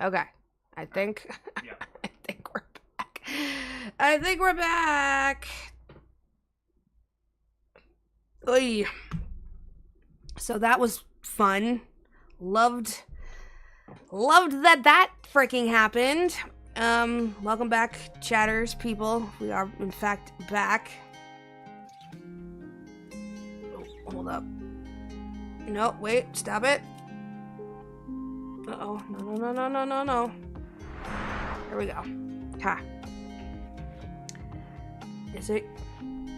Okay. I think Yeah. I think we're back. I think we're back. Oy. So that was fun. Loved that freaking happened. Welcome back, chatters, people. We are in fact back. Oh, hold up. No, wait, stop it. Uh-oh. No. There we go. Ha. Is it...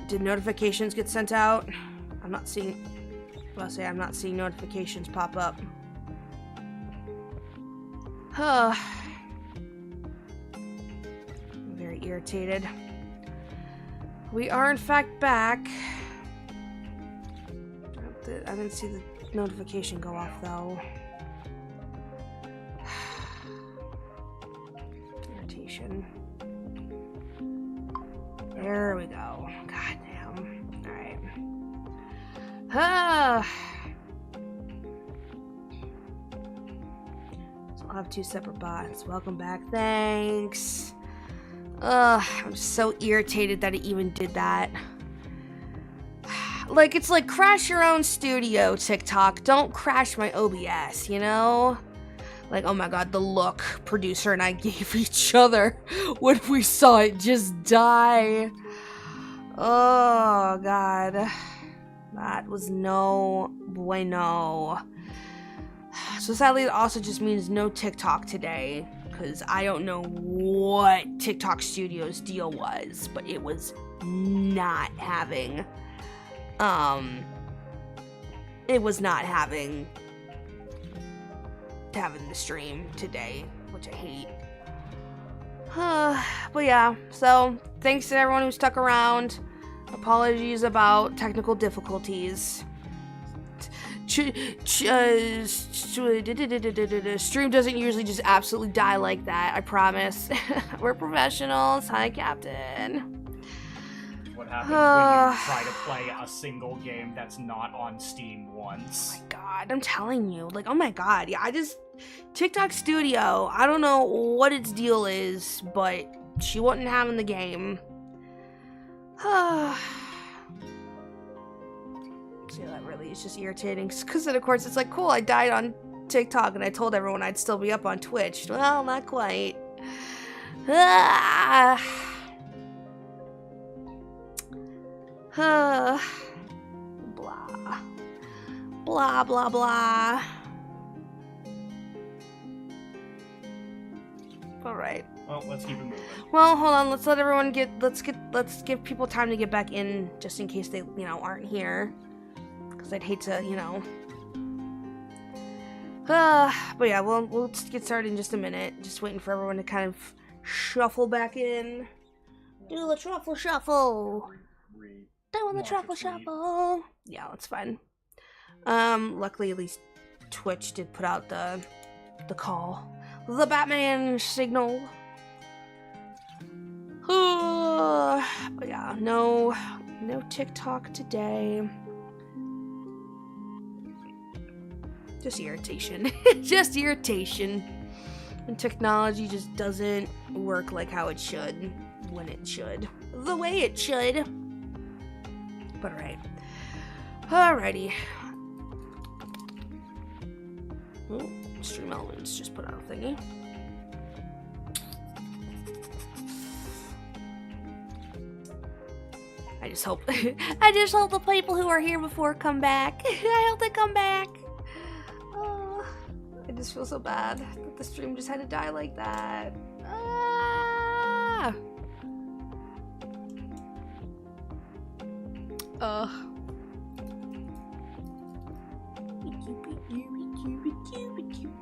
Did notifications get sent out? I'm not seeing notifications pop up. I'm very irritated. We are in fact back. I didn't see the notification go off though. Irritation. There we go. God damn. Alright. So I'll have two separate bots. Welcome back. Thanks. I'm so irritated that it even did that. Like, it's like, crash your own studio, TikTok. Don't crash my OBS, you know? Like, oh my god, the look producer and I gave each other when we saw it just die. Oh, god. That was no bueno. So sadly, it also just means no TikTok today. Because I don't know what TikTok Studio's deal was. But it was not having... It was not having the stream today, which I hate. But yeah, so thanks to everyone who stuck around. Apologies about technical difficulties. Stream doesn't usually just absolutely die like that, I promise. We're professionals. Hi, Captain. What happens when you try to play a single game that's not on Steam once? Oh my god, I'm telling you. Like, oh my god. Yeah, TikTok Studio, I don't know what its deal is, but she wasn't having the game. See, that really is just irritating. Because then, of course, it's like, cool, I died on TikTok and I told everyone I'd still be up on Twitch. Well, not quite. Blah. Blah, blah, blah. Alright. Well, let's keep it moving. Well, hold on, let's give people time to get back in, just in case they, aren't here. Because I'd hate to, but yeah, we'll get started in just a minute. Just waiting for everyone to kind of shuffle back in. Do the truffle shuffle! Doing the truffle shuffle! Yeah, that's fine. Luckily, at least Twitch did put out the call. The Batman signal. But yeah, no TikTok today. Just irritation. Just irritation. And technology just doesn't work like how it should, when it should. The way it should. But alright. Alrighty. Oh, Stream Elements just put out a thingy. I just hope the people who are here before come back. I hope they come back. Oh, I just feel so bad that the stream just had to die like that. Ah.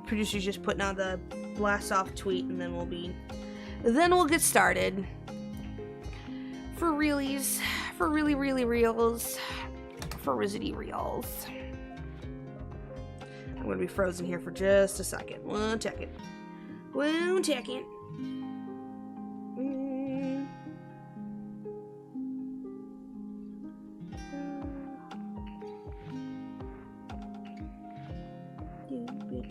Producer's just putting out the blast off tweet, and then we'll get started. For realies, for really reals, for Rizzity reals. I'm gonna be frozen here for just a second. One second.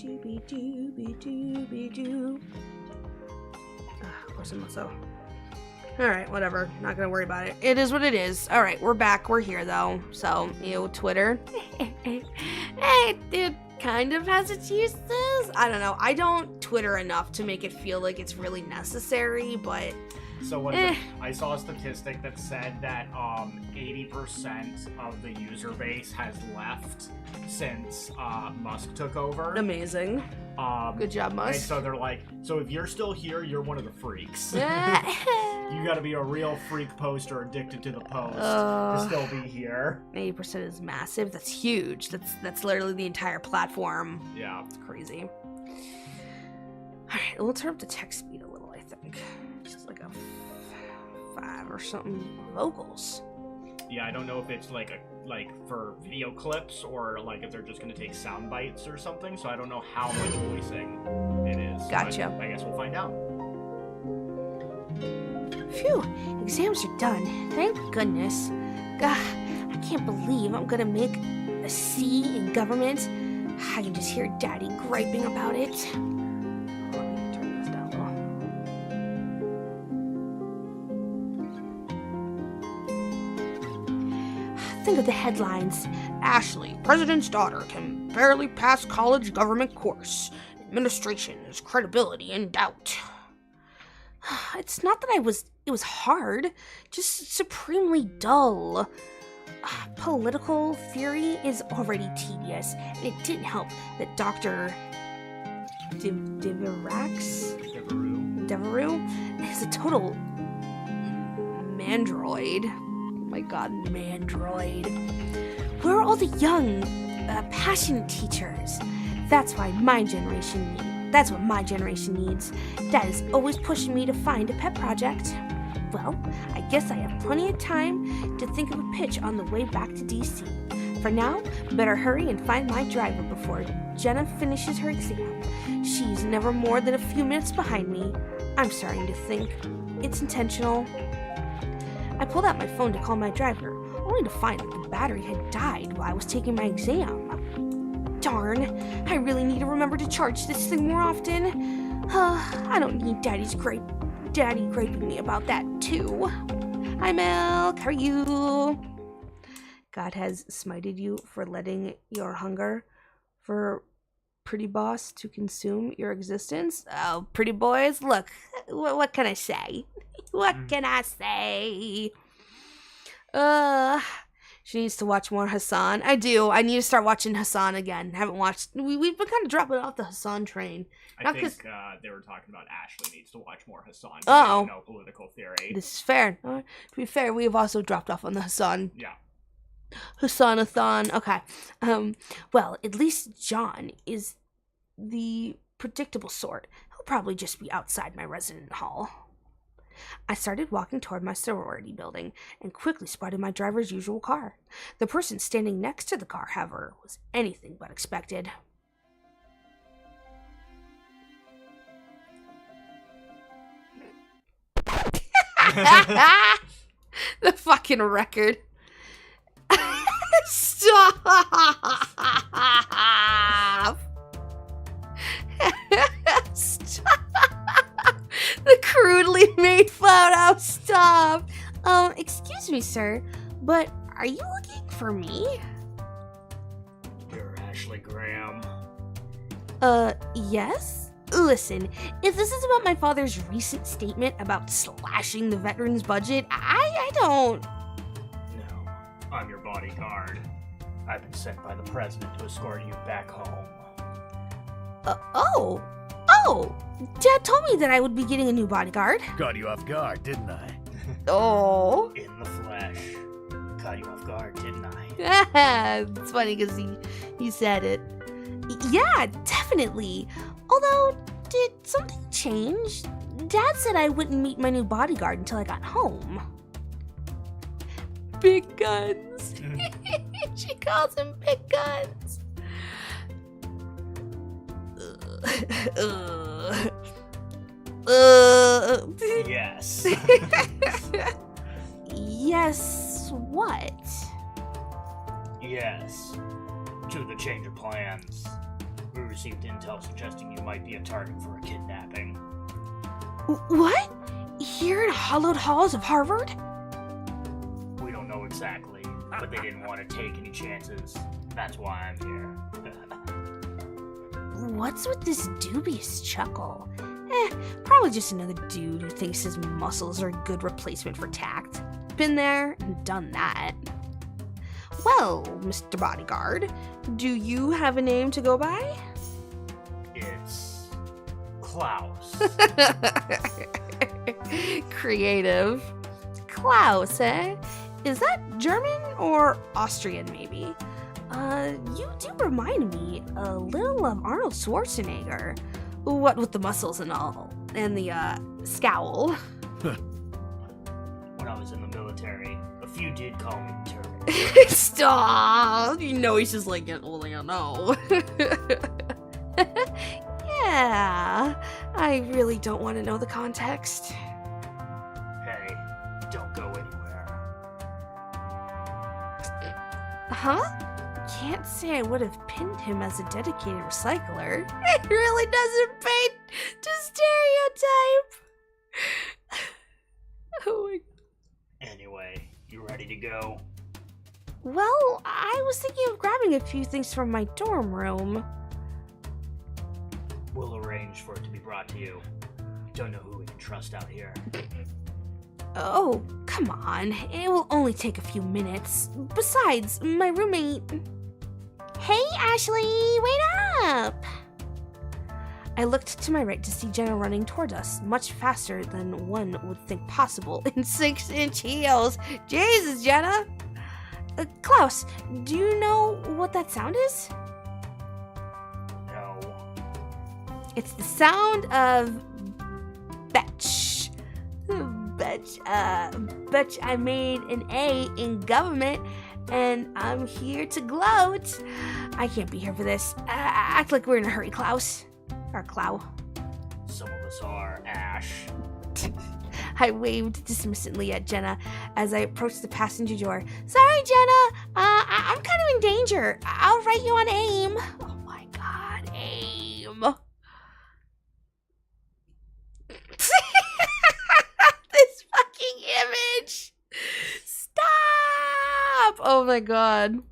Dooby-doo-be-doo-be-doo. Of course I'm not so. Alright, whatever. Not gonna worry about it. It is what it is. Alright, we're back. We're here, though. So, Twitter. It kind of has its uses. I don't know. I don't Twitter enough to make it feel like it's really necessary, but... So what is it? I saw a statistic that said that 80% of the user base has left since Musk took over. Amazing. Good job, Musk. And so they're like, so if you're still here, you're one of the freaks. You gotta be a real freak poster addicted to the post to still be here. 80% is massive. That's huge. That's literally the entire platform. Yeah. It's crazy. Alright, we'll turn up the text speed a little, I think. Just like a 5 or something vocals. Yeah, I don't know if it's like for video clips or like if they're just gonna take sound bites or something, so I don't know how much voicing it is. Gotcha. I guess we'll find out. Phew, exams are done. Thank goodness. Gah, I can't believe I'm gonna make a C in government. I can just hear Daddy griping about it. Let me turn this down a little. Think of the headlines. Ashley, president's daughter, can barely pass college government course. Administration's credibility in doubt. It's not that it was hard, just supremely dull. Political theory is already tedious, and it didn't help that Dr. Devereux is a total mandroid. Oh my god, mandroid. Where are all the young, passionate teachers? That's what my generation needs. Dad is always pushing me to find a pet project. Well, I guess I have plenty of time to think of a pitch on the way back to DC. For now, better hurry and find my driver before Jenna finishes her exam. She's never more than a few minutes behind me. I'm starting to think it's intentional. I pulled out my phone to call my driver, only to find that the battery had died while I was taking my exam. Darn, I really need to remember to charge this thing more often. I don't need Daddy griping me about that too. Hi Milk, how are you? God has smited you for letting your hunger for pretty boss to consume your existence. Oh, pretty boys, look, what can I say? What can I say? She needs to watch more Hassan. I do. I need to start watching Hassan again. Haven't watched. We've been kind of dropping off the Hassan train. I think they were talking about Ashley needs to watch more Hassan. Oh, no political theory. This is fair. To be fair, we have also dropped off on the Hassan. Yeah. Hassan-a-thon. Okay. Well, at least John is the predictable sort. He'll probably just be outside my resident hall. I started walking toward my sorority building and quickly spotted my driver's usual car. The person standing next to the car, however, was anything but expected. The fucking record. Stop! Stop! The crudely made photo. Stop. Excuse me, sir, but are you looking for me? You're Ashley Graham. Yes? Listen, if this is about my father's recent statement about slashing the veterans' budget, I don't... No, I'm your bodyguard. I've been sent by the president to escort you back home. Oh, Dad told me that I would be getting a new bodyguard. Caught you off guard, didn't I? Oh. In the flesh. Caught you off guard, didn't I? It's funny because he said it. Yeah, definitely. Although, did something change? Dad said I wouldn't meet my new bodyguard until I got home. Big guns. She calls him Big Guns. Yes. Yes, what? Yes. To the change of plans. We received intel suggesting you might be a target for a kidnapping. What? Here in hallowed halls of Harvard? We don't know exactly, but they didn't want to take any chances. That's why I'm here. What's with this dubious chuckle? Probably just another dude who thinks his muscles are a good replacement for tact. Been there and done that. Well, Mr. Bodyguard, do you have a name to go by? It's Klaus. Creative. Klaus, eh? Is that German or Austrian, maybe? You do remind me a little of Arnold Schwarzenegger. What with the muscles and all, and the, scowl. When I was in the military, a few did call me the Terminator. Stop! You know he's just like, well, you know. Yeah, I really don't want to know the context. Hey, don't go anywhere. Huh? Can't say I would have pinned him as a dedicated recycler. It really doesn't paint to stereotype. Oh my. Anyway, you ready to go? Well, I was thinking of grabbing a few things from my dorm room. We'll arrange for it to be brought to you. Don't know who we can trust out here. Oh, come on. It will only take a few minutes. Besides, my roommate... Hey, Ashley, wait up! I looked to my right to see Jenna running toward us, much faster than one would think possible in 6-inch heels. Jesus, Jenna! Klaus, do you know what that sound is? No. It's the sound of betch. Betch I made an A in government, and I'm here to gloat. I can't be here for this. Act like we're in a hurry, Klaus. Or Clow. Some of us are, Ash. I waved dismissively at Jenna as I approached the passenger door. Sorry, Jenna. I'm kind of in danger. I'll write you on AIM. Oh my god, AIM. This fucking image. Stop. Oh my god.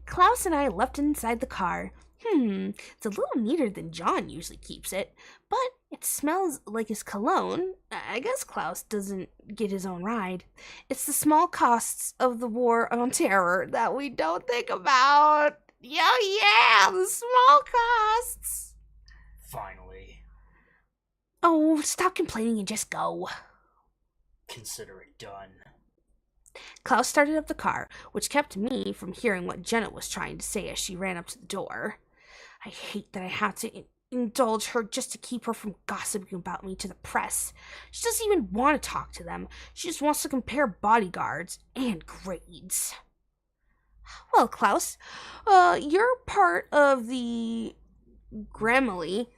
Klaus and I left inside the car. It's a little neater than John usually keeps it, but it smells like his cologne. I guess Klaus doesn't get his own ride. It's the small costs of the war on terror that we don't think about. Yeah, the small costs. Finally. Oh, stop complaining and just go. Consider it done. Klaus started up the car, which kept me from hearing what Jenna was trying to say as she ran up to the door. I hate that I have to indulge her just to keep her from gossiping about me to the press. She doesn't even want to talk to them. She just wants to compare bodyguards and grades. Well, Klaus, you're part of the Grammarly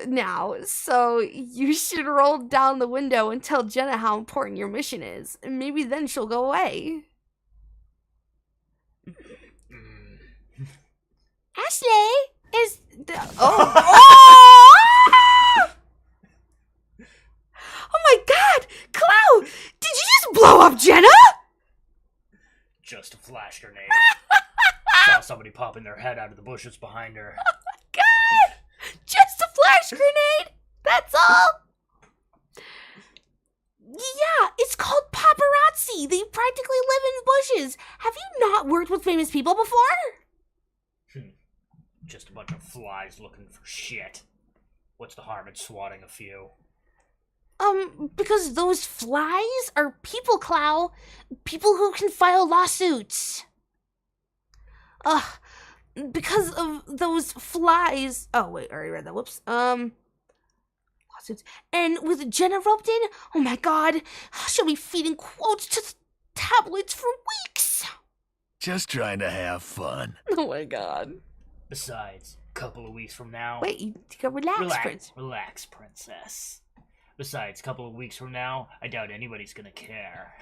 now, so you should roll down the window and tell Jenna how important your mission is, and maybe then she'll go away. Ashley is oh my god, Cloud, did you just blow up Jenna? Just a flash grenade. Saw somebody popping their head out of the bushes behind her. Oh my god, just a flash grenade, that's all. Yeah, it's called paparazzi. They practically live in the bushes. Have you not worked with famous people before? Just a bunch of flies looking for shit. What's the harm in swatting a few? Because those flies are people, Clow. People who can file lawsuits. Because of those flies. Oh, wait, I already read that. Whoops. Lawsuits. And with Jenna roped in, oh my god, she'll be feeding quotes to the tabloids for weeks. Just trying to have fun. Oh my god. Besides, a couple of weeks from now... Wait, you gotta relax, Prince. Relax, princess. Besides, a couple of weeks from now, I doubt anybody's gonna care.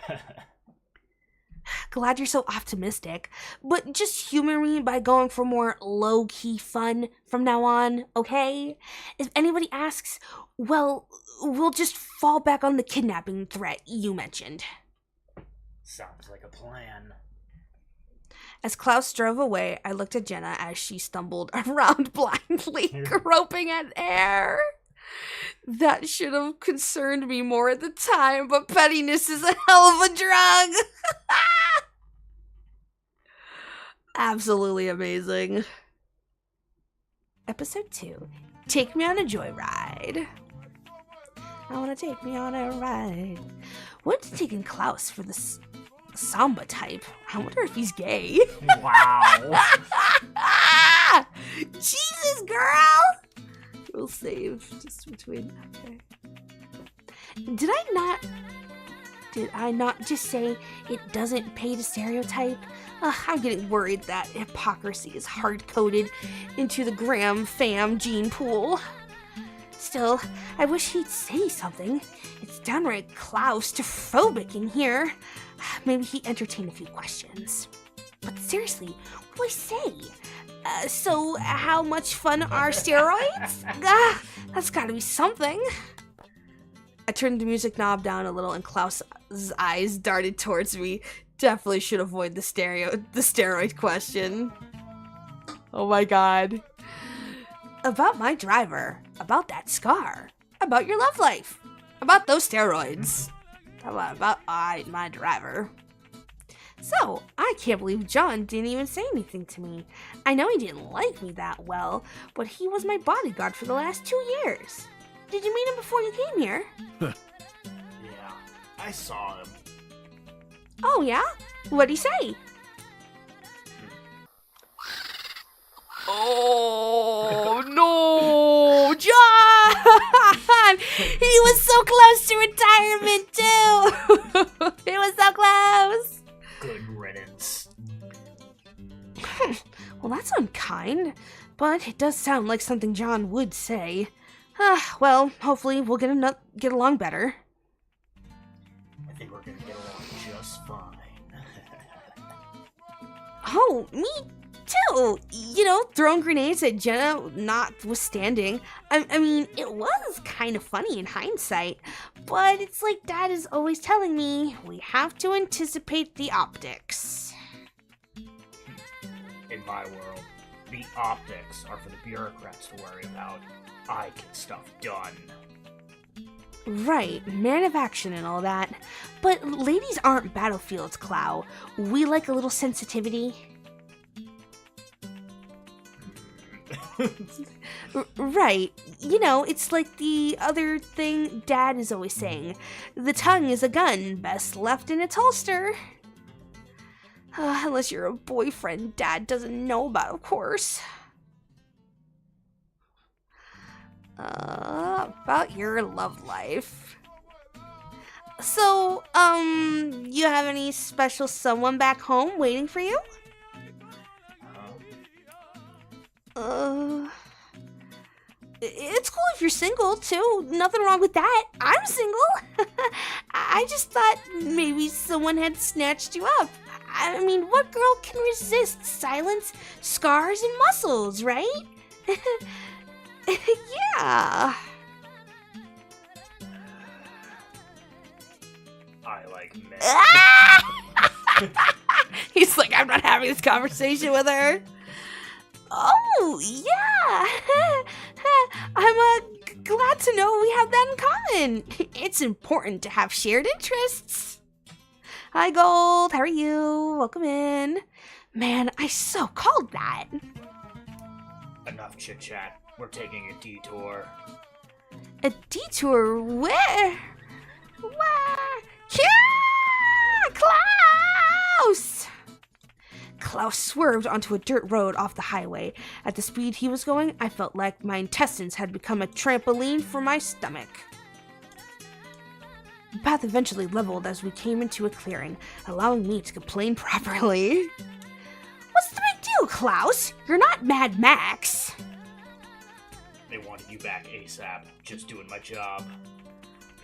Glad you're so optimistic, but just humor me by going for more low-key fun from now on, okay? If anybody asks, well, we'll just fall back on the kidnapping threat you mentioned. Sounds like a plan. As Klaus drove away, I looked at Jenna as she stumbled around blindly, groping at air. That should have concerned me more at the time, but pettiness is a hell of a drug. Absolutely amazing. Episode 2, Take Me on a Joyride. I want to take me on a ride. What's taking Klaus for the samba type? I wonder if he's gay. Wow. Jesus, girl! We'll save just between. Okay. Did I not just say it doesn't pay to stereotype? I'm getting worried that hypocrisy is hard-coded into the Graham fam gene pool. Still, I wish he'd say something. It's downright claustrophobic in here. Maybe he'd entertain a few questions. But seriously, what do I say? So how much fun are steroids? That's gotta be something. I turned the music knob down a little and Klaus's eyes darted towards me. Definitely should avoid the steroid question. Oh my god. About my driver, about that scar, about your love life, about those steroids, about my driver. So, I can't believe John didn't even say anything to me. I know he didn't like me that well, but he was my bodyguard for the last 2 years. Did you meet him before you came here? Yeah, I saw him. Oh yeah? What'd he say? Oh no, John! He was so close to retirement too! He was so close! Good riddance. Well, that's unkind, but it does sound like something John would say. Well, hopefully we'll get along better. I think we're gonna get along just fine. Oh, me too! You know, throwing grenades at Jenna notwithstanding. I mean, it was kind of funny in hindsight, but it's like Dad is always telling me, we have to anticipate the optics. In my world, the optics are for the bureaucrats to worry about. I get stuff done. Right, man of action and all that. But ladies aren't battlefields, Clow. We like a little sensitivity. Right, you know, it's like the other thing Dad is always saying. The tongue is a gun, best left in its holster. Unless you're a boyfriend Dad doesn't know about, of course. About your love life. So, you have any special someone back home waiting for you? It's cool if you're single, too. Nothing wrong with that. I'm single. I just thought maybe someone had snatched you up. I mean, what girl can resist silence, scars, and muscles, right? Yeah. I like men. He's like, I'm not having this conversation with her. Oh, yeah. I'm glad to know we have that in common. It's important to have shared interests. Hi, Gold. How are you? Welcome in. Man, I so called that. Enough chit-chat. We're taking a detour. A detour where? Yeah! Klaus! Klaus swerved onto a dirt road off the highway. At the speed he was going, I felt like my intestines had become a trampoline for my stomach. The path eventually leveled as we came into a clearing, allowing me to complain properly. What's the big deal, Klaus? You're not Mad Max. They wanted you back ASAP. Just doing my job.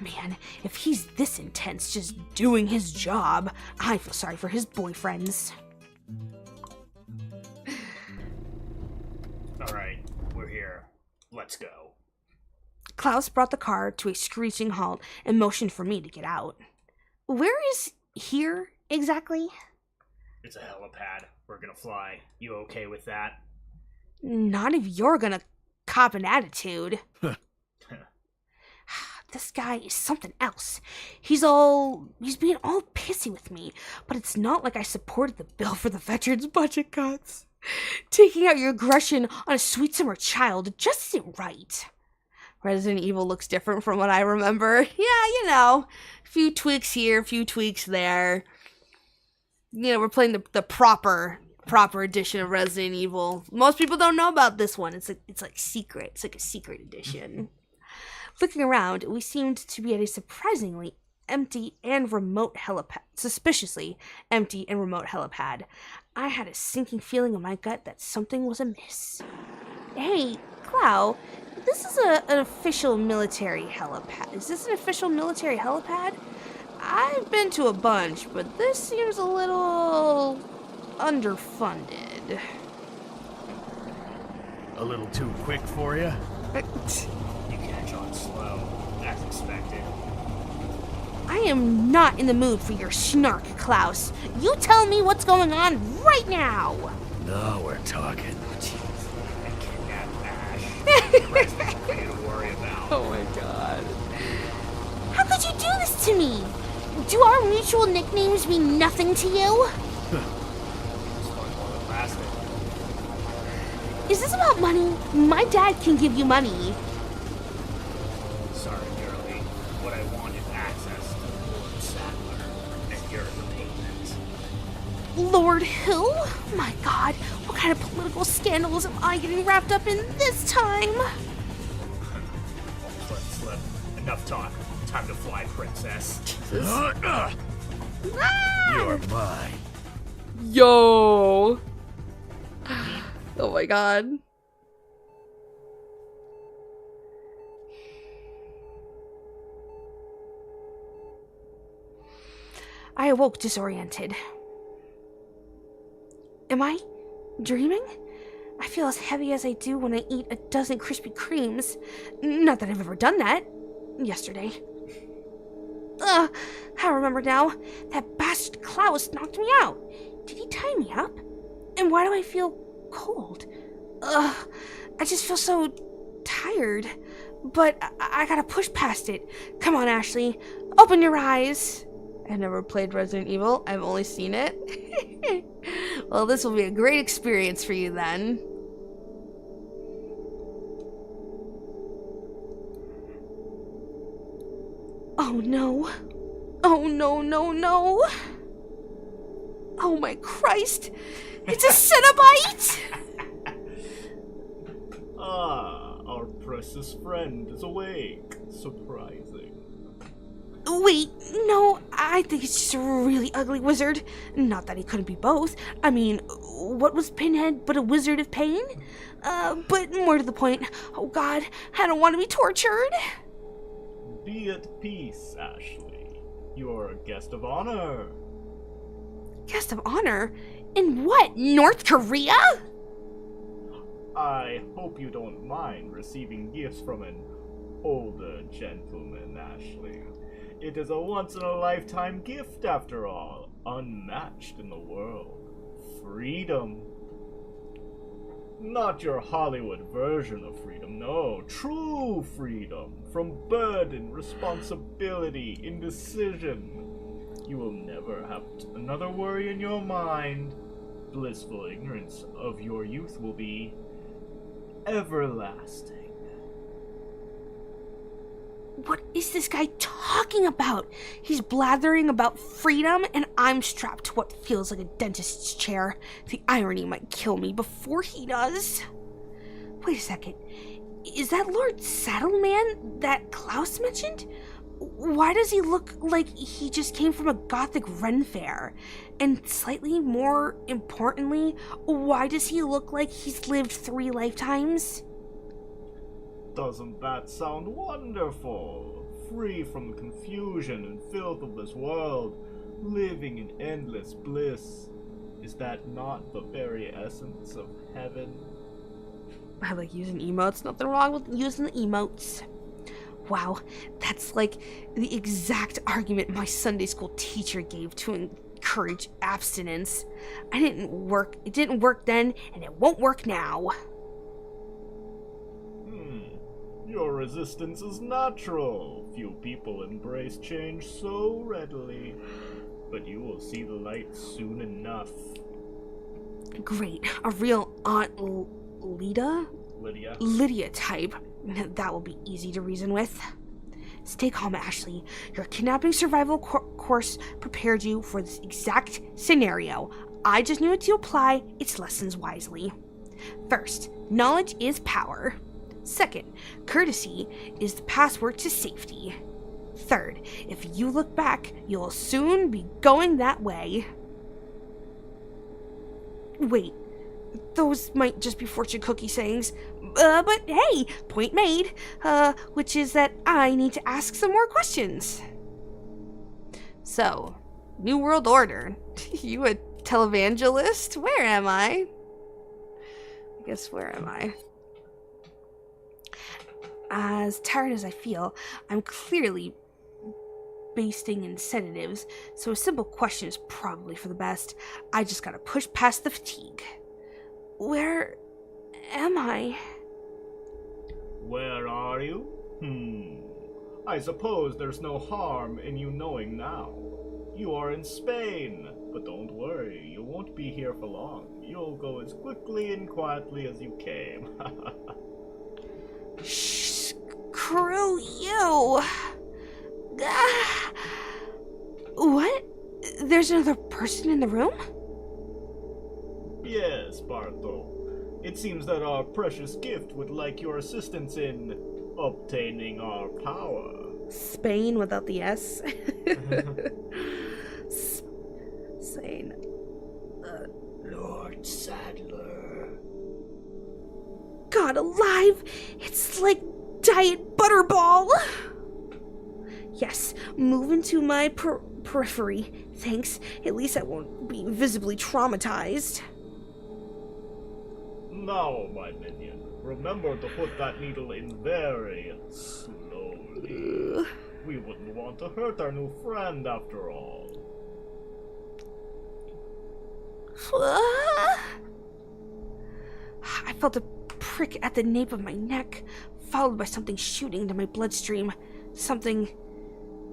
Man, if he's this intense just doing his job, I feel sorry for his boyfriends. Alright, we're here. Let's go. Klaus brought the car to a screeching halt and motioned for me to get out. Where is here exactly? It's a helipad. We're gonna fly. You okay with that? Not if you're gonna cop an attitude. This guy is something else. He's being all pissy with me, but it's not like I supported the bill for the veterans' budget cuts. Taking out your aggression on a sweet summer child just isn't right. Resident Evil looks different from what I remember. Yeah, you know, a few tweaks here, a few tweaks there. You know, we're playing the proper edition of Resident Evil. Most people don't know about this one. It's like secret. It's like a secret edition. Looking around, we seemed to be at a surprisingly empty and remote helipad. Suspiciously empty and remote helipad. I had a sinking feeling in my gut that something was amiss. Hey, Clow, this is an official military helipad. Is this an official military helipad? I've been to a bunch, but this seems a little underfunded. A little too quick for you? You catch on slow, as expected. I am not in the mood for your snark, Klaus. You tell me what's going on right now. No, we're talking. I kidnapped Ash. The rest is for you to worry about. Oh my god. How could you do this to me? Do our mutual nicknames mean nothing to you? This one more than last time. Is this about money? My dad can give you money. Sorry, girlie. What I want is access to Lord Sadler, and you're the payment. Lord who? My god, what kind of political scandals am I getting wrapped up in this time? Slip. Enough talk. Time to fly, princess. Ah! You're mine. Yo! Oh my god. I awoke disoriented. Am I dreaming? I feel as heavy as I do when I eat a dozen Krispy Kremes. Not that I've ever done that. Yesterday. I remember now. That bastard Klaus knocked me out. Did he tie me up? And why do I feel cold? I just feel so tired. But I gotta push past it. Come on, Ashley. Open your eyes. I've never played Resident Evil. I've only seen it. Well, this will be a great experience for you then. Oh no. Oh no, no, no. Oh my Christ. It's a Cenobite! Our precious friend is awake. Surprising. Wait, no, I think it's just a really ugly wizard. Not that he couldn't be both. I mean, what was Pinhead but a wizard of pain? But more to the point, oh god, I don't want to be tortured. Be at peace, Ashley. You're a guest of honor. Guest of honor? In what, North Korea? I hope you don't mind receiving gifts from an older gentleman, Ashley. It is a once-in-a-lifetime gift, after all, unmatched in the world. Freedom. Not your Hollywood version of freedom, no. True freedom from burden, responsibility, indecision. You will never have another worry in your mind. Blissful ignorance of your youth will be everlasting. What is this guy talking about? He's blathering about freedom, and I'm strapped to what feels like a dentist's chair. The irony might kill me before he does. Wait a second. Is that Lord Saddleman that Klaus mentioned? Why does he look like he just came from a gothic Ren fair? And slightly more importantly, why does he look like he's lived 3 lifetimes? Doesn't that sound wonderful? free from the confusion and filth of this world, living in endless bliss. Is that not the very essence of heaven? I like using emotes. Nothing wrong with using the emotes. Wow, that's like the exact argument my Sunday school teacher gave to encourage abstinence. It didn't work then, and it won't work now. Your resistance is natural. Few people embrace change so readily. But you will see the light soon enough. Great, a real Aunt Lydia? Lydia type. That will be easy to reason with. Stay calm, Ashley. Your kidnapping survival course prepared you for this exact scenario. I just knew to apply its lessons wisely. First, knowledge is power. Second, courtesy is the password to safety. Third, if you look back, you'll soon be going that way. Wait, those might just be fortune cookie sayings. But hey, point made. Which is that I need to ask some more questions. So, New World Order. You a televangelist? Where am I? I guess where am I? As tired as I feel, I'm clearly basting in sedatives, so a simple question is probably for the best. I just gotta push past the fatigue. Where am I? Where are you? I suppose there's no harm in you knowing now. You are in Spain, but don't worry, you won't be here for long. You'll go as quickly and quietly as you came. Screw you! What? There's another person in the room? Yes, Bartho. It seems that our precious gift would like your assistance in obtaining our power. Spain without the S. Spain. Lord Sadler. God alive! It's like Diet Butterball! Yes, move into my periphery. Thanks. At least I won't be visibly traumatized. Now, my minion, remember to put that needle in very slowly. We wouldn't want to hurt our new friend after all. I felt a prick at the nape of my neck, followed by something shooting into my bloodstream. Something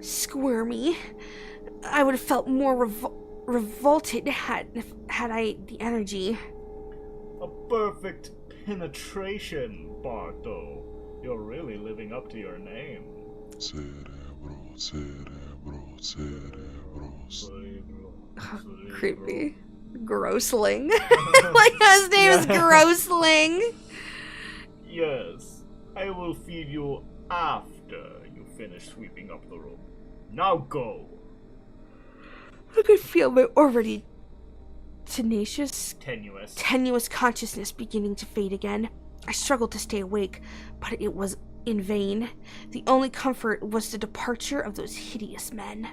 squirmy. I would have felt more revolted had I the energy. A perfect penetration, Bartho. You're really living up to your name. Cerebro, cerebro, cerebro. Creepy. Grossling. Like his name is Grossling. Yes, I will feed you after you finish sweeping up the room. Now go. I could feel my already tenuous consciousness beginning to fade again. I struggled to stay awake, but it was in vain. The only comfort was the departure of those hideous men.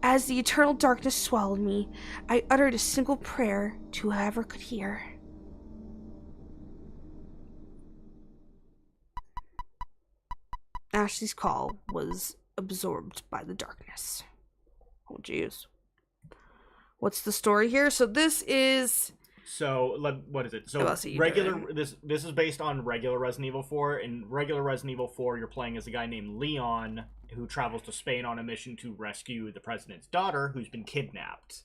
As the eternal darkness swallowed me, I uttered a single prayer to whoever could hear. Ashley's call was absorbed by the darkness. Oh, jeez. What's the story here? So this is... So, what is it? So, this is based on regular Resident Evil 4. In regular Resident Evil 4, you're playing as a guy named Leon, who travels to Spain on a mission to rescue the president's daughter, who's been kidnapped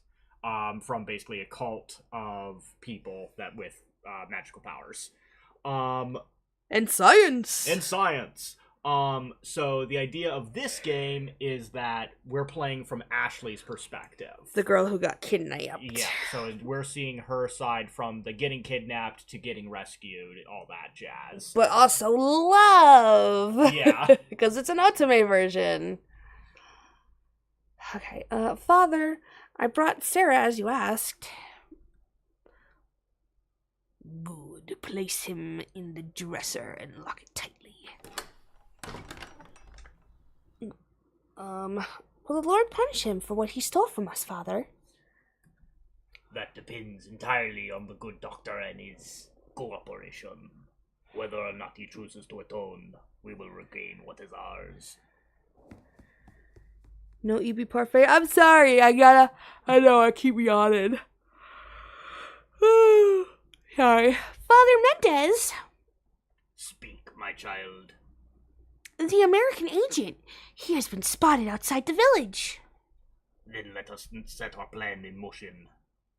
from basically a cult of people that with magical powers. And science! And science! So the idea of this game is that we're playing from Ashley's perspective. The girl who got kidnapped. Yeah, so we're seeing her side from the getting kidnapped to getting rescued, all that jazz. But also love! Yeah. Because it's an Otome version. Okay, Father, I brought Sarah as you asked. Good. Place him in the dresser and lock it tightly. Will the Lord punish him for what he stole from us, Father? That depends entirely on the good doctor and his cooperation. Whether or not he chooses to atone, we will regain what is ours. No EB parfait. I'm sorry. I know I keep yawning. Sorry. Father Mendez. Speak, my child. The American agent. He has been spotted outside the village. Then let us set our plan in motion.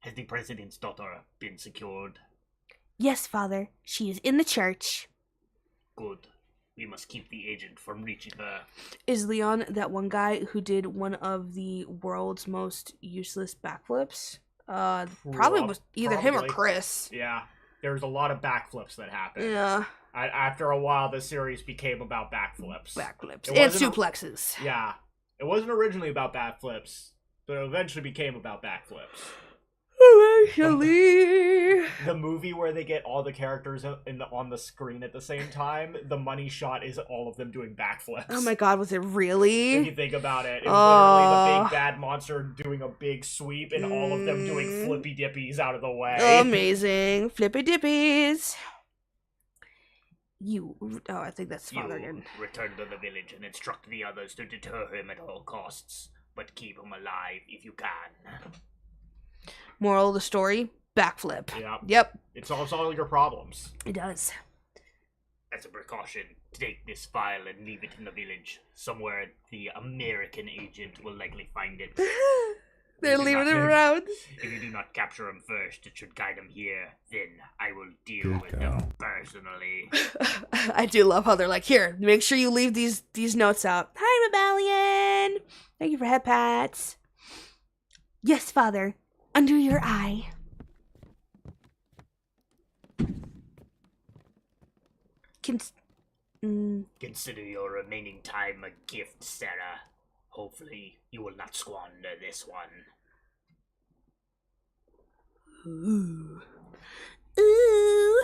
Has the president's daughter been secured? Yes, Father. She is in the church. Good. We must keep the agent from reaching her. Is Leon that one guy who did one of the world's most useless backflips? Probably was either him or Chris. Yeah, there's a lot of backflips that happen. Yeah. After a while, the series became about backflips. Backflips. And suplexes. Yeah. It wasn't originally about backflips, but it eventually became about backflips. Eventually. The movie where they get all the characters on the screen at the same time, the money shot is all of them doing backflips. Oh my god, was it really? If you think about it, it was literally the big bad monster doing a big sweep and all of them doing flippy dippies out of the way. Amazing. Flippy dippies. I think that's Father again. Return to the village and instruct the others to deter him at all costs, but keep him alive if you can. Moral of the story, backflip. Yep. It solves all your problems. It does. As a precaution, take this file and leave it in the village. Somewhere the American agent will likely find it. They're leaving it around. If you do not capture him first, it should guide him here. Then I will deal with them personally. I do love how they're like, here, make sure you leave these notes out. Hi, Rebellion. Thank you for head pats. Yes, Father. Under your eye. Consider your remaining time a gift, Sarah. Hopefully, you will not squander this one. Ooh. Ooh.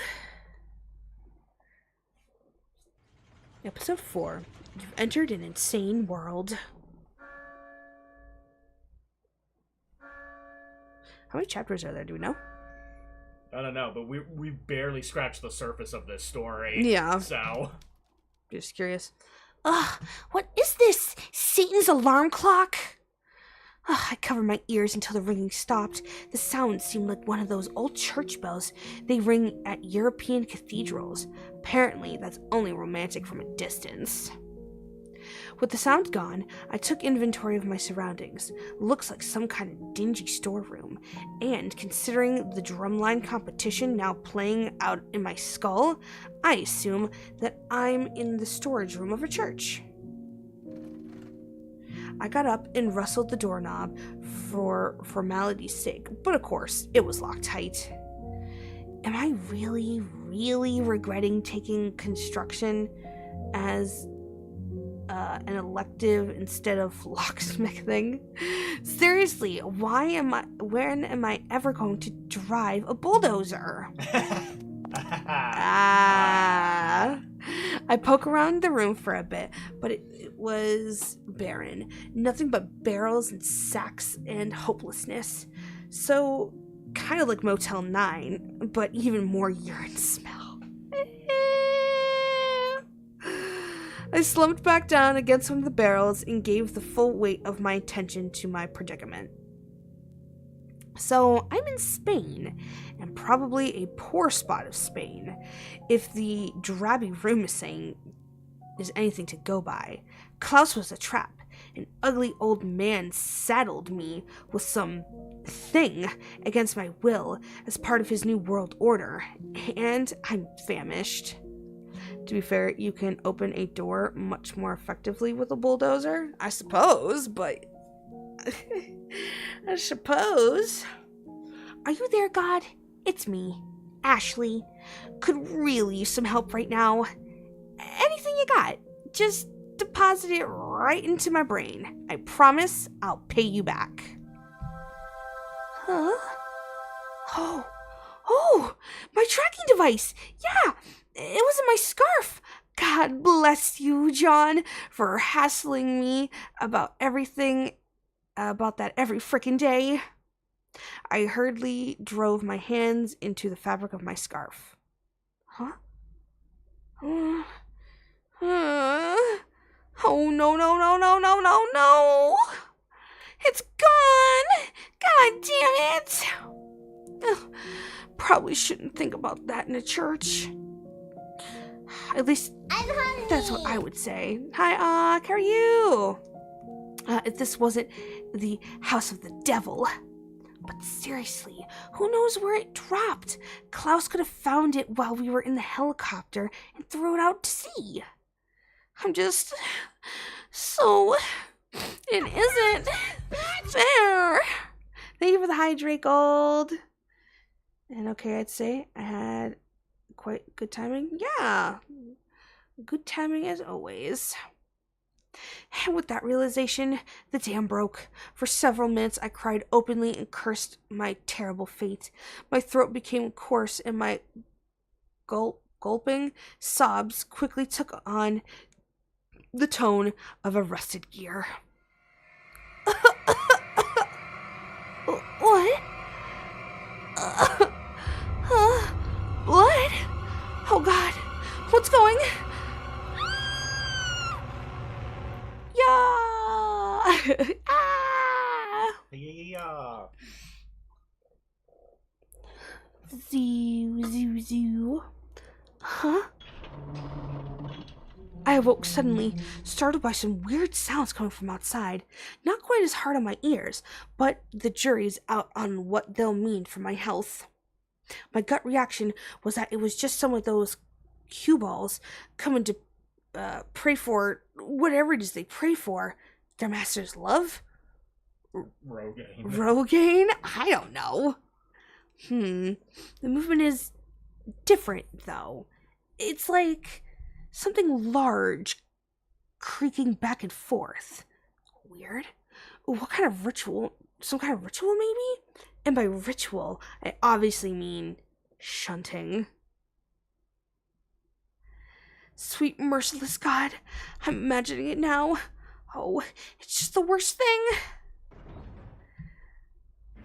Episode 4. You've entered an insane world. How many chapters are there? Do we know? I don't know, but we barely scratched the surface of this story. Yeah. So. Just curious. Ugh, what is this? Satan's alarm clock? Ugh, I covered my ears until the ringing stopped. The sound seemed like one of those old church bells they ring at European cathedrals. Apparently, that's only romantic from a distance. With the sound gone, I took inventory of my surroundings. Looks like some kind of dingy storeroom. And considering the drumline competition now playing out in my skull, I assume that I'm in the storage room of a church. I got up and rustled the doorknob for formality's sake, but of course, it was locked tight. Am I really, really regretting taking construction as an elective instead of locksmithing? Seriously, when am I ever going to drive a bulldozer? I poke around the room for a bit, but it was barren. Nothing but barrels and sacks and hopelessness. So, kind of like Motel 9, but even more urine smell. I slumped back down against one of the barrels and gave the full weight of my attention to my predicament. So, I'm in Spain, and probably a poor spot of Spain, if the drabby room is anything to go by. Klaus was a trap. An ugly old man saddled me with some thing against my will as part of his new world order, and I'm famished. To be fair, you can open a door much more effectively with a bulldozer, I suppose, but... I suppose. Are you there, God? It's me, Ashley. Could really use some help right now. Anything you got, just deposit it right into my brain. I promise I'll pay you back. Huh? Oh, my tracking device. Yeah, it was in my scarf. God bless you, John, for hassling me about everything about that every frickin' day. I hurriedly drove my hands into the fabric of my scarf. Huh? Oh, no, no, no, no, no, no, no! It's gone! God damn it! Ugh, probably shouldn't think about that in a church. At least, that's what I would say. Hi, how are you? If this wasn't the house of the devil. But seriously, who knows where it dropped? Klaus could have found it while we were in the helicopter and threw it out to sea. I'm just so... It isn't fair. Thank you for the hydrate gold. And okay, I'd say I had quite good timing. Yeah, good timing as always. And with that realization, the dam broke. For several minutes, I cried openly and cursed my terrible fate. My throat became coarse, and my gulping sobs quickly took on the tone of a rusted gear. What? Blood? Oh God, what's going? Yeah! Ah! Yeah. Zoo, zoo, zoo. Huh? I awoke suddenly, startled by some weird sounds coming from outside. Not quite as hard on my ears, but the jury's out on what they'll mean for my health. My gut reaction was that it was just some of those cue balls coming to pray for whatever it is they pray for. Their master's love? Rogaine. Rogaine? I don't know. The movement is different, though. It's like something large creaking back and forth. Weird. What kind of ritual? Some kind of ritual, maybe? And by ritual, I obviously mean shunting. Sweet, merciless God, I'm imagining it now. Oh, it's just the worst thing.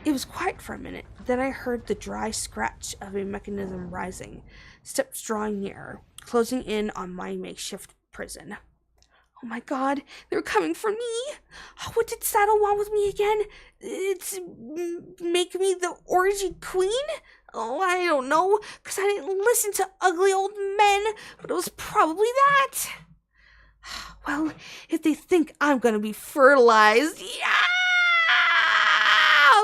It was quiet for a minute. Then I heard the dry scratch of a mechanism rising, steps drawing nearer, closing in on my makeshift prison. Oh my God, they're coming for me. Oh, what did Saddle want with me again? It's make me the orgy queen? Oh, I don't know, because I didn't listen to ugly old men, but it was probably that. Well, if they think I'm gonna be fertilized, yeah!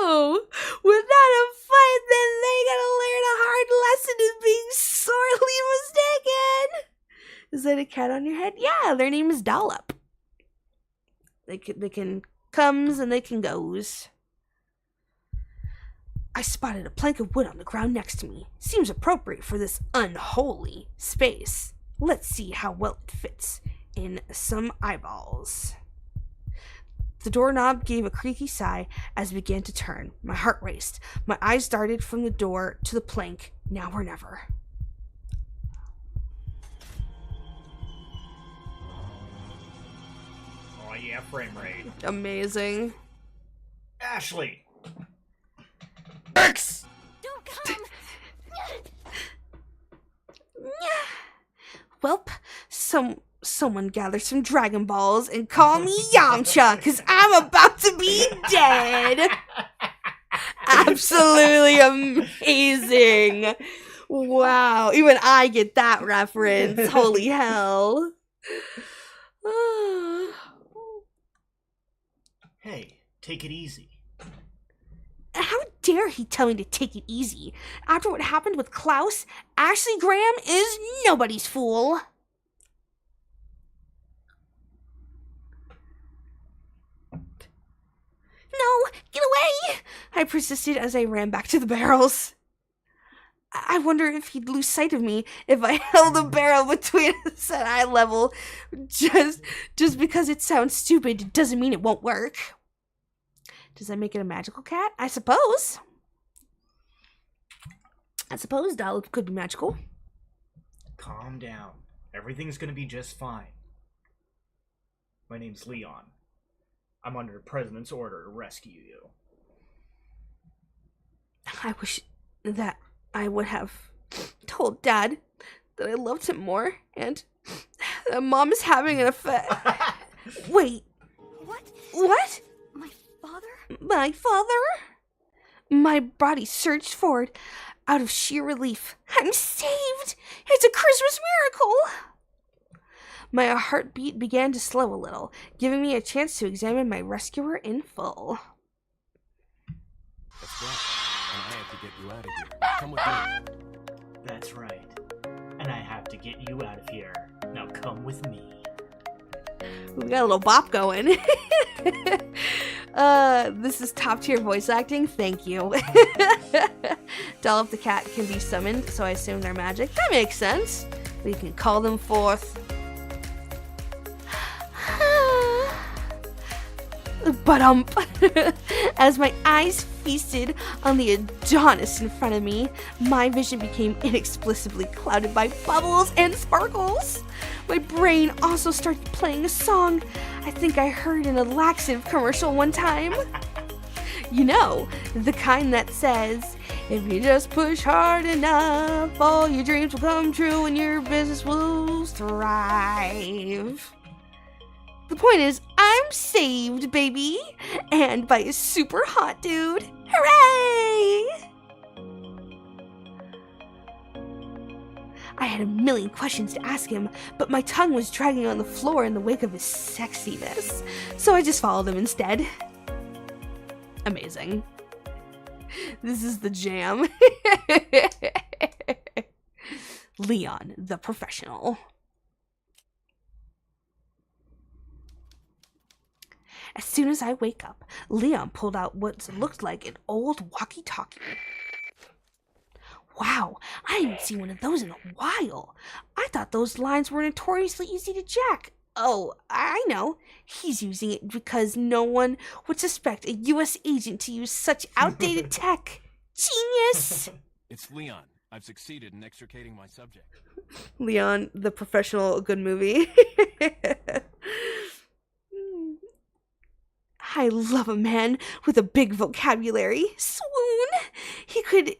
Without a fight, then they gotta learn a hard lesson in being sorely mistaken. Is that a cat on your head? Yeah, their name is Dollop. They can comes and they can goes. I spotted a plank of wood on the ground next to me. Seems appropriate for this unholy space. Let's see how well it fits in some eyeballs. The doorknob gave a creaky sigh as it began to turn. My heart raced. My eyes darted from the door to the plank, now or never. Oh yeah, frame rate. Amazing. Ashley! X! Don't come! Welp, someone gather some Dragon Balls and call me Yamcha, because I'm about to be dead. Absolutely amazing. Wow, even I get that reference. Holy hell. Hey, take it easy. How dare he tell me to take it easy? After what happened with Klaus, Ashley Graham is nobody's fool. No, get away! I persisted as I ran back to the barrels. I wonder if he'd lose sight of me if I held a barrel between us at eye level. Just because it sounds stupid doesn't mean it won't work. Does that make it a magical cat? I suppose. Dollop could be magical. Calm down. Everything's gonna be just fine. My name's Leon. I'm under the President's order to rescue you. I wish that I would have told Dad that I loved him more, and that Mom is having an affair. Wait. What? What? My father? My father? My body surged forward out of sheer relief. I'm saved! It's a Christmas miracle! My heartbeat began to slow a little, giving me a chance to examine my rescuer in full. That's right. And I have to get you out of here. Come with me. That's right. And I have to get you out of here. Now come with me. We got a little bop going. This is top tier voice acting. Thank you. Dollop the cat can be summoned, so I assume they're magic. That makes sense. We can call them forth. But as my eyes feasted on the Adonis in front of me, my vision became inexplicably clouded by bubbles and sparkles. My brain also started playing a song I think I heard in a laxative commercial one time. You know, the kind that says, if you just push hard enough, all your dreams will come true and your business will thrive. The point is, I'm saved, baby! And by a super hot dude. Hooray! I had a million questions to ask him, but my tongue was dragging on the floor in the wake of his sexiness, so I just followed him instead. Amazing. This is the jam. Leon, the professional. As soon as I wake up, Leon pulled out what looked like an old walkie-talkie. Wow, I haven't seen one of those in a while. I thought those lines were notoriously easy to jack. Oh, I know. He's using it because no one would suspect a U.S. agent to use such outdated tech. Genius! It's Leon. I've succeeded in extricating my subject. Leon, the professional, good movie. I love a man with a big vocabulary. Swoon! He could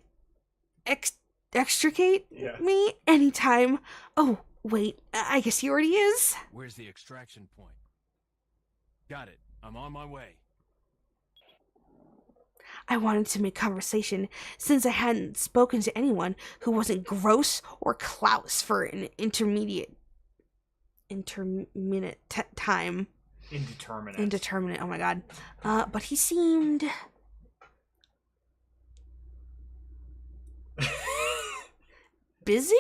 extricate me anytime. Oh, wait, I guess he already is. Where's the extraction point? Got it. I'm on my way. I wanted to make conversation since I hadn't spoken to anyone who wasn't Gross or Klaus for an intermediate time. Indeterminate, oh my god. But he seemed... busy?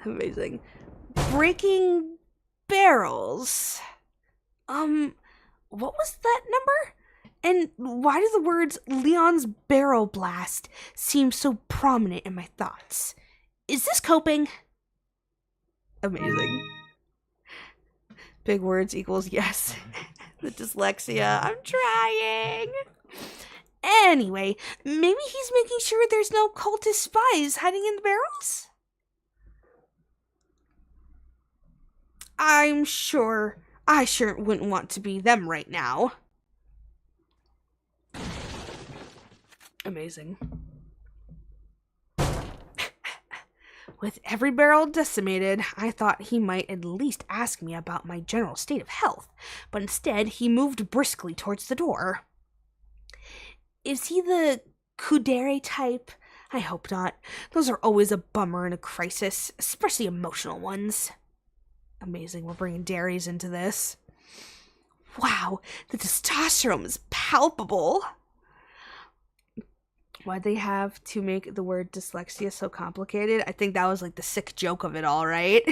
Amazing. Breaking barrels. What was that number? And why do the words Leon's Barrel Blast seem so prominent in my thoughts? Is this coping? Amazing. Big words equals yes. The dyslexia. I'm trying. Anyway, maybe he's making sure there's no cultist spies hiding in the barrels? I'm sure I sure wouldn't want to be them right now. Amazing. With every barrel decimated, I thought he might at least ask me about my general state of health, but instead he moved briskly towards the door. Is he the kudere type? I hope not. Those are always a bummer in a crisis, especially emotional ones. Amazing, we're bringing dairies into this. Wow, the testosterone is palpable. Why'd they have to make the word dyslexia so complicated? I think that was like the sick joke of it all, right?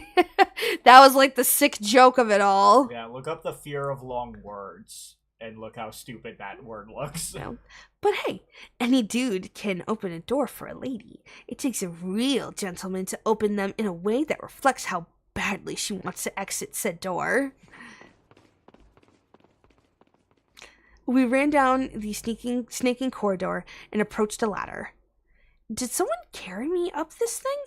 That was like the sick joke of it all. Yeah, look up the fear of long words and look how stupid that word looks. No. But hey, any dude can open a door for a lady. It takes a real gentleman to open them in a way that reflects how badly she wants to exit said door. We ran down the snaking corridor and approached a ladder. Did someone carry me up this thing?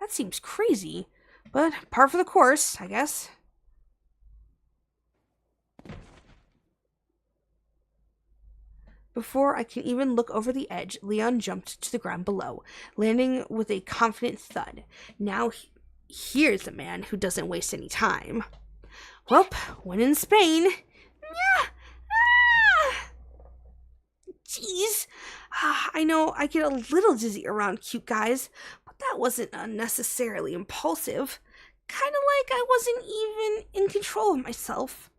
That seems crazy. But par for the course, I guess. Before I can even look over the edge, Leon jumped to the ground below, landing with a confident thud. Now here's a man who doesn't waste any time. Welp, when in Spain. Yeah. Ah! Jeez. I know I get a little dizzy around cute guys, but that wasn't unnecessarily impulsive. Kind of like I wasn't even in control of myself.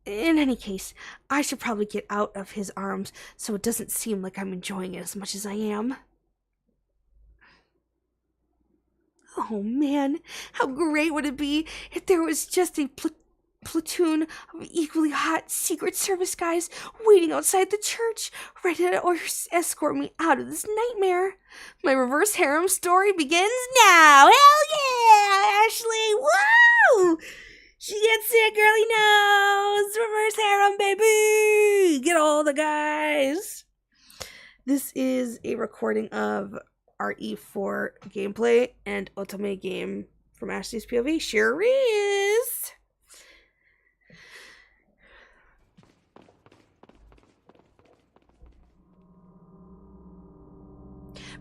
In any case, I should probably get out of his arms so it doesn't seem like I'm enjoying it as much as I am. Oh man, how great would it be if there was just a platoon of equally hot Secret Service guys waiting outside the church, ready to escort me out of this nightmare. My reverse harem story begins now. Hell yeah, Ashley! Woo! She gets it, girly nose! Reverse harem, baby! Get all the guys! This is a recording of RE4 gameplay and Otome game from Ashley's POV. Sure is!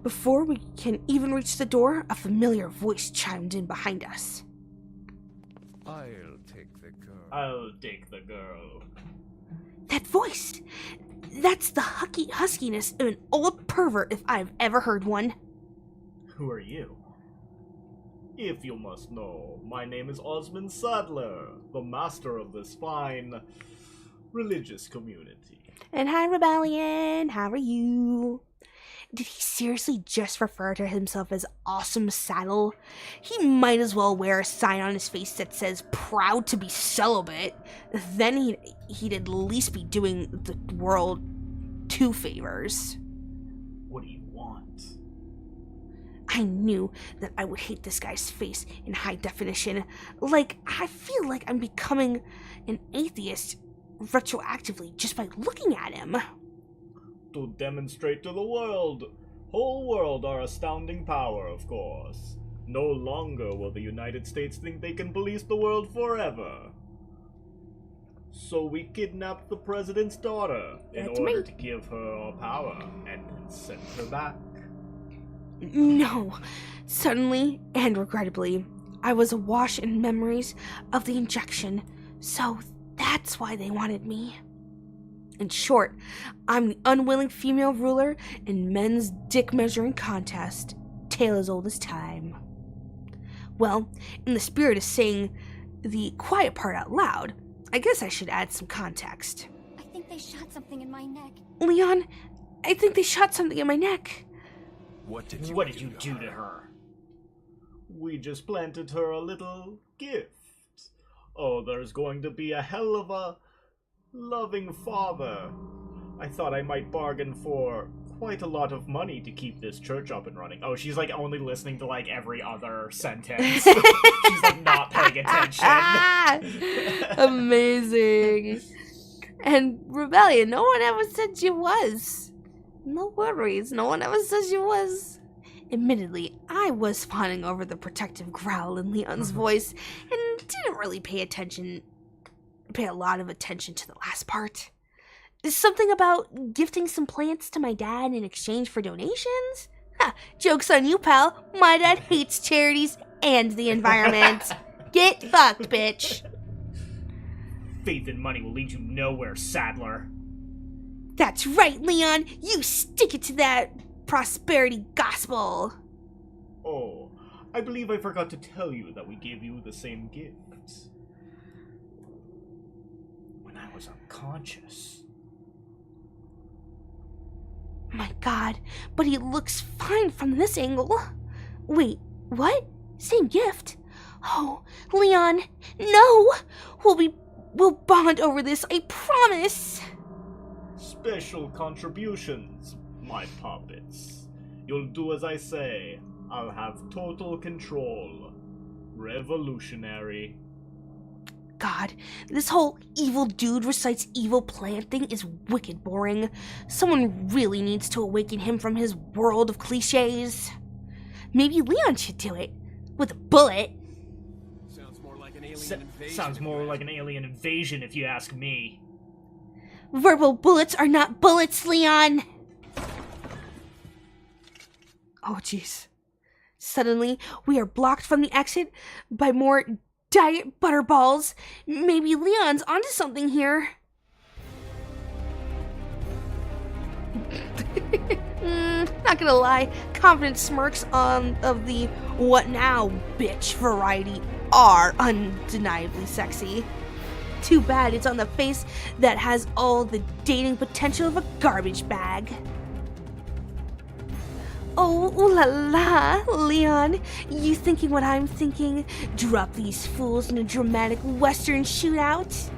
Before we can even reach the door, a familiar voice chimed in behind us. I'll take the girl. I'll take the girl. That voice! That's the huskiness of an old pervert if I've ever heard one. Who are you? If you must know, my name is Osmond Sadler, the master of this fine religious community. And hi, Rebellion, how are you? Did he seriously just refer to himself as Awesome Saddle? He might as well wear a sign on his face that says proud to be celibate. Then he'd at least be doing the world 2 favors. What do you want? I knew that I would hate this guy's face in high definition. Like, I feel like I'm becoming an atheist retroactively just by looking at him. To demonstrate to the whole world our astounding power, of course. No longer will the United States think they can police the world forever. So we kidnapped the president's daughter in order to give her our power and then send her back. No. Suddenly and regrettably, I was awash in memories of the injection, so that's why they wanted me. In short, I'm the unwilling female ruler in men's dick measuring contest, tale as old as time. Well, in the spirit of saying the quiet part out loud, I guess I should add some context. I think they shot something in my neck. Leon, I think they shot something in my neck. What did you do to her? We just planted her a little gift. Oh, there's going to be a hell of a loving father. I thought I might bargain for quite a lot of money to keep this church up and running. Oh, she's like only listening to like every other sentence. She's like not paying attention. Amazing. And Rebellion, no one ever said you was. No worries, no one ever says you was. Admittedly, I was fawning over the protective growl in Leon's voice and didn't really pay a lot of attention to the last part. Something about gifting some plants to my dad in exchange for donations? Ha, joke's on you, pal. My dad hates charities and the environment. Get fucked, bitch. Faith in money will lead you nowhere, Sadler. That's right, Leon. You stick it to that prosperity gospel. Oh, I believe I forgot to tell you that we gave you the same gifts. When I was unconscious. My god, but he looks fine from this angle. Wait, what? Same gift? Oh, Leon, no! We'll bond over this, I promise! Special contributions, my puppets. You'll do as I say. I'll have total control. Revolutionary. God, this whole evil dude recites evil plan thing is wicked boring. Someone really needs to awaken him from his world of cliches. Maybe Leon should do it. With a bullet. Sounds more like an alien invasion. Sounds more like an alien invasion if you ask me. Verbal bullets are not bullets, Leon! Oh, jeez. Suddenly, we are blocked from the exit by more diet butterballs. Maybe Leon's onto something here. Not gonna lie, confident smirks of the what now, bitch variety are undeniably sexy. Too bad it's on the face that has all the dating potential of a garbage bag. Oh, ooh la la, Leon, you thinking what I'm thinking? Drop these fools in a dramatic western shootout?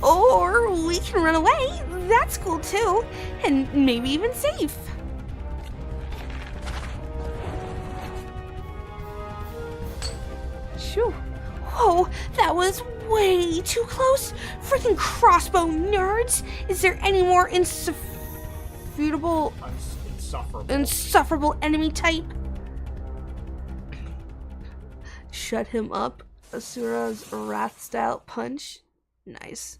Or we can run away, that's cool too, and maybe even safe. Shoo. Whoa, that was way too close. Freaking crossbow nerds. Is there any more insufferable enemy type? Shut him up. Asura's wrath style punch. Nice.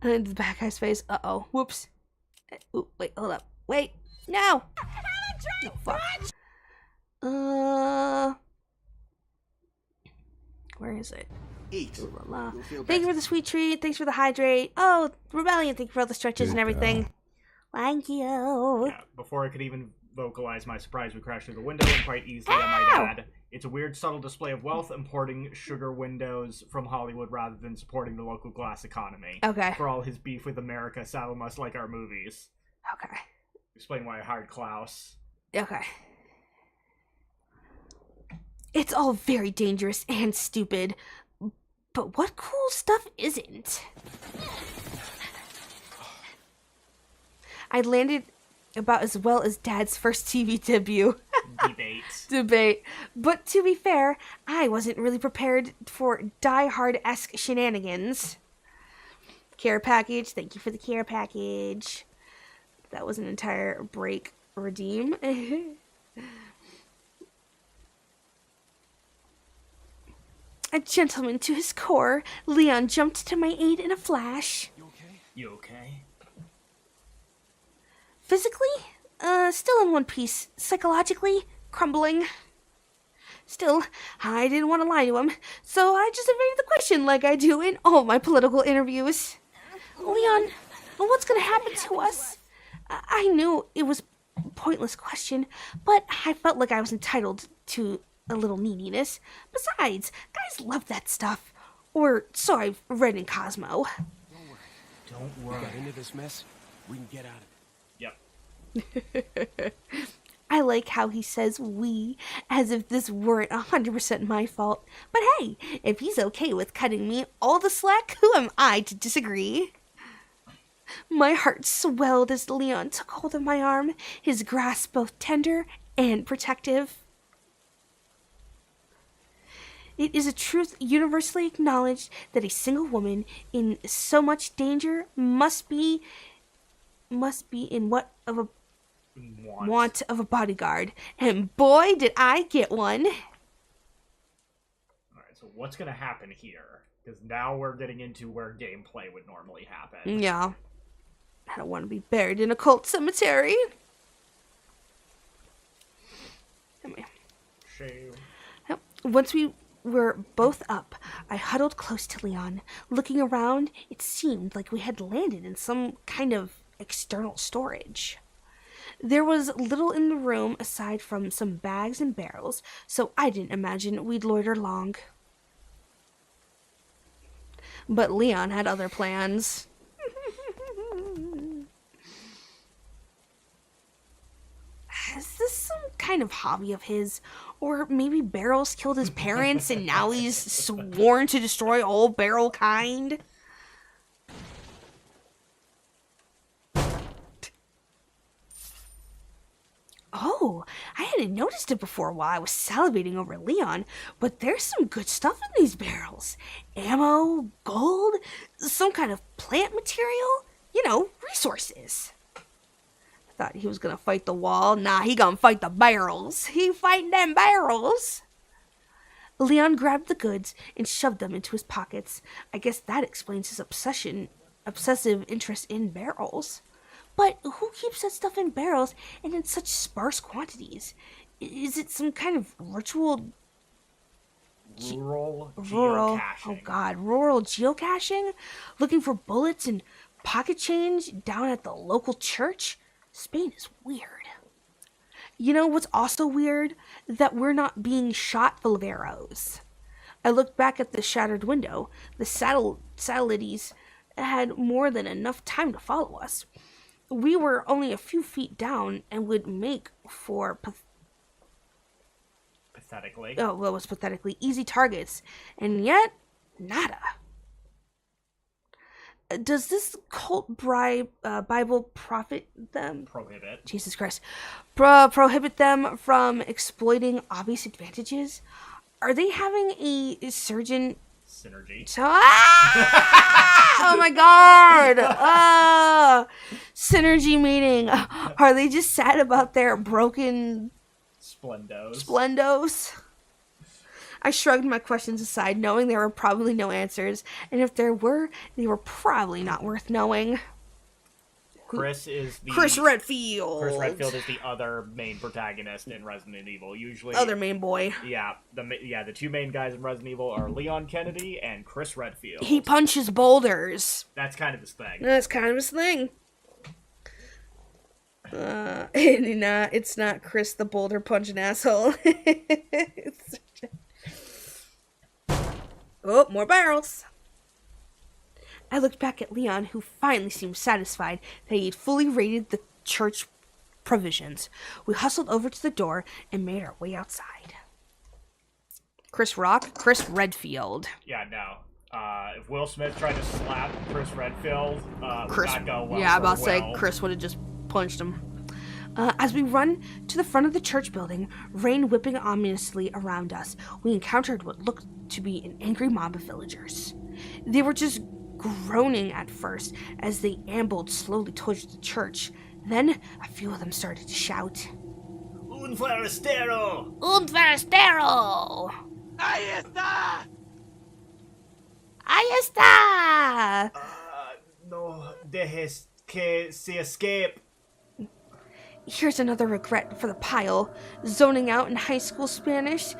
And the bad guy's face. Uh-oh. Whoops. Ooh, wait, hold up. Wait. No! No, fuck. Where is it? Eat. Ooh, la, la. You'll feel Thank you better. for the sweet treat. Thanks for the hydrate. Oh, Rebellion, thank you for all the stretches and everything. Thank you. Yeah, before I could even vocalize my surprise, we crashed through the window, and quite easily, I might add. It's a weird, subtle display of wealth, importing sugar windows from Hollywood rather than supporting the local glass economy. Okay. For all his beef with America, Sal must like our movies. Okay. Explain why I hired Klaus. Okay. It's all very dangerous and stupid, but what cool stuff isn't? I landed about as well as Dad's first TV debut. Debate. But to be fair, I wasn't really prepared for Die Hard-esque shenanigans. Care package. Thank you for the care package. That was an entire break redeem. A gentleman to his core, Leon jumped to my aid in a flash. You okay? You okay? Physically, still in one piece. Psychologically, crumbling. Still, I didn't want to lie to him, so I just evaded the question like I do in all my political interviews. Leon, what's gonna happen to us? I knew it was a pointless question, but I felt like I was entitled to a little neediness. Besides, guys love that stuff. Or so I've read in Cosmo. Don't We worry. got into this mess. We can get out of it. Yep. I like how he says we, as if this weren't 100% my fault. But hey, if he's okay with cutting me all the slack, who am I to disagree? My heart swelled as Leon took hold of my arm, his grasp both tender and protective. It is a truth universally acknowledged that a single woman in so much danger must be in want of a bodyguard. And boy, did I get one. Alright, so what's gonna happen here? Because now we're getting into where gameplay would normally happen. Yeah. I don't want to be buried in a cult cemetery. Anyway. Shame. Yep. Once we were both up, I huddled close to Leon. Looking around, it seemed like we had landed in some kind of external storage. There was little in the room aside from some bags and barrels, so I didn't imagine we'd loiter long. But Leon had other plans. Is this some kind of hobby of his? Or maybe Barrels killed his parents and now he's sworn to destroy all Barrel kind? Oh, I hadn't noticed it before while I was salivating over Leon, but there's some good stuff in these barrels. Ammo, gold, some kind of plant material, resources. I thought he was gonna fight the wall. Nah, he gonna fight the barrels. He fighting them barrels. Leon grabbed the goods and shoved them into his pockets. I guess that explains his obsessive interest in barrels. But who keeps that stuff in barrels and in such sparse quantities? Is it some kind of ritual? Rural Rural. geocaching. Oh God, rural geocaching? Looking for bullets and pocket change down at the local church? Spain is weird. You know what's also weird? That we're not being shot full of arrows. I looked back at the shattered window. The satellites had more than enough time to follow us. We were only a few feet down and would make for pathetically easy targets, and yet nada. Does this cult Bible prohibit Jesus Christ prohibit them from exploiting obvious advantages? Are they having a synergy? Oh my God! Synergy meeting. Are they just sad about their broken Splendos? I shrugged my questions aside, knowing there were probably no answers, and if there were, they were probably not worth knowing. Chris Redfield. Chris Redfield is the other main protagonist in Resident Evil. Usually, other main boy. Yeah, the two main guys in Resident Evil are Leon Kennedy and Chris Redfield. He punches boulders. That's kind of his thing. It's not Chris the boulder punching asshole. Oh, more barrels. I looked back at Leon, who finally seemed satisfied that he had fully raided the church provisions. We hustled over to the door and made our way outside. Chris Redfield. Yeah, no. If Will Smith tried to slap Chris Redfield, would not go well. Yeah, I'm about to say Chris would have just punched him. As we run to the front of the church building, rain whipping ominously around us, we encountered what looked to be an angry mob of villagers. They were just groaning at first as they ambled slowly towards the church. Then a few of them started to shout, Un forastero! Un forastero! Ahí está! Ahí está! No dejes que se escape. Here's another regret for the pile. Zoning out in high school Spanish.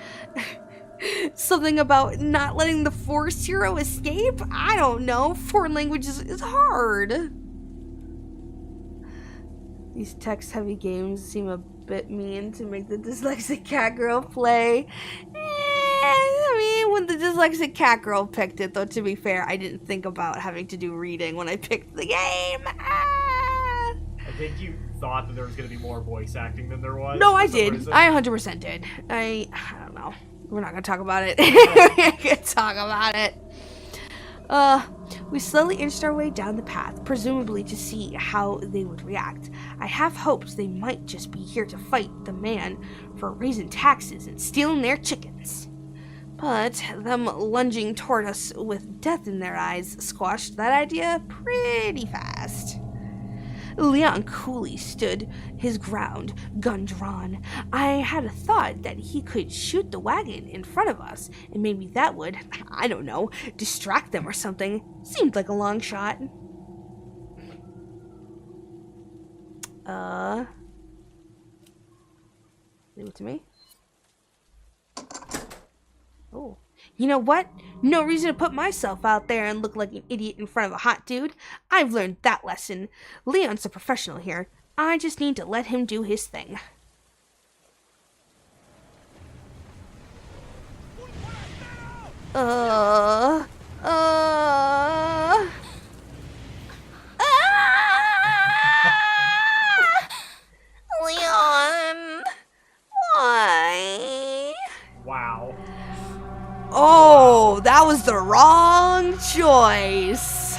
Something about not letting the forest hero escape? I don't know. Foreign languages is hard. These text-heavy games seem a bit mean to make the dyslexic cat girl play. When the dyslexic cat girl picked it, though, to be fair, I didn't think about having to do reading when I picked the game. I think you thought that there was going to be more voice acting than there was. No, I did. I 100% did. I don't know. We're not going to talk about it. We're not going to talk about it. We slowly inched our way down the path, presumably to see how they would react. I half hoped they might just be here to fight the man for raising taxes and stealing their chickens. But them lunging toward us with death in their eyes squashed that idea pretty fast. Leon coolly stood his ground, gun drawn. I had a thought that he could shoot the wagon in front of us, and maybe that would, I don't know, distract them or something. Seemed like a long shot. Leave it to me. Oh. You know what? No reason to put myself out there and look like an idiot in front of a hot dude. I've learned that lesson. Leon's a professional here. I just need to let him do his thing. Leon, why? Wow. Oh, that was the wrong choice.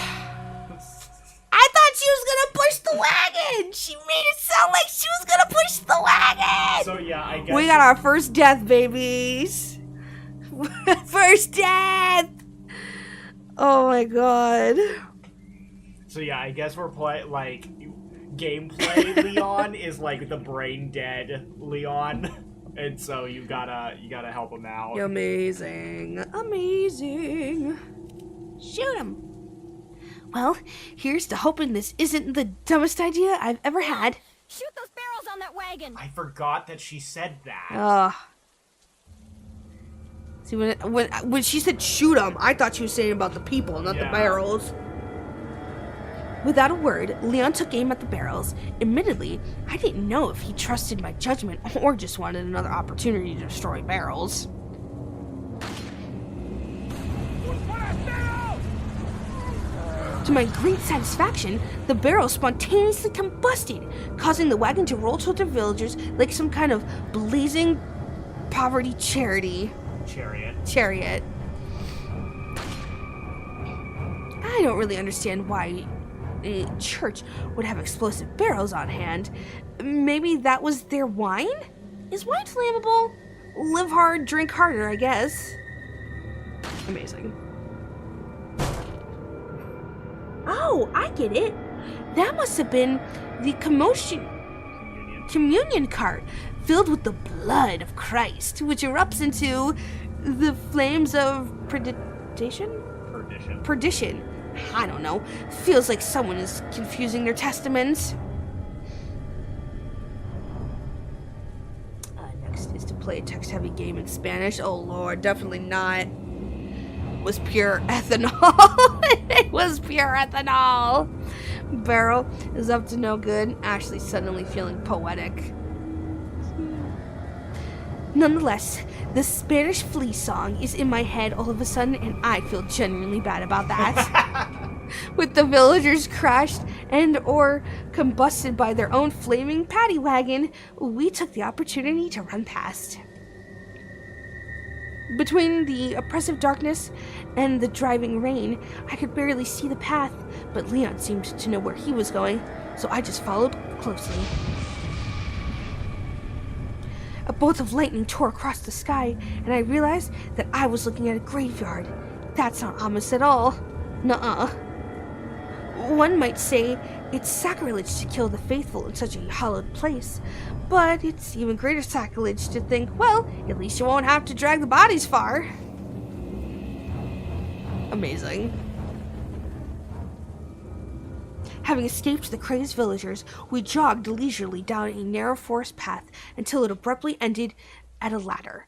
I thought she was gonna push the wagon. She made it sound like she was gonna push the wagon. So yeah, We got our first death, babies. First death. Oh my god. So yeah, I guess we're playing like gameplay. Leon is like the brain dead Leon, and so you gotta help him out. Amazing. Amazing. Shoot him. Well, here's to hoping this isn't the dumbest idea I've ever had. Shoot those barrels on that wagon! I forgot that she said that. See, when she said shoot him, I thought she was saying about the people, not the barrels. Without a word, Leon took aim at the barrels. Admittedly, I didn't know if he trusted my judgment or just wanted another opportunity to destroy barrels. To my great satisfaction, the barrel spontaneously combusted, causing the wagon to roll toward the villagers like some kind of blazing poverty chariot. I don't really understand why a church would have explosive barrels on hand. Maybe that was their wine? Is wine flammable? Live hard, drink harder, I guess. Amazing. Oh, I get it. That must have been the communion cart filled with the blood of Christ, which erupts into the flames of perdition. I don't know. Feels like someone is confusing their testaments. Next is to play a text-heavy game in Spanish. Oh lord, definitely not. It was pure ethanol. It was pure ethanol. Barrel is up to no good. Ashley suddenly feeling poetic. Nonetheless, the Spanish flea song is in my head all of a sudden, and I feel genuinely bad about that. With the villagers crashed and or combusted by their own flaming paddy wagon, we took the opportunity to run past. Between the oppressive darkness and the driving rain, I could barely see the path, but Leon seemed to know where he was going, so I just followed closely. A bolt of lightning tore across the sky, and I realized that I was looking at a graveyard. That's not ominous at all. Nuh-uh. One might say it's sacrilege to kill the faithful in such a hallowed place, but it's even greater sacrilege to think, well, at least you won't have to drag the bodies far. Amazing. Having escaped the crazed villagers, we jogged leisurely down a narrow forest path until it abruptly ended at a ladder.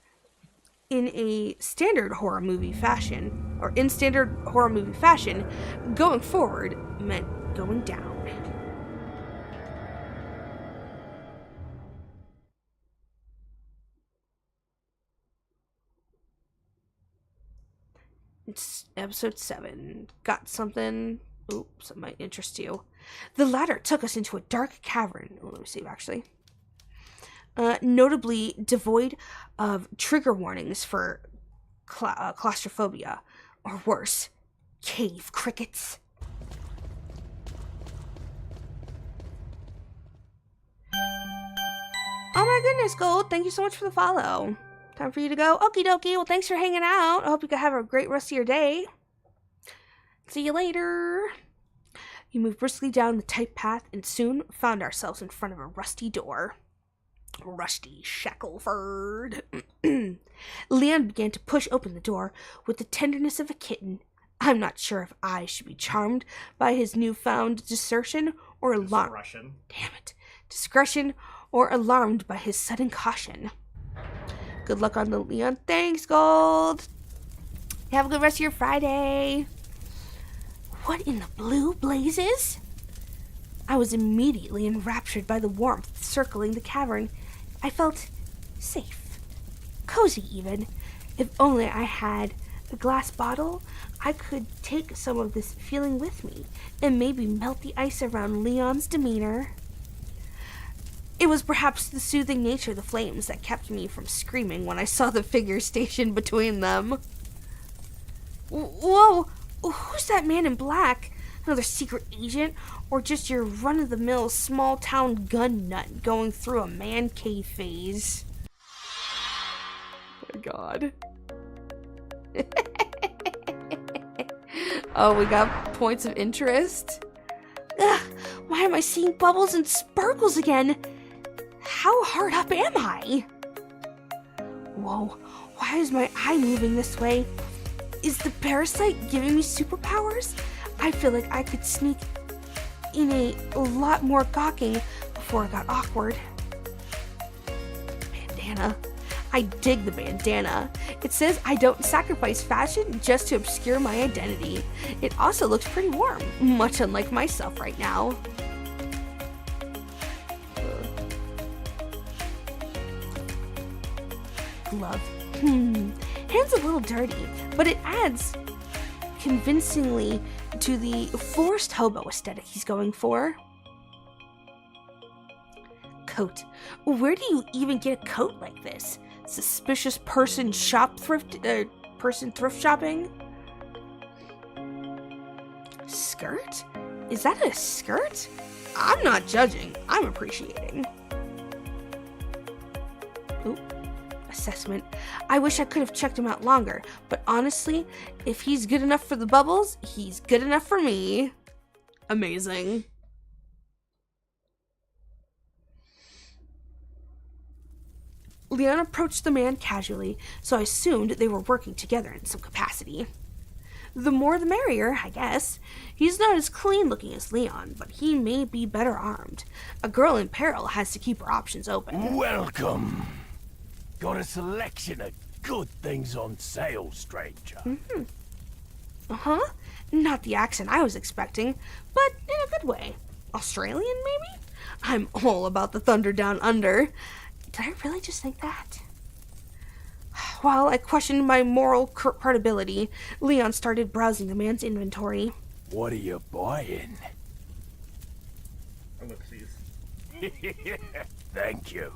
In standard horror movie fashion, going forward meant going down. It's episode 7. Got something? Oops, that might interest you. The ladder took us into a dark cavern. Oh, let me see, actually. Notably devoid of trigger warnings for claustrophobia, or worse, cave crickets. Oh my goodness, Gold, thank you so much for the follow. Time for you to go. Okie dokie, well thanks for hanging out. I hope you can have a great rest of your day. See you later. We moved briskly down the tight path and soon found ourselves in front of a rusty door. Rusty Shackleford. Leon began to push open the door with the tenderness of a kitten. I'm not sure if I should be charmed by his newfound discretion or alarmed. Damn it. Discretion or alarmed by his sudden caution. Good luck on the Leon. Thanks, Gold. Have a good rest of your Friday. What in the blue blazes? I was immediately enraptured by the warmth circling the cavern. I felt safe, cozy even. If only I had a glass bottle, I could take some of this feeling with me and maybe melt the ice around Leon's demeanor. It was perhaps the soothing nature of the flames that kept me from screaming when I saw the figure stationed between them. Whoa! Who's that man in black? Another secret agent? Or just your run-of-the-mill small-town gun nut going through a man cave phase? God. Oh, we got points of interest. Ugh, why am I seeing bubbles and sparkles again? How hard up am I? Whoa, why is my eye moving this way? Is the parasite giving me superpowers? I feel like I could sneak in a lot more gawking before it got awkward. Bandana. I dig the bandana. It says I don't sacrifice fashion just to obscure my identity. It also looks pretty warm, much unlike myself right now. Glove. Hand's a little dirty, but it adds convincingly to the forced hobo aesthetic he's going for. Coat. Where do you even get a coat like this? Suspicious person thrift shopping? Skirt? Is that a skirt? I'm not judging. I'm appreciating. Ooh. Assessment. I wish I could have checked him out longer, but honestly, if he's good enough for the bubbles, he's good enough for me. Amazing. Leon approached the man casually, so I assumed they were working together in some capacity. The more the merrier, I guess. He's not as clean looking as Leon, but he may be better armed. A girl in peril has to keep her options open. Welcome. Got a selection of good things on sale, stranger. Uh-huh. Not the accent I was expecting, but in a good way. Australian, maybe? I'm all about the thunder down under. Did I really just think that? While I questioned my moral credibility, Leon started browsing the man's inventory. What are you buying? Ellipses. Thank you.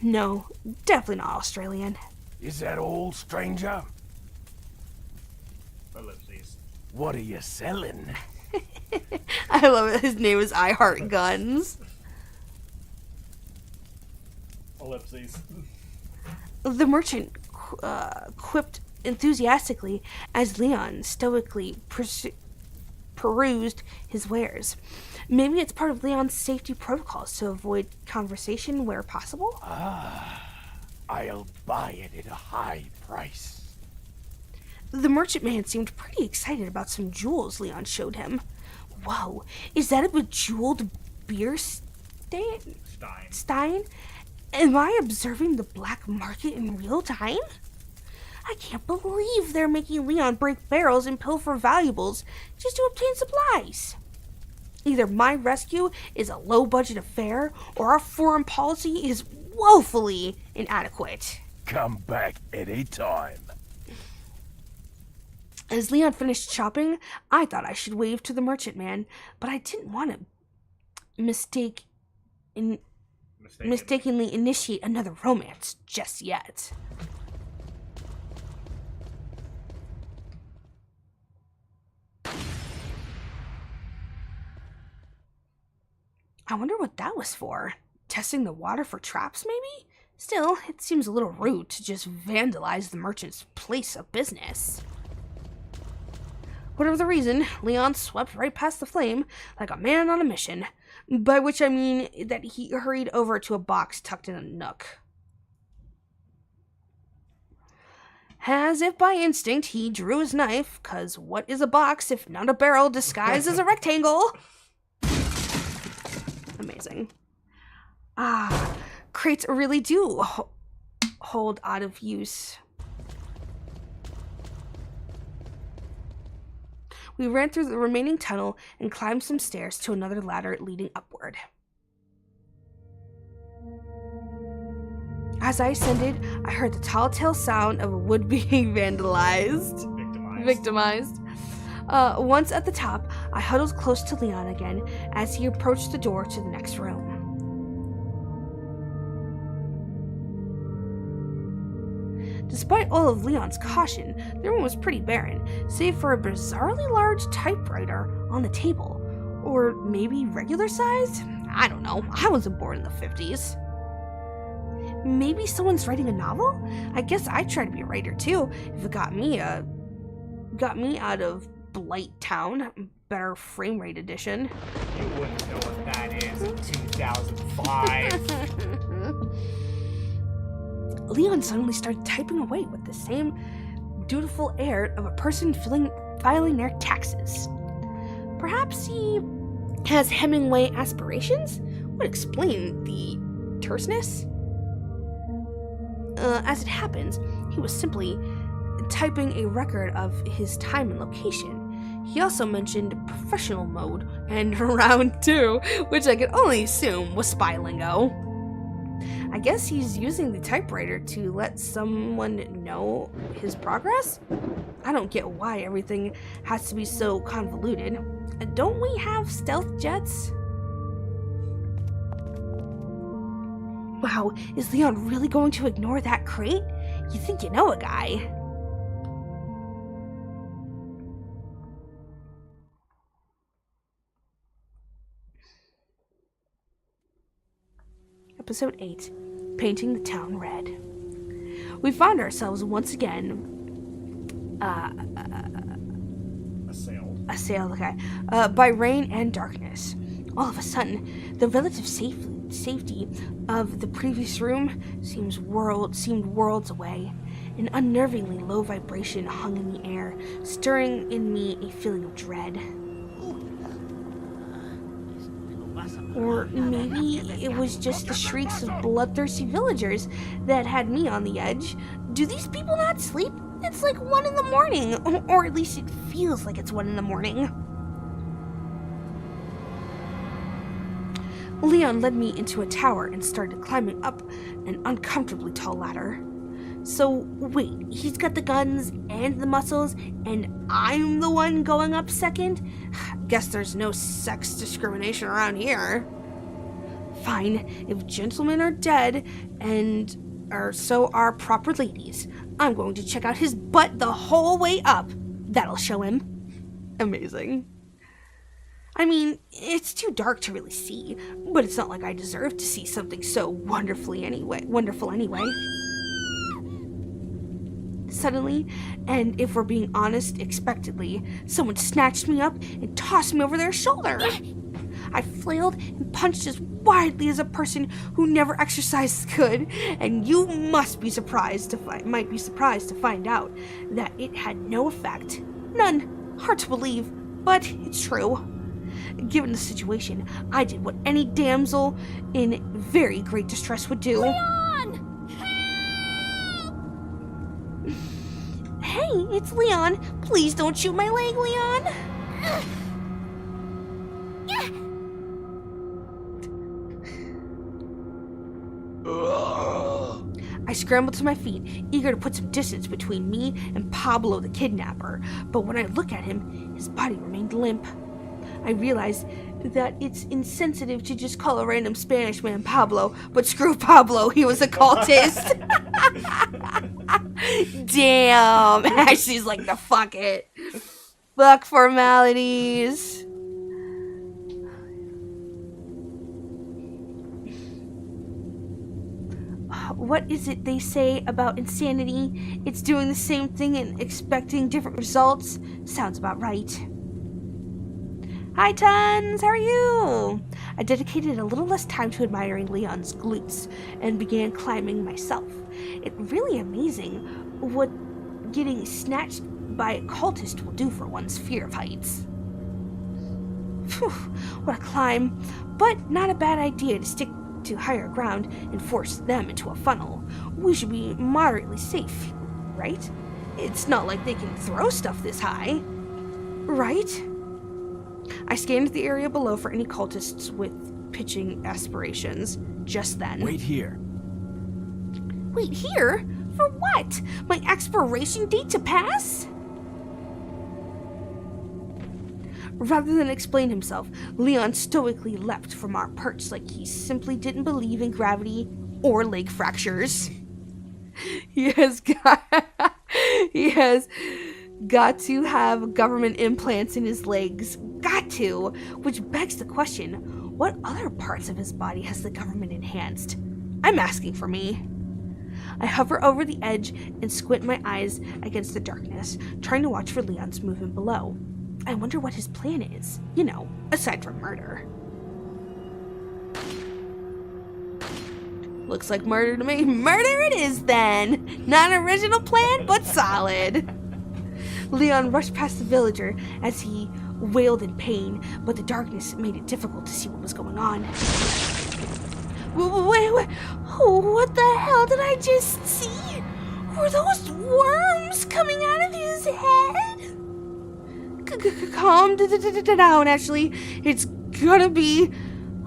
No, definitely not Australian. Is that all, stranger? Ellipses. What are you selling? I love it. His name is I Heart Guns. Ellipses. The merchant quipped enthusiastically as Leon stoically perused his wares. Maybe it's part of Leon's safety protocols to avoid conversation where possible? I'll buy it at a high price. The merchant man seemed pretty excited about some jewels Leon showed him. Whoa, is that a bejeweled beer stein? Am I observing the black market in real time? I can't believe they're making Leon break barrels and pilfer valuables just to obtain supplies. Either my rescue is a low-budget affair, or our foreign policy is woefully inadequate. Come back any time. As Leon finished shopping, I thought I should wave to the merchant man, but I didn't want to mistakenly initiate another romance just yet. I wonder what that was for. Testing the water for traps, maybe? Still, it seems a little rude to just vandalize the merchant's place of business. Whatever the reason, Leon swept right past the flame like a man on a mission, by which I mean that he hurried over to a box tucked in a nook. As if by instinct, he drew his knife, 'cause what is a box if not a barrel disguised as a rectangle? Amazing. Crates really do hold out of use. We ran through the remaining tunnel and climbed some stairs to another ladder leading upward. As I ascended, I heard the telltale sound of a wood being vandalized. Victimized. Once at the top, I huddled close to Leon again as he approached the door to the next room. Despite all of Leon's caution, the room was pretty barren, save for a bizarrely large typewriter on the table. Or maybe regular sized? I don't know. I wasn't born in the 50s. maybe someone's writing a novel? I guess I'd try to be a writer too, if it got me out of Blight Town. Better frame rate edition. You wouldn't know what that is in 2005. Leon suddenly started typing away with the same dutiful air of a person filing their taxes. Perhaps he has Hemingway aspirations? Would explain the terseness. As it happens, he was simply typing a record of his time and location. He also mentioned professional mode and round 2, which I could only assume was spy lingo. I guess he's using the typewriter to let someone know his progress? I don't get why everything has to be so convoluted. Don't we have stealth jets? Wow, is Leon really going to ignore that crate? You think you know a guy. Episode 8, Painting the Town Red. We found ourselves once again assailed by rain and darkness. All of a sudden, the relative safety of the previous room seemed worlds away. An unnervingly low vibration hung in the air, stirring in me a feeling of dread. Or maybe it was just the shrieks of bloodthirsty villagers that had me on the edge. Do these people not sleep? It's like 1 in the morning, or at least it feels like it's 1 in the morning. Leon led me into a tower and started climbing up an uncomfortably tall ladder. So, wait, he's got the guns and the muscles, and I'm the one going up second? Guess there's no sex discrimination around here. Fine, if gentlemen are dead, and so are proper ladies, I'm going to check out his butt the whole way up. That'll show him. Amazing. I mean, it's too dark to really see, but it's not like I deserve to see something so wonderful anyway. Suddenly, and if we're being honest, expectedly, someone snatched me up and tossed me over their shoulder. I flailed and punched as wildly as a person who never exercises could, and you might be surprised to find out that it had no effect. None. Hard to believe, but it's true. Given the situation, I did what any damsel in very great distress would do. Leon! Hey, it's Leon. Please don't shoot my leg, Leon. I scrambled to my feet, eager to put some distance between me and Pablo the kidnapper, but when I looked at him, his body remained limp. I realized that it's insensitive to just call a random Spanish man Pablo, but screw Pablo, he was a cultist. Damn, Ashley's like, the fuck it. Fuck formalities. What is it they say about insanity? It's doing the same thing and expecting different results. Sounds about right. Hi, Tons! How are you? I dedicated a little less time to admiring Leon's glutes and began climbing myself. It's really amazing what getting snatched by a cultist will do for one's fear of heights. Phew, what a climb. But not a bad idea to stick to higher ground and force them into a funnel. We should be moderately safe, right? It's not like they can throw stuff this high, right? I scanned the area below for any cultists with pitching aspirations. Just then. Wait here. Wait here? For what? My expiration date to pass? Rather than explain himself, Leon stoically leapt from our perch like he simply didn't believe in gravity or leg fractures. He has got to have government implants in his legs. Got to! Which begs the question, what other parts of his body has the government enhanced? I'm asking for me. I hover over the edge and squint my eyes against the darkness, trying to watch for Leon's movement below. I wonder what his plan is, you know, aside from murder. Looks like murder to me. Murder it is then! Not an original plan, but solid. Leon rushed past the villager as he wailed in pain, but the darkness made it difficult to see what was going on. Wait, what the hell did I just see? Were those worms coming out of his head? Calm down, Ashley. It's gonna be...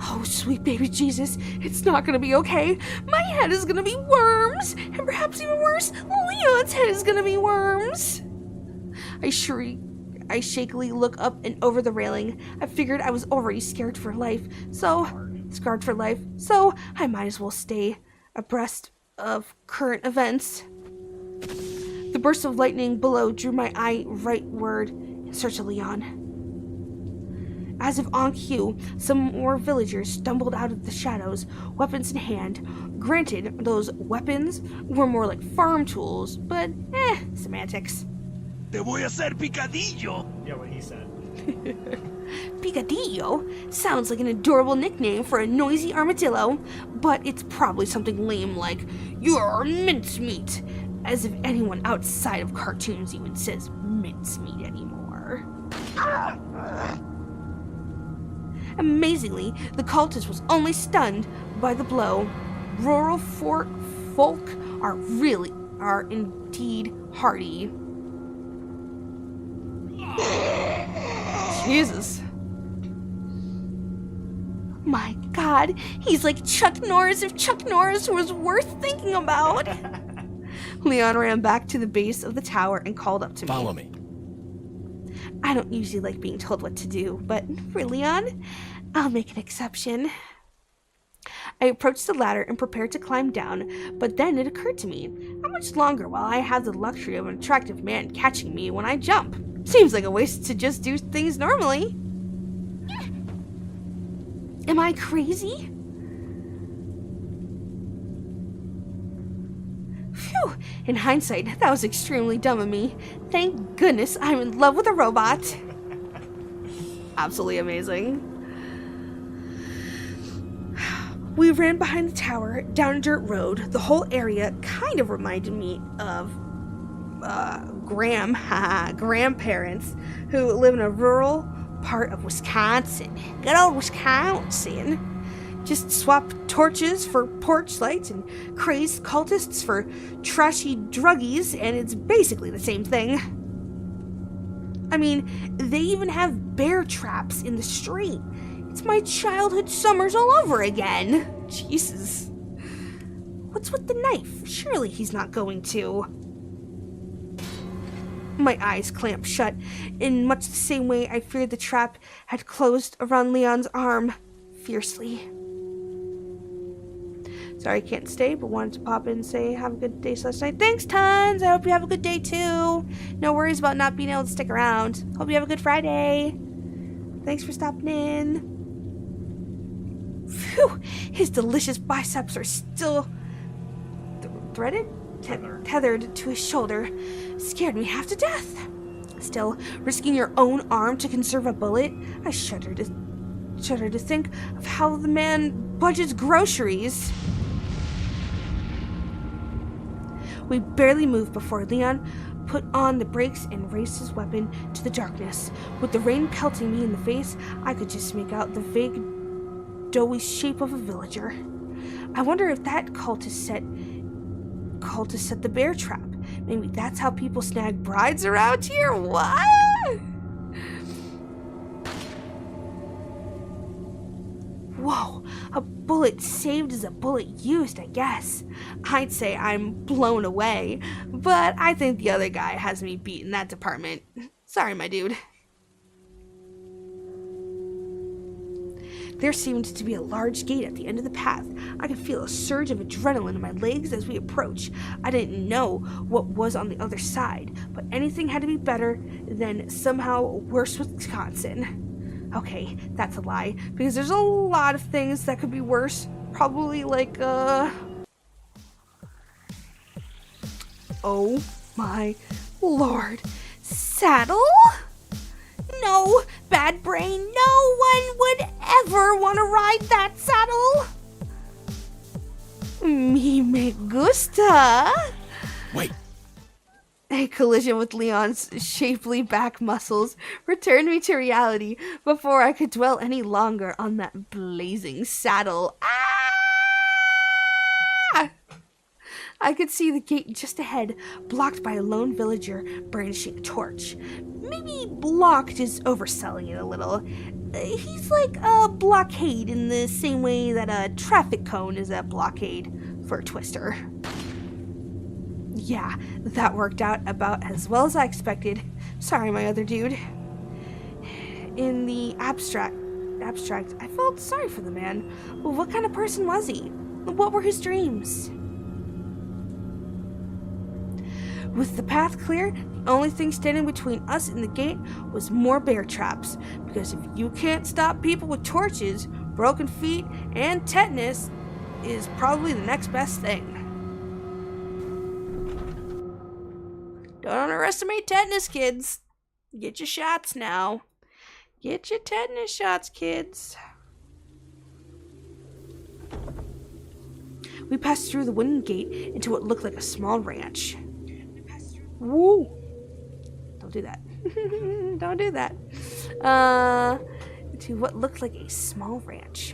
Oh, sweet baby Jesus, it's not gonna be okay. My head is gonna be worms, and perhaps even worse, Leon's head is gonna be worms. I shriek. I shakily look up and over the railing. I figured I was already scared for life, scarred for life, so I might as well stay abreast of current events. The burst of lightning below drew my eye rightward in search of Leon. As if on cue, some more villagers stumbled out of the shadows, weapons in hand. Granted, those weapons were more like farm tools, but semantics. Te voy a hacer picadillo. Yeah, what he said. Picadillo sounds like an adorable nickname for a noisy armadillo, but it's probably something lame like, "You're mincemeat," as if anyone outside of cartoons even says mincemeat anymore. Amazingly, the cultist was only stunned by the blow. Rural folk are indeed hardy. Jesus. My God, he's like Chuck Norris if Chuck Norris was worth thinking about. Leon ran back to the base of the tower and called up to me. Follow me. I don't usually like being told what to do, but for Leon, I'll make an exception. I approached the ladder and prepared to climb down, but then it occurred to me, how much longer will I have the luxury of an attractive man catching me when I jump? Seems like a waste to just do things normally. Am I crazy? Phew, in hindsight, that was extremely dumb of me. Thank goodness I'm in love with a robot. Absolutely amazing. We ran behind the tower, down a dirt road. The whole area kind of reminded me of grandparents who live in a rural part of Wisconsin. Good old Wisconsin. Just swap torches for porch lights and crazed cultists for trashy druggies, and it's basically the same thing. I mean, they even have bear traps in the street. It's my childhood summers all over again. Jesus. What's with the knife? Surely he's not going to. My eyes clamped shut, in much the same way I feared the trap had closed around Leon's arm, fiercely. Sorry I can't stay, but wanted to pop in and say have a good day /night. Thanks tons! I hope you have a good day too. No worries about not being able to stick around. Hope you have a good Friday. Thanks for stopping in. Phew! His delicious biceps are still threaded? Tethered to his shoulder. Scared me half to death. Still, risking your own arm to conserve a bullet? I shudder to think of how the man budgets groceries. We barely moved before Leon put on the brakes and raised his weapon to the darkness. With the rain pelting me in the face, I could just make out the vague, doughy shape of a villager. I wonder if that cultist set the bear trap. Maybe that's how people snag brides around here? What? Whoa, a bullet saved is a bullet used, I guess. I'd say I'm blown away, but I think the other guy has me beat in that department. Sorry, my dude. There seemed to be a large gate at the end of the path. I could feel a surge of adrenaline in my legs as we approached. I didn't know what was on the other side, but anything had to be better than somehow worse Wisconsin. Okay, that's a lie, because there's a lot of things that could be worse. Probably like, Oh my lord. Saddle? No, bad brain, no one would ever want to ride that saddle. Me gusta. Wait, A collision with Leon's shapely back muscles returned me to reality before I could dwell any longer on that blazing saddle. Ah! I could see the gate just ahead, blocked by a lone villager brandishing a torch. Maybe blocked is overselling it a little. He's like a blockade in the same way that a traffic cone is a blockade for a twister. Yeah, that worked out about as well as I expected. Sorry, my other dude. In the abstract, I felt sorry for the man. What kind of person was he? What were his dreams? With the path clear, the only thing standing between us and the gate was more bear traps. Because if you can't stop people with torches, broken feet, and tetanus is probably the next best thing. Don't underestimate tetanus, kids. Get your shots now. Get your tetanus shots, kids. We passed through the wooden gate into what looked like a small ranch. Woo! Don't do that. Don't do that. To what looked like a small ranch.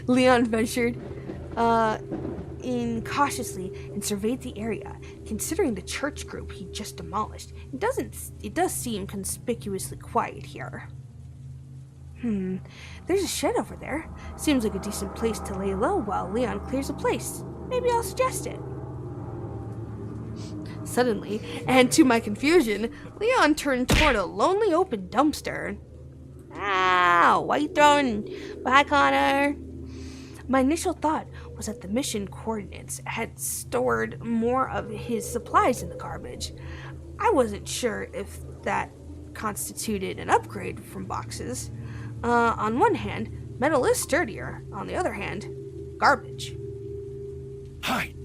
Leon ventured in cautiously and surveyed the area. Considering the church group he just demolished, it does seem conspicuously quiet here. There's a shed over there. Seems like a decent place to lay low while Leon clears a place. Maybe I'll suggest it. Suddenly, and to my confusion, Leon turned toward a lonely open dumpster. Ow, why you throwing? Bye, Connor. My initial thought was that the mission coordinates had stored more of his supplies in the garbage. I wasn't sure if that constituted an upgrade from boxes. On one hand, metal is sturdier. On the other hand, garbage. hide!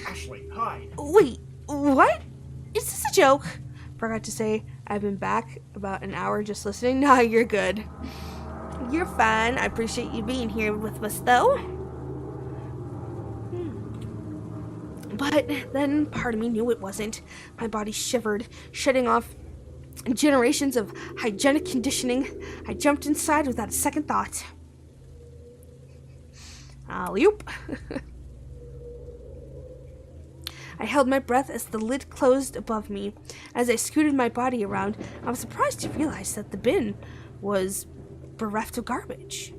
Ashley, hide. Wait, what? Is this a joke? Forgot to say, I've been back about an hour just listening. Nah, you're good. You're fine. I appreciate you being here with us, though. But then part of me knew it wasn't. My body shivered, shedding off generations of hygienic conditioning. I jumped inside without a second thought. Alley-oop. I held my breath as the lid closed above me. As I scooted my body around, I was surprised to realize that the bin was bereft of garbage.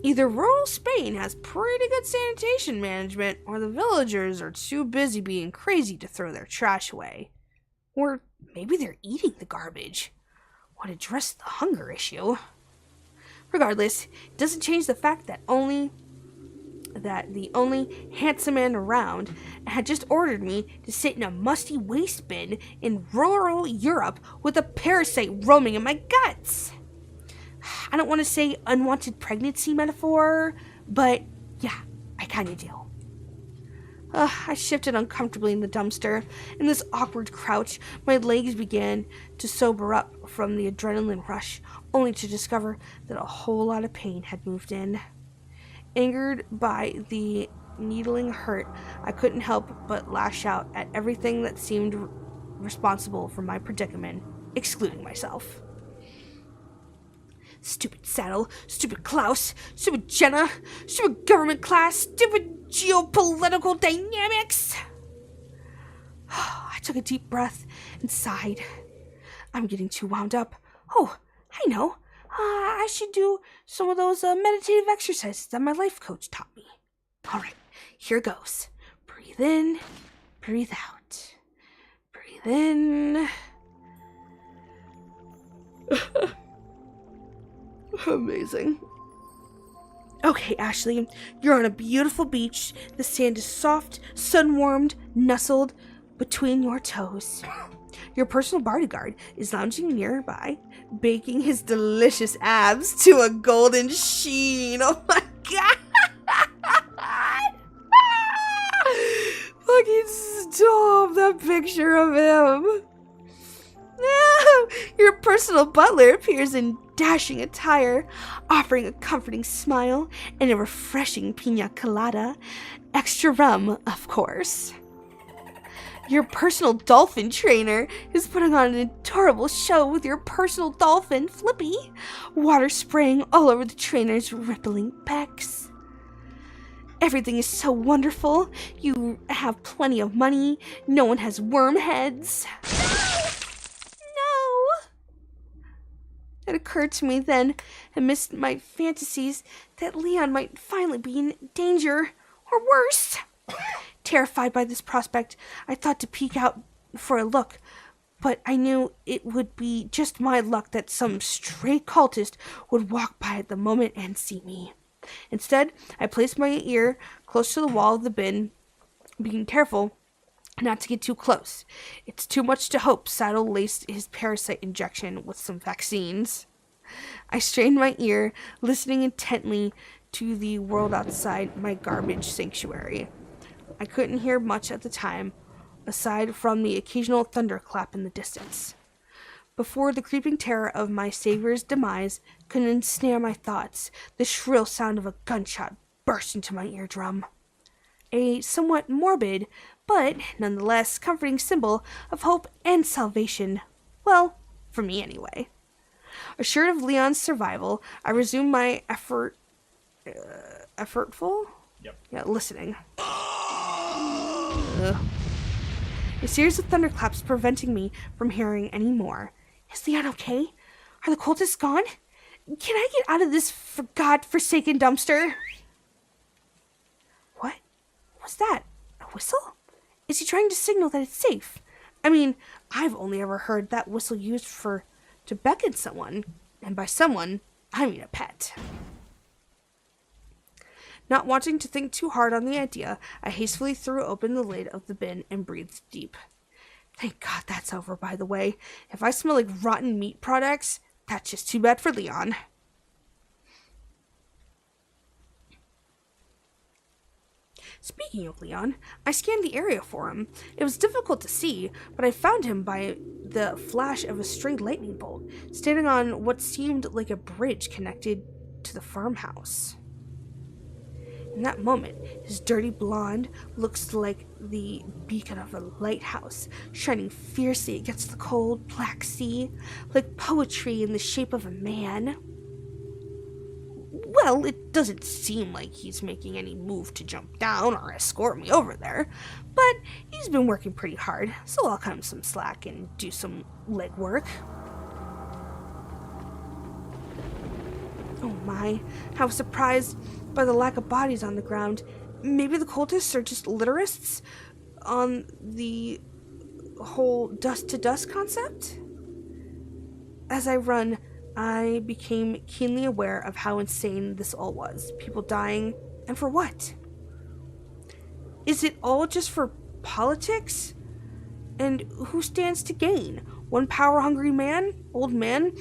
Either rural Spain has pretty good sanitation management, or the villagers are too busy being crazy to throw their trash away. Or maybe they're eating the garbage. Would address the hunger issue. Regardless, it doesn't change the fact that the only handsome man around had just ordered me to sit in a musty waste bin in rural Europe with a parasite roaming in my guts. I don't want to say unwanted pregnancy metaphor, but yeah, I kind of do. I shifted uncomfortably in the dumpster. In this awkward crouch, my legs began to sober up from the adrenaline rush, only to discover that a whole lot of pain had moved in. Angered by the needling hurt, I couldn't help but lash out at everything that seemed responsible for my predicament, excluding myself. Stupid saddle, stupid Klaus, stupid Jenna, stupid government class, stupid geopolitical dynamics. I took a deep breath and sighed. I'm getting too wound up. Oh, I know. I should do some of those meditative exercises that my life coach taught me. All right, here goes. Breathe in, breathe out. Breathe in. Amazing. Okay, Ashley, you're on a beautiful beach. The sand is soft, sun-warmed, nestled between your toes. Your personal bodyguard is lounging nearby, baking his delicious abs to a golden sheen. Oh my god! Fucking stop that picture of him. Your personal butler appears in dashing attire, offering a comforting smile and a refreshing pina colada. Extra rum, of course. Your personal dolphin trainer is putting on an adorable show with your personal dolphin, Flippy, water spraying all over the trainer's rippling pecs. Everything is so wonderful. You have plenty of money. No one has worm heads. No! It occurred to me then, amidst my fantasies, that Leon might finally be in danger, or worse. Terrified by this prospect, I thought to peek out for a look, but I knew it would be just my luck that some stray cultist would walk by at the moment and see me. Instead, I placed my ear close to the wall of the bin, being careful not to get too close. It's too much to hope Saddle laced his parasite injection with some vaccines. I strained my ear, listening intently to the world outside my garbage sanctuary. I couldn't hear much at the time, aside from the occasional thunderclap in the distance. Before the creeping terror of my savior's demise could ensnare my thoughts, the shrill sound of a gunshot burst into my eardrum. A somewhat morbid, but nonetheless comforting symbol of hope and salvation. Well, for me anyway. Assured of Leon's survival, I resumed my effortful? Yep. Yeah, listening. Ugh. A series of thunderclaps preventing me from hearing any more. Is Leon okay? Are the cultists gone? Can I get out of this God-forsaken dumpster? What was that? A whistle? Is he trying to signal that it's safe? I mean, I've only ever heard that whistle used to beckon someone, and by someone, I mean a pet. Not wanting to think too hard on the idea, I hastily threw open the lid of the bin and breathed deep. Thank God that's over, by the way. If I smell like rotten meat products, that's just too bad for Leon. Speaking of Leon, I scanned the area for him. It was difficult to see, but I found him by the flash of a stray lightning bolt, standing on what seemed like a bridge connected to the farmhouse. In that moment, his dirty blonde looks like the beacon of a lighthouse, shining fiercely against the cold, black sea, like poetry in the shape of a man. Well, it doesn't seem like he's making any move to jump down or escort me over there, but he's been working pretty hard, so I'll cut him some slack and do some legwork. Oh my, I was surprised by the lack of bodies on the ground. Maybe the cultists are just literists on the whole dust to dust concept? As I run, I became keenly aware of how insane this all was. People dying, and for what? Is it all just for politics? And who stands to gain? One power-hungry man? Old man?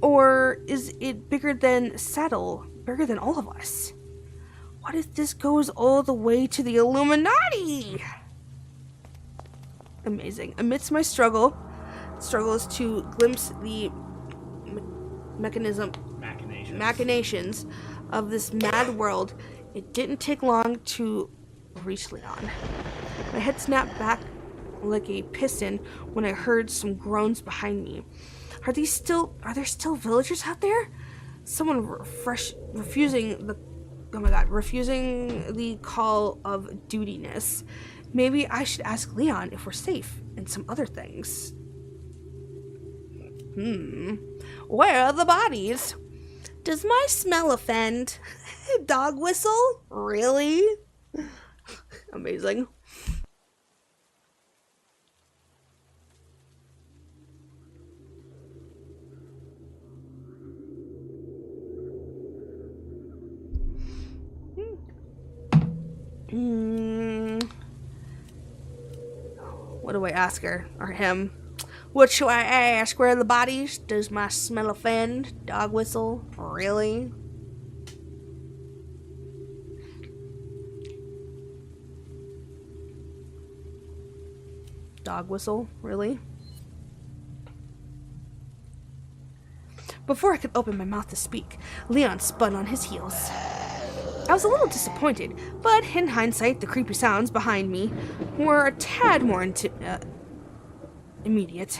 Or is it bigger than Saddle? Bigger than all of us? What if this goes all the way to the Illuminati? Amazing. Amidst my struggle is to glimpse the machinations of this mad world. It didn't take long to reach Leon. My head snapped back like a piston when I heard some groans behind me. Are there still villagers out there? Someone refusing the call of dutiness. Maybe I should ask Leon if we're safe and some other things. Where are the bodies? Does my smell offend? Dog whistle? Really? Amazing. What do I ask her? Or him? What should I ask? Where are the bodies? Does my smell offend? Dog whistle? Really? dog whistle, really. Before I could open my mouth to speak, Leon spun on his heels. I was a little disappointed, but in hindsight, the creepy sounds behind me were a tad more immediate.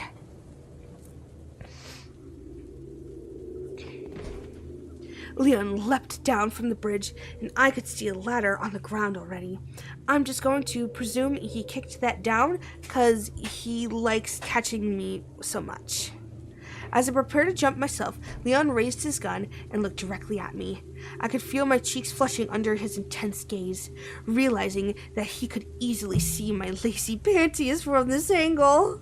Leon leapt down from the bridge, and I could see a ladder on the ground already. I'm just going to presume he kicked that down because he likes catching me so much. As I prepared to jump myself, Leon raised his gun and looked directly at me. I could feel my cheeks flushing under his intense gaze, realizing that he could easily see my lacy panties from this angle.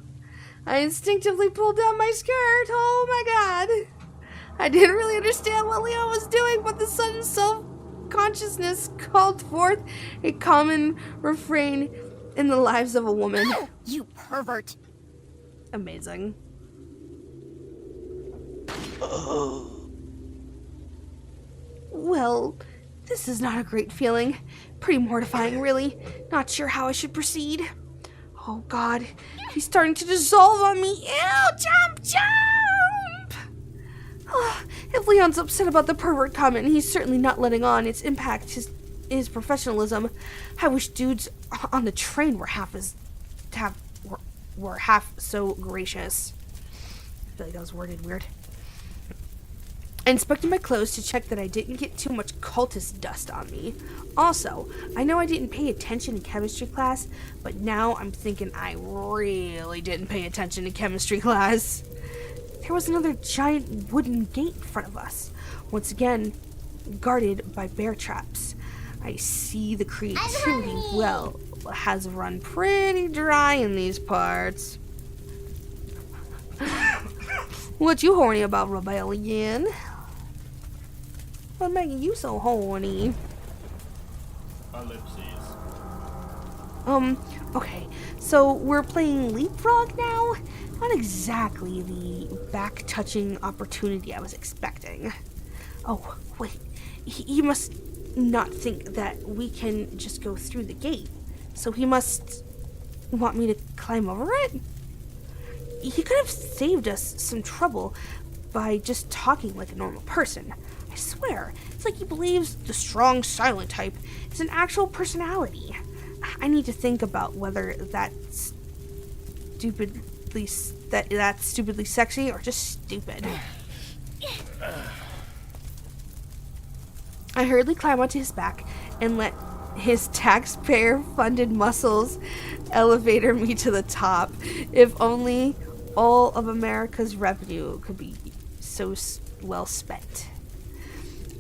I instinctively pulled down my skirt. Oh my god. I didn't really understand what Leon was doing, but the sudden self-consciousness called forth a common refrain in the lives of a woman. Ow, you pervert! Amazing. Well, this is not a great feeling. Pretty mortifying, really. Not sure how I should proceed. Oh god, he's starting to dissolve on me. Ew, jump, jump! If Leon's upset about the pervert comment, he's certainly not letting on its impact his professionalism. I wish dudes on the train were half so gracious. I feel like that was worded weird. I inspected my clothes to check that I didn't get too much cultist dust on me. Also, I know I didn't pay attention in chemistry class, but now I'm thinking I really didn't pay attention in chemistry class. There was another giant wooden gate in front of us, once again guarded by bear traps. I see the creativity has run pretty dry in these parts. What you horny about, Rebellion? What making you so horny? Ellipses. Okay, so we're playing Leapfrog now? Not exactly the back-touching opportunity I was expecting. Oh, wait, he must not think that we can just go through the gate, so he must want me to climb over it? He could have saved us some trouble by just talking like a normal person. I swear, it's like he believes the strong, silent type is an actual personality. I need to think about whether that's stupidly sexy or just stupid. I hurriedly climb onto his back and let his taxpayer-funded muscles elevator me to the top. If only all of America's revenue could be so well spent.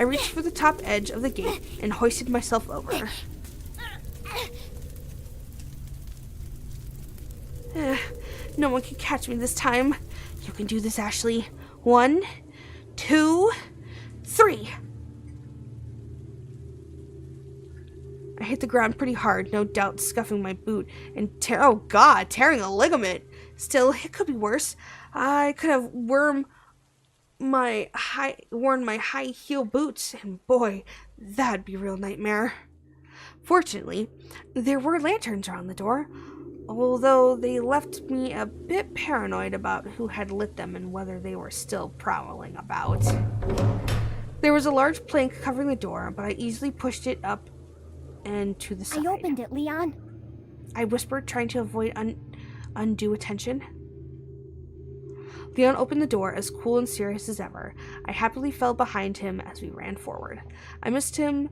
I reached for the top edge of the gate and hoisted myself over. No one can catch me this time. You can do this, Ashley. 1, 2, 3. I hit the ground pretty hard, no doubt scuffing my boot and tearing a ligament. Still, it could be worse. I could have worn my high heel boots, and boy, that'd be a real nightmare. Fortunately, there were lanterns around the door, although they left me a bit paranoid about who had lit them and whether they were still prowling about. There was a large plank covering the door, but I easily pushed it up and to the side. I opened it, Leon. I whispered, trying to avoid undue attention. Leon opened the door, as cool and serious as ever. I happily fell behind him as we ran forward. I missed him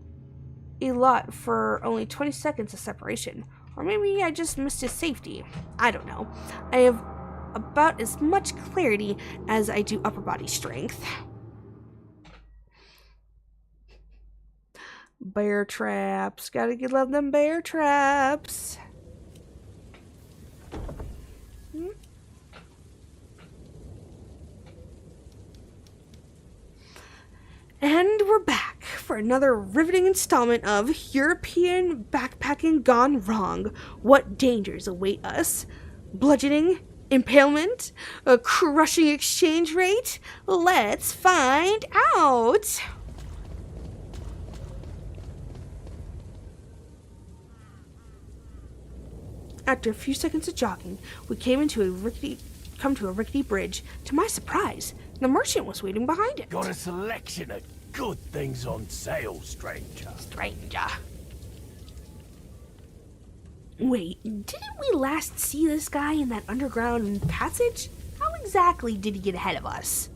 a lot for only 20 seconds of separation. Or maybe I just missed his safety. I don't know. I have about as much clarity as I do upper body strength. Bear traps. Gotta love them bear traps. And we're back for another riveting installment of European Backpacking Gone Wrong. What dangers await us? Bludgeoning? Impalement? A crushing exchange rate? Let's find out! After a few seconds of jogging, we come to a rickety bridge. To my surprise, the merchant was waiting behind it. Got a selection of good things on sale, stranger. Stranger. Wait, didn't we last see this guy in that underground passage? How exactly did he get ahead of us?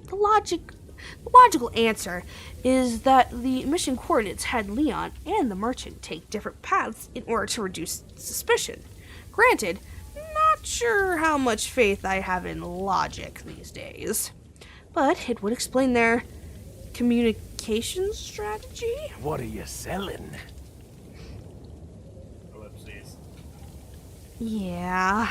The logical answer is that the mission coordinates had Leon and the merchant take different paths in order to reduce suspicion. Granted, not sure how much faith I have in logic these days, but it would explain their communication strategy. What are you selling? Ellipses. Yeah.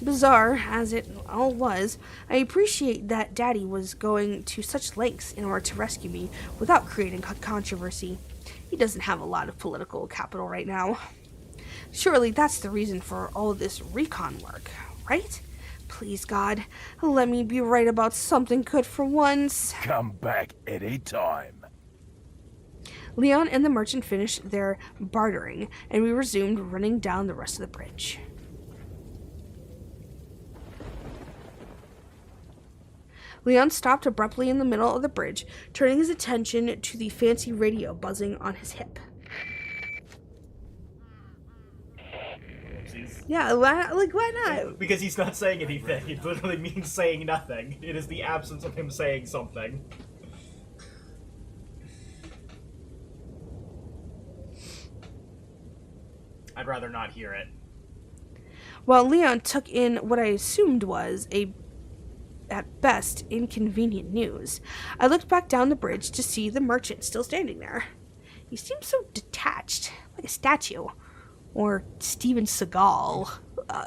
Bizarre as it all was, I appreciate that Daddy was going to such lengths in order to rescue me without creating controversy. He doesn't have a lot of political capital right now. Surely that's the reason for all this recon work, right? Please, God, let me be right about something good for once. Come back any time. Leon and the merchant finished their bartering, and we resumed running down the rest of the bridge. Leon stopped abruptly in the middle of the bridge, turning his attention to the fancy radio buzzing on his hip. Ellipses. Yeah, why not? Because he's not saying anything. It literally means saying nothing. It is the absence of him saying something. I'd rather not hear it. While Leon took in what I assumed was at best, inconvenient news, I looked back down the bridge to see the merchant still standing there. He seemed so detached, like a statue. Or Steven Seagal.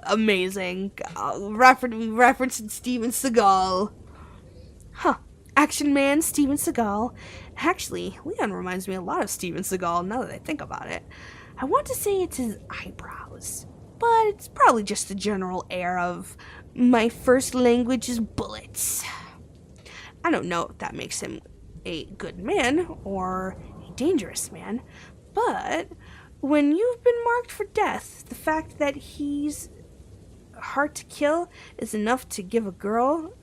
Amazing. Referencing Steven Seagal. Huh. Action man Steven Seagal. Actually, Leon reminds me a lot of Steven Seagal now that I think about it. I want to say it's his eyebrows, but it's probably just the general air of my first language is bullets. I don't know if that makes him a good man or a dangerous man, but when you've been marked for death, the fact that he's hard to kill is enough to give a girl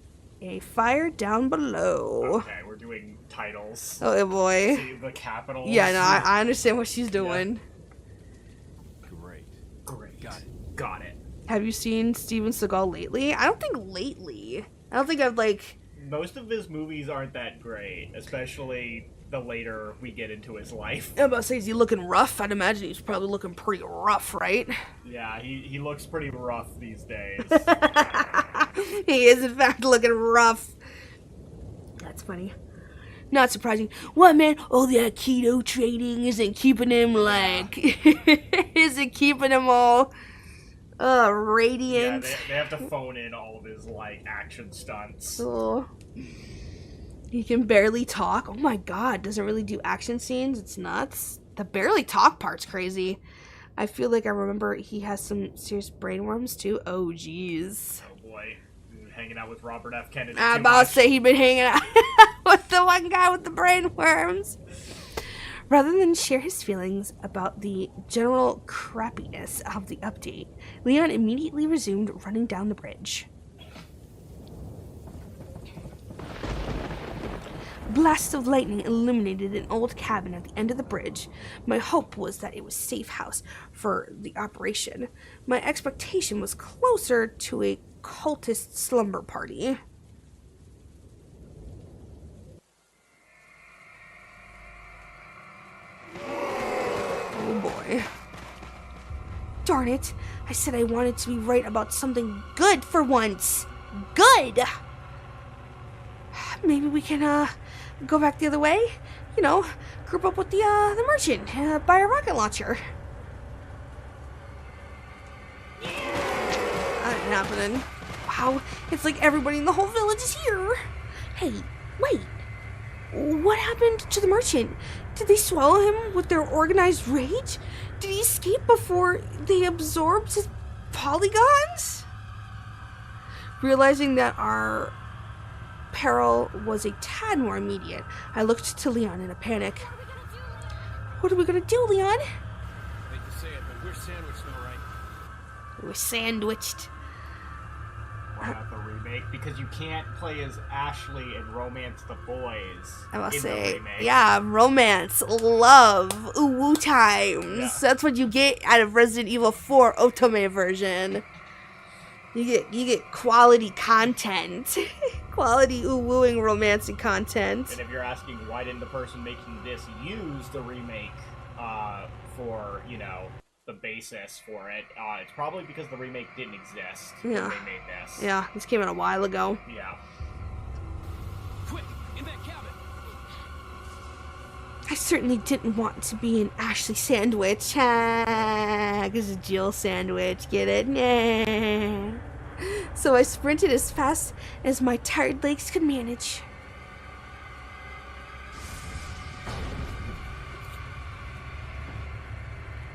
a fire down below. Okay, we're doing titles. Oh boy. See the capitals. Yeah, no, I understand what she's doing. Great. Got it. Have you seen Steven Seagal lately? I don't think lately. I don't think I've Most of his movies aren't that great, especially the later we get into his life. I'm about to say, is he looking rough? I'd imagine he's probably looking pretty rough, right? Yeah, he looks pretty rough these days. He is, in fact, looking rough. That's funny. Not surprising. What, man? All that keto training isn't keeping him, isn't keeping him all, radiant. Yeah, they have to phone in all of his, action stunts. Oh. He can barely talk. Oh my god, doesn't really do action scenes. It's nuts. The barely talk part's crazy. I feel like I remember he has some serious brainworms too. Oh jeez. Oh boy. Hanging out with Robert F. Kennedy. I'm about to say he'd been hanging out with the one guy with the brainworms. Rather than share his feelings about the general crappiness of the update, Leon immediately resumed running down the bridge. Blasts of lightning illuminated an old cabin at the end of the bridge. My hope was that it was a safe house for the operation. My expectation was closer to a cultist slumber party. Oh boy. Darn it. I said I wanted to be right about something good for once. Good! Maybe we can, go back the other way? You know, group up with the merchant, buy a rocket launcher. That ain't happening. Wow, it's like everybody in the whole village is here. Hey, wait. What happened to the merchant? Did they swallow him with their organized rage? Did he escape before they absorbed his polygons? Realizing that our peril was a tad more immediate, I looked to Leon in a panic. What are we gonna do, Leon? I hate to say it, but we're sandwiched, all right. We're sandwiched. Why not the remake? Because you can't play as Ashley and Romance the Boys. I must in say, the remake. yeah, romance, love, ooh woo times. Yeah. That's what you get out of Resident Evil 4 Otome version. You get quality content, quality ooh wooing romantic content. And if you're asking why didn't the person making this use the remake for, you know, the basis for it, it's probably because the remake didn't exist when Yeah. they made this. Yeah, this came out a while ago. Yeah. Quick, in that cabin. I certainly didn't want to be an Ashley sandwich. Because a Jill sandwich, get it? Nah. So I sprinted as fast as my tired legs could manage.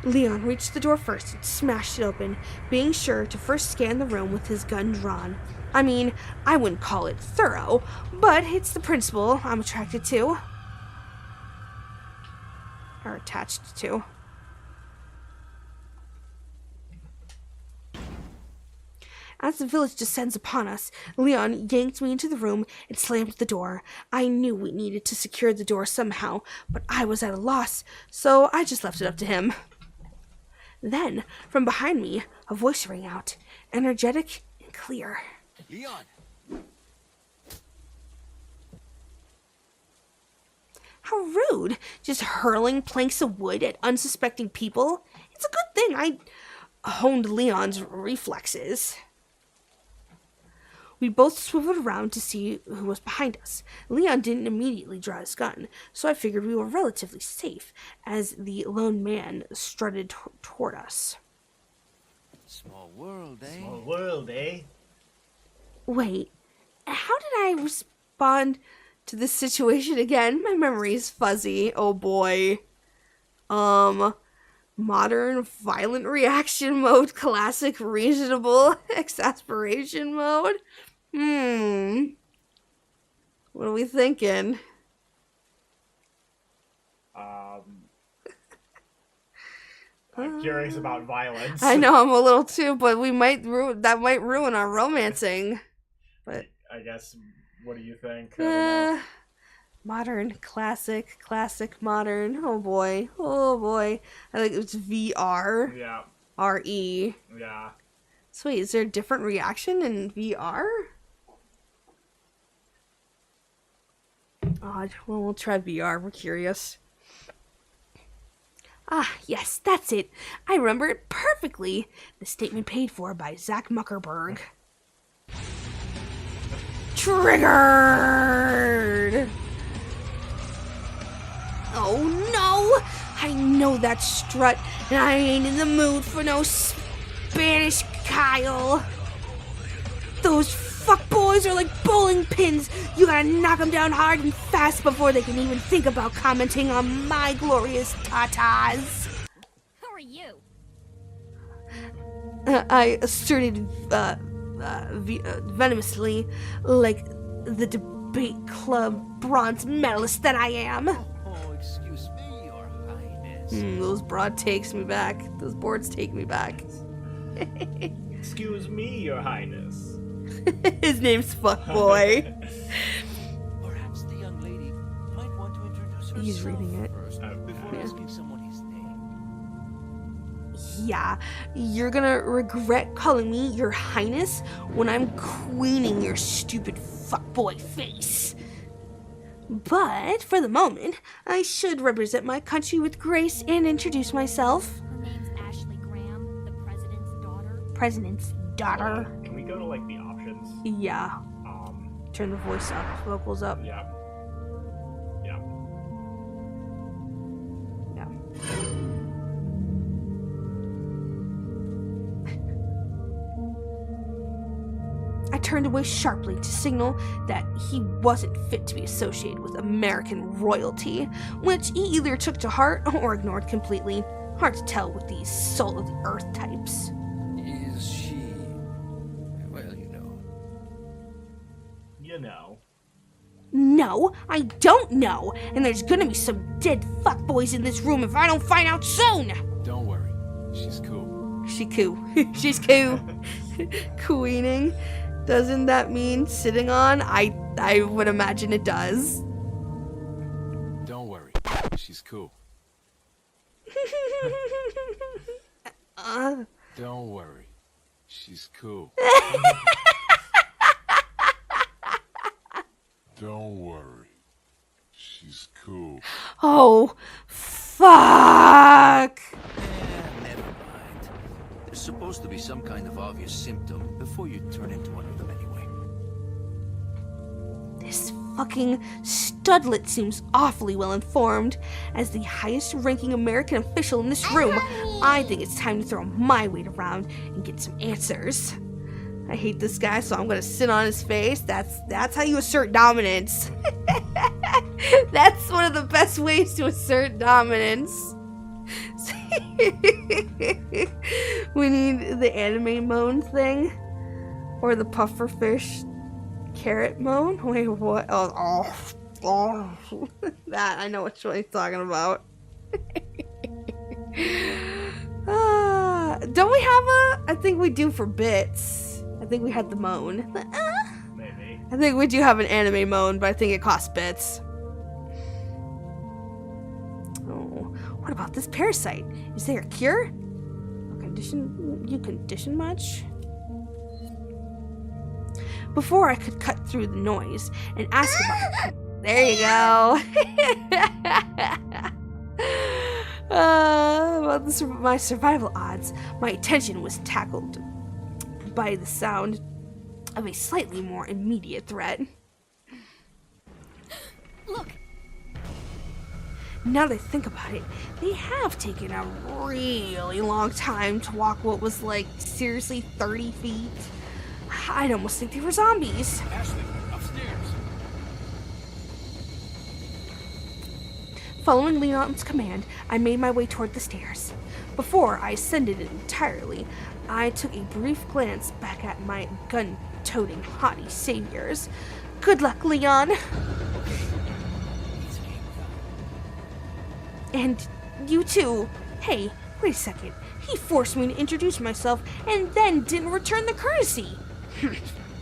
Leon reached the door first and smashed it open, being sure to first scan the room with his gun drawn. I mean, I wouldn't call it thorough, but it's the principle I'm attracted to. Or attached to. As the village descends upon us, Leon yanked me into the room and slammed the door. I knew we needed to secure the door somehow, but I was at a loss, so I just left it up to him. Then, from behind me, a voice rang out, energetic and clear. Leon. How rude! Just hurling planks of wood at unsuspecting people. It's a good thing I honed Leon's reflexes. We both swiveled around to see who was behind us. Leon didn't immediately draw his gun, so I figured we were relatively safe as the lone man strutted toward us. Small world, eh? Small world, eh? Wait, how did I respond to this situation again? My memory's fuzzy. Oh boy. Modern violent reaction mode, classic reasonable exasperation mode. What are we thinking? I'm curious about violence. I know I'm a little too, but we might that might ruin our romancing. But I guess, what do you think? I don't know. modern, classic, modern. Oh boy. I think it's VR. Yeah. RE. Yeah. So wait, is there a different reaction in VR? Odd. Well, we'll try VR. We're curious. Ah, yes, that's it. I remember it perfectly. The statement paid for by Zach Muckerberg. Triggered! Oh no! I know that strut, and I ain't in the mood for no Spanish Kyle. Those fuckboys are like bowling pins. You gotta knock them down hard and fast before they can even think about commenting on my glorious tatas. Who are you? I asserted venomously, like the debate club bronze medalist that I am. Oh, excuse me, Your Highness. Those broad takes me back. Those boards take me back. Excuse me, Your Highness. His name's Fuckboy. Perhaps the young lady might want to introduce herself He's reading it. first before asking someone his name. Yeah, you're gonna regret calling me Your Highness when I'm queening your stupid fuckboy face. But for the moment, I should represent my country with grace and introduce myself. Her name's Ashley Graham, the president's daughter. President's daughter. Can we go to, like, the options? Yeah, turn the voice up, vocals up. Yeah. Yeah. Yeah. I turned away sharply to signal that he wasn't fit to be associated with American royalty, which he either took to heart or ignored completely. Hard to tell with these soul of the earth types. Is she... well, you know. You know. No, I don't know, and there's gonna be some dead fuckboys in this room if I don't find out soon! Don't worry. She's cool. She coo. She's coo. Queening. Doesn't that mean sitting on? I would imagine it does. Don't worry. She's cool. Don't worry. She's cool. Don't worry. She's cool. Oh, fuck. Never mind. There's supposed to be some kind of obvious symptom before you turn into one of them anyway. This fucking studlet seems awfully well informed. As the highest ranking American official in this room, I think it's time to throw my weight around and get some answers. I hate this guy, so I'm gonna sit on his face. That's how you assert dominance. That's one of the best ways to assert dominance. We need the anime moan thing. Or the pufferfish carrot moan. Wait, what? Oh. That, I know which one he's talking about. Don't we have a? I think we do for bits. I think we had the moan. Maybe. I think we do have an anime moan, but I think it costs bits. Oh, what about this parasite? Is there a cure? You condition much? Before I could cut through the noise and ask about there you go. About my survival odds, my attention was tackled by the sound of a slightly more immediate threat. Look, Now that I think about it, they have taken a really long time to walk what was like seriously 30 feet. I'd almost think they were zombies. Ashley, upstairs. Following Leon's command, I made my way toward the stairs. Before I ascended it entirely, I took a brief glance back at my gun-toting haughty saviors. Good luck, Leon. And you too. Hey, wait a second. He forced me to introduce myself and then didn't return the courtesy.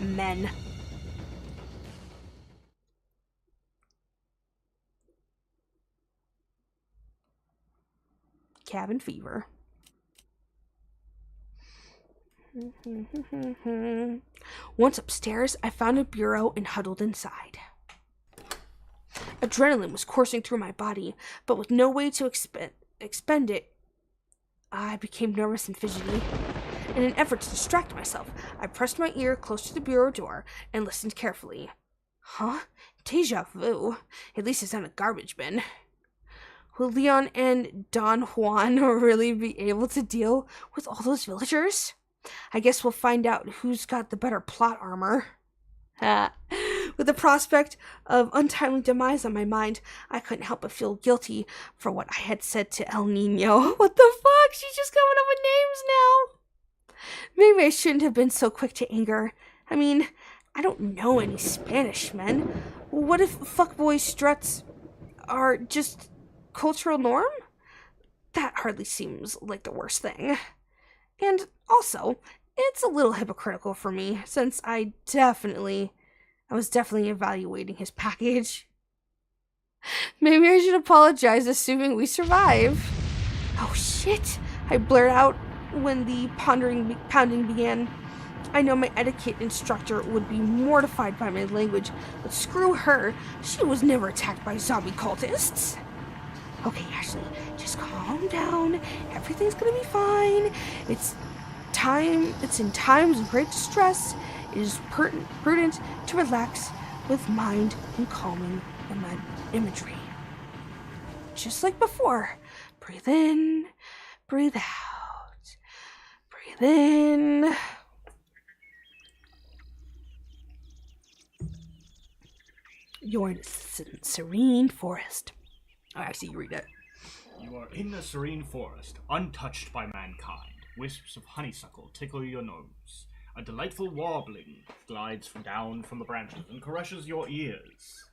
Men. Cabin fever. Once upstairs, I found a bureau and huddled inside. Adrenaline was coursing through my body, but with no way to expend it, I became nervous and fidgety. In an effort to distract myself, I pressed my ear close to the bureau door and listened carefully. Huh? Deja vu. At least it's not a garbage bin. Will Leon and Don Juan really be able to deal with all those villagers? I guess we'll find out who's got the better plot armor. With the prospect of untimely demise on my mind, I couldn't help but feel guilty for what I had said to El Nino. What the fuck? She's just coming up with names now. Maybe I shouldn't have been so quick to anger. I mean, I don't know any Spanish men. What if fuckboy struts are just cultural norm? That hardly seems like the worst thing. And also, it's a little hypocritical for me, since I was definitely evaluating his package. Maybe I should apologize, assuming we survive. Oh shit, I blared out when the pounding began. I know my etiquette instructor would be mortified by my language, but screw her, she was never attacked by zombie cultists. Okay, Ashley, just calm down. Everything's gonna be fine. It's in times of great distress. It is prudent to relax with mind and calming imagery. Just like before. Breathe in, breathe out. Breathe in. You're in a serene forest. Oh, actually, you read it. You are in the serene forest, untouched by mankind. Wisps of honeysuckle tickle your nose. A delightful warbling glides down from the branches and caresses your ears.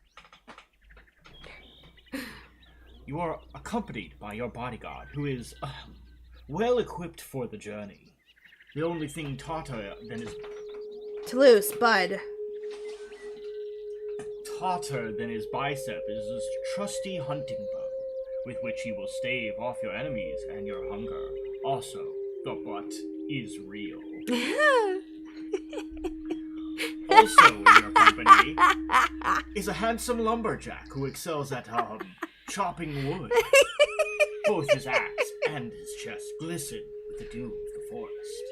You are accompanied by your bodyguard, who is well equipped for the journey. The only thing tauter than his bud. Tauter than his bicep is his trusty hunting bow, with which he will stave off your enemies and your hunger. Also, the butt is real. Also in your company is a handsome lumberjack who excels at, chopping wood. Both his axe and his chest glisten with the dew of the forest.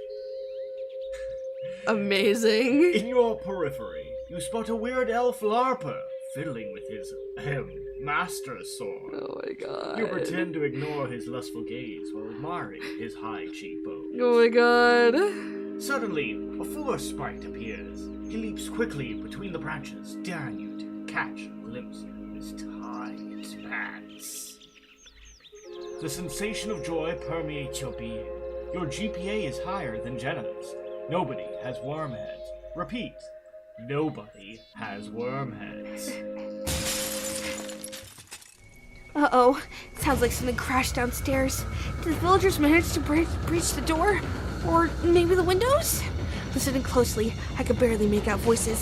Amazing. In your periphery, you spot a weird elf larper fiddling with his, master sword. Oh my god. You pretend to ignore his lustful gaze while admiring his high cheekbones. Oh my god. Suddenly, a fuller sprite appears. He leaps quickly between the branches, daring you to catch a glimpse of his tight pants. The sensation of joy permeates your being. Your GPA is higher than Jenna's. Nobody has worm heads. Repeat, nobody has worm heads. Uh-oh. Sounds like something crashed downstairs. Did the villagers manage to breach the door? Or maybe the windows? Listening closely, I could barely make out voices.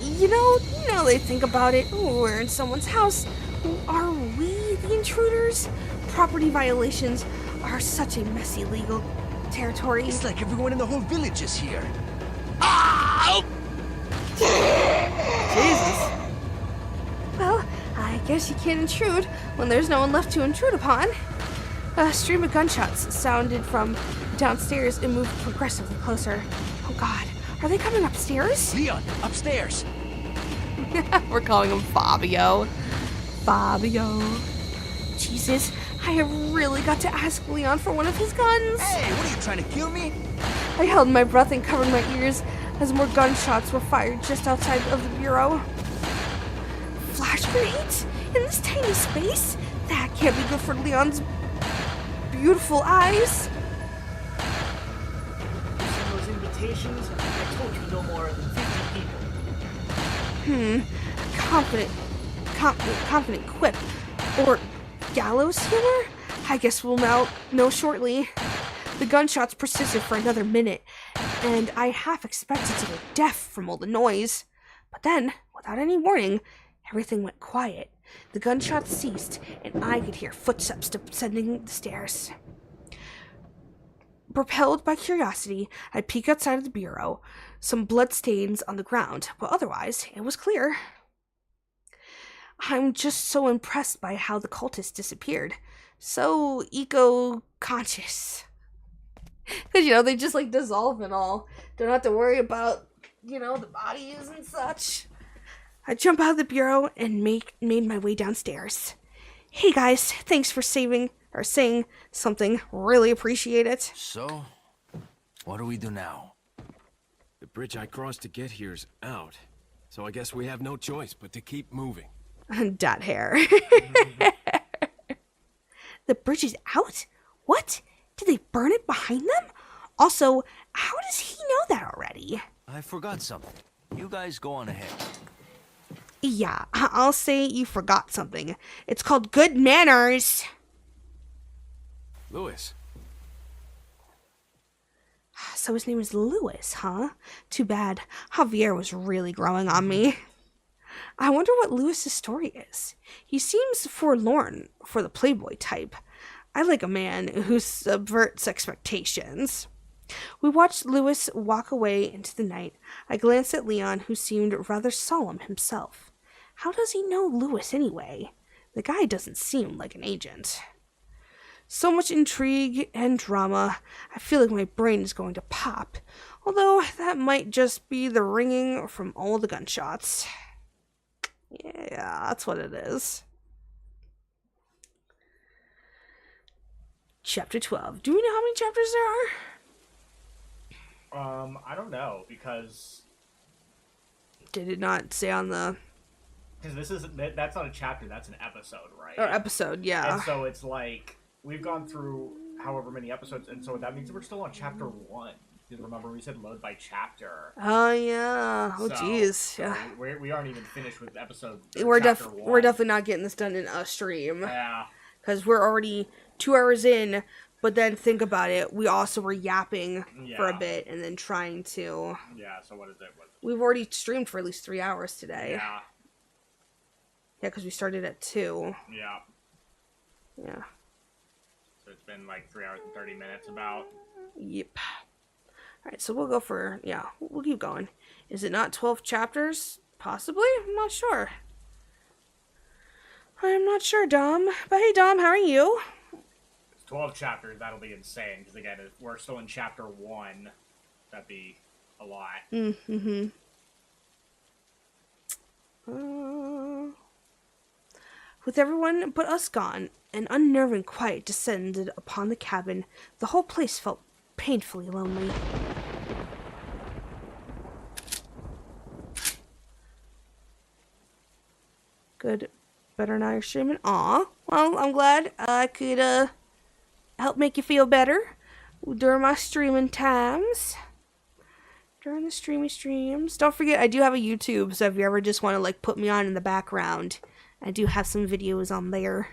You know they think about it. We're in someone's house. Are we the intruders? Property violations are such a messy legal territory. It's like everyone in the whole village is here. Jesus. Well, I guess you can't intrude when there's no one left to intrude upon. A stream of gunshots sounded from downstairs and moved progressively closer. Oh god, are they coming upstairs? Leon, upstairs. We're calling him Fabio. Fabio. Jesus, I have really got to ask Leon for one of his guns. Hey, what are you trying to kill me? I held my breath and covered my ears as more gunshots were fired just outside of the bureau. Flash grenades? In this tiny space? That can't be good for Leon's beautiful eyes. In those invitations, I told you no more than 50 people. Confident quip. Or gallows humor? I guess we'll now know shortly. The gunshots persisted for another minute, and I half expected to go deaf from all the noise. But then, without any warning, everything went quiet. The gunshots ceased, and I could hear footsteps descending the stairs. Propelled by curiosity, I peeked outside of the bureau. Some blood stains on the ground, but otherwise, it was clear. I'm just so impressed by how the cultists disappeared. So eco-conscious. Because, they just, dissolve and all. Don't have to worry about, the bodies and such. I jump out of the bureau and made my way downstairs. Hey, guys. Thanks for saying something. Really appreciate it. So, what do we do now? The bridge I crossed to get here's out, so I guess we have no choice but to keep moving. Dot hair. The bridge is out? What? Did they burn it behind them? Also, how does he know that already? I forgot something. You guys go on ahead. Yeah, I'll say you forgot something. It's called good manners. Louis. So his name is Louis, huh? Too bad. Javier was really growing on me. I wonder what Louis's story is. He seems forlorn for the playboy type. I like a man who subverts expectations. We watched Louis walk away into the night. I glanced at Leon, who seemed rather solemn himself. How does he know Louis anyway? The guy doesn't seem like an agent. So much intrigue and drama. I feel like my brain is going to pop. Although that might just be the ringing from all the gunshots. Yeah, that's what it is. Chapter 12. Do we know how many chapters there are? I don't know, because Did it not say on the... Because that's not a chapter, that's an episode, right? Or episode, yeah. And so it's like, we've gone through however many episodes, and so that means we're still on chapter 1. Remember, we said load by chapter. Oh yeah. Oh So- jeez. so Yeah. we aren't even finished with episode. We're chapter one. we're definitely not getting this done in a stream Yeah. because we're already 2 hours in. But then think about it. We also were yapping for a Yeah. bit and then trying to. Yeah. So what is it? We've already streamed for at least 3 hours today. Yeah. Yeah, because we started at 2. Yeah. Yeah. So it's been like 3 hours and 30 minutes about. Yep. Alright, so we'll go for, yeah, we'll keep going. Is it not 12 chapters? Possibly? I'm not sure. I'm not sure, Dom. But hey, Dom, how are you? It's 12 chapters. That'll be insane. Because again, if we're still in chapter 1. That'd be a lot. Mm-hmm. With everyone but us gone, an unnerving quiet descended upon the cabin. The whole place felt painfully lonely. Good. Better now you're streaming. Aw. Well, I'm glad I could help make you feel better during my streaming times. During the streamy streams. Don't forget, I do have a YouTube, so if you ever just want to like put me on in the background, I do have some videos on there.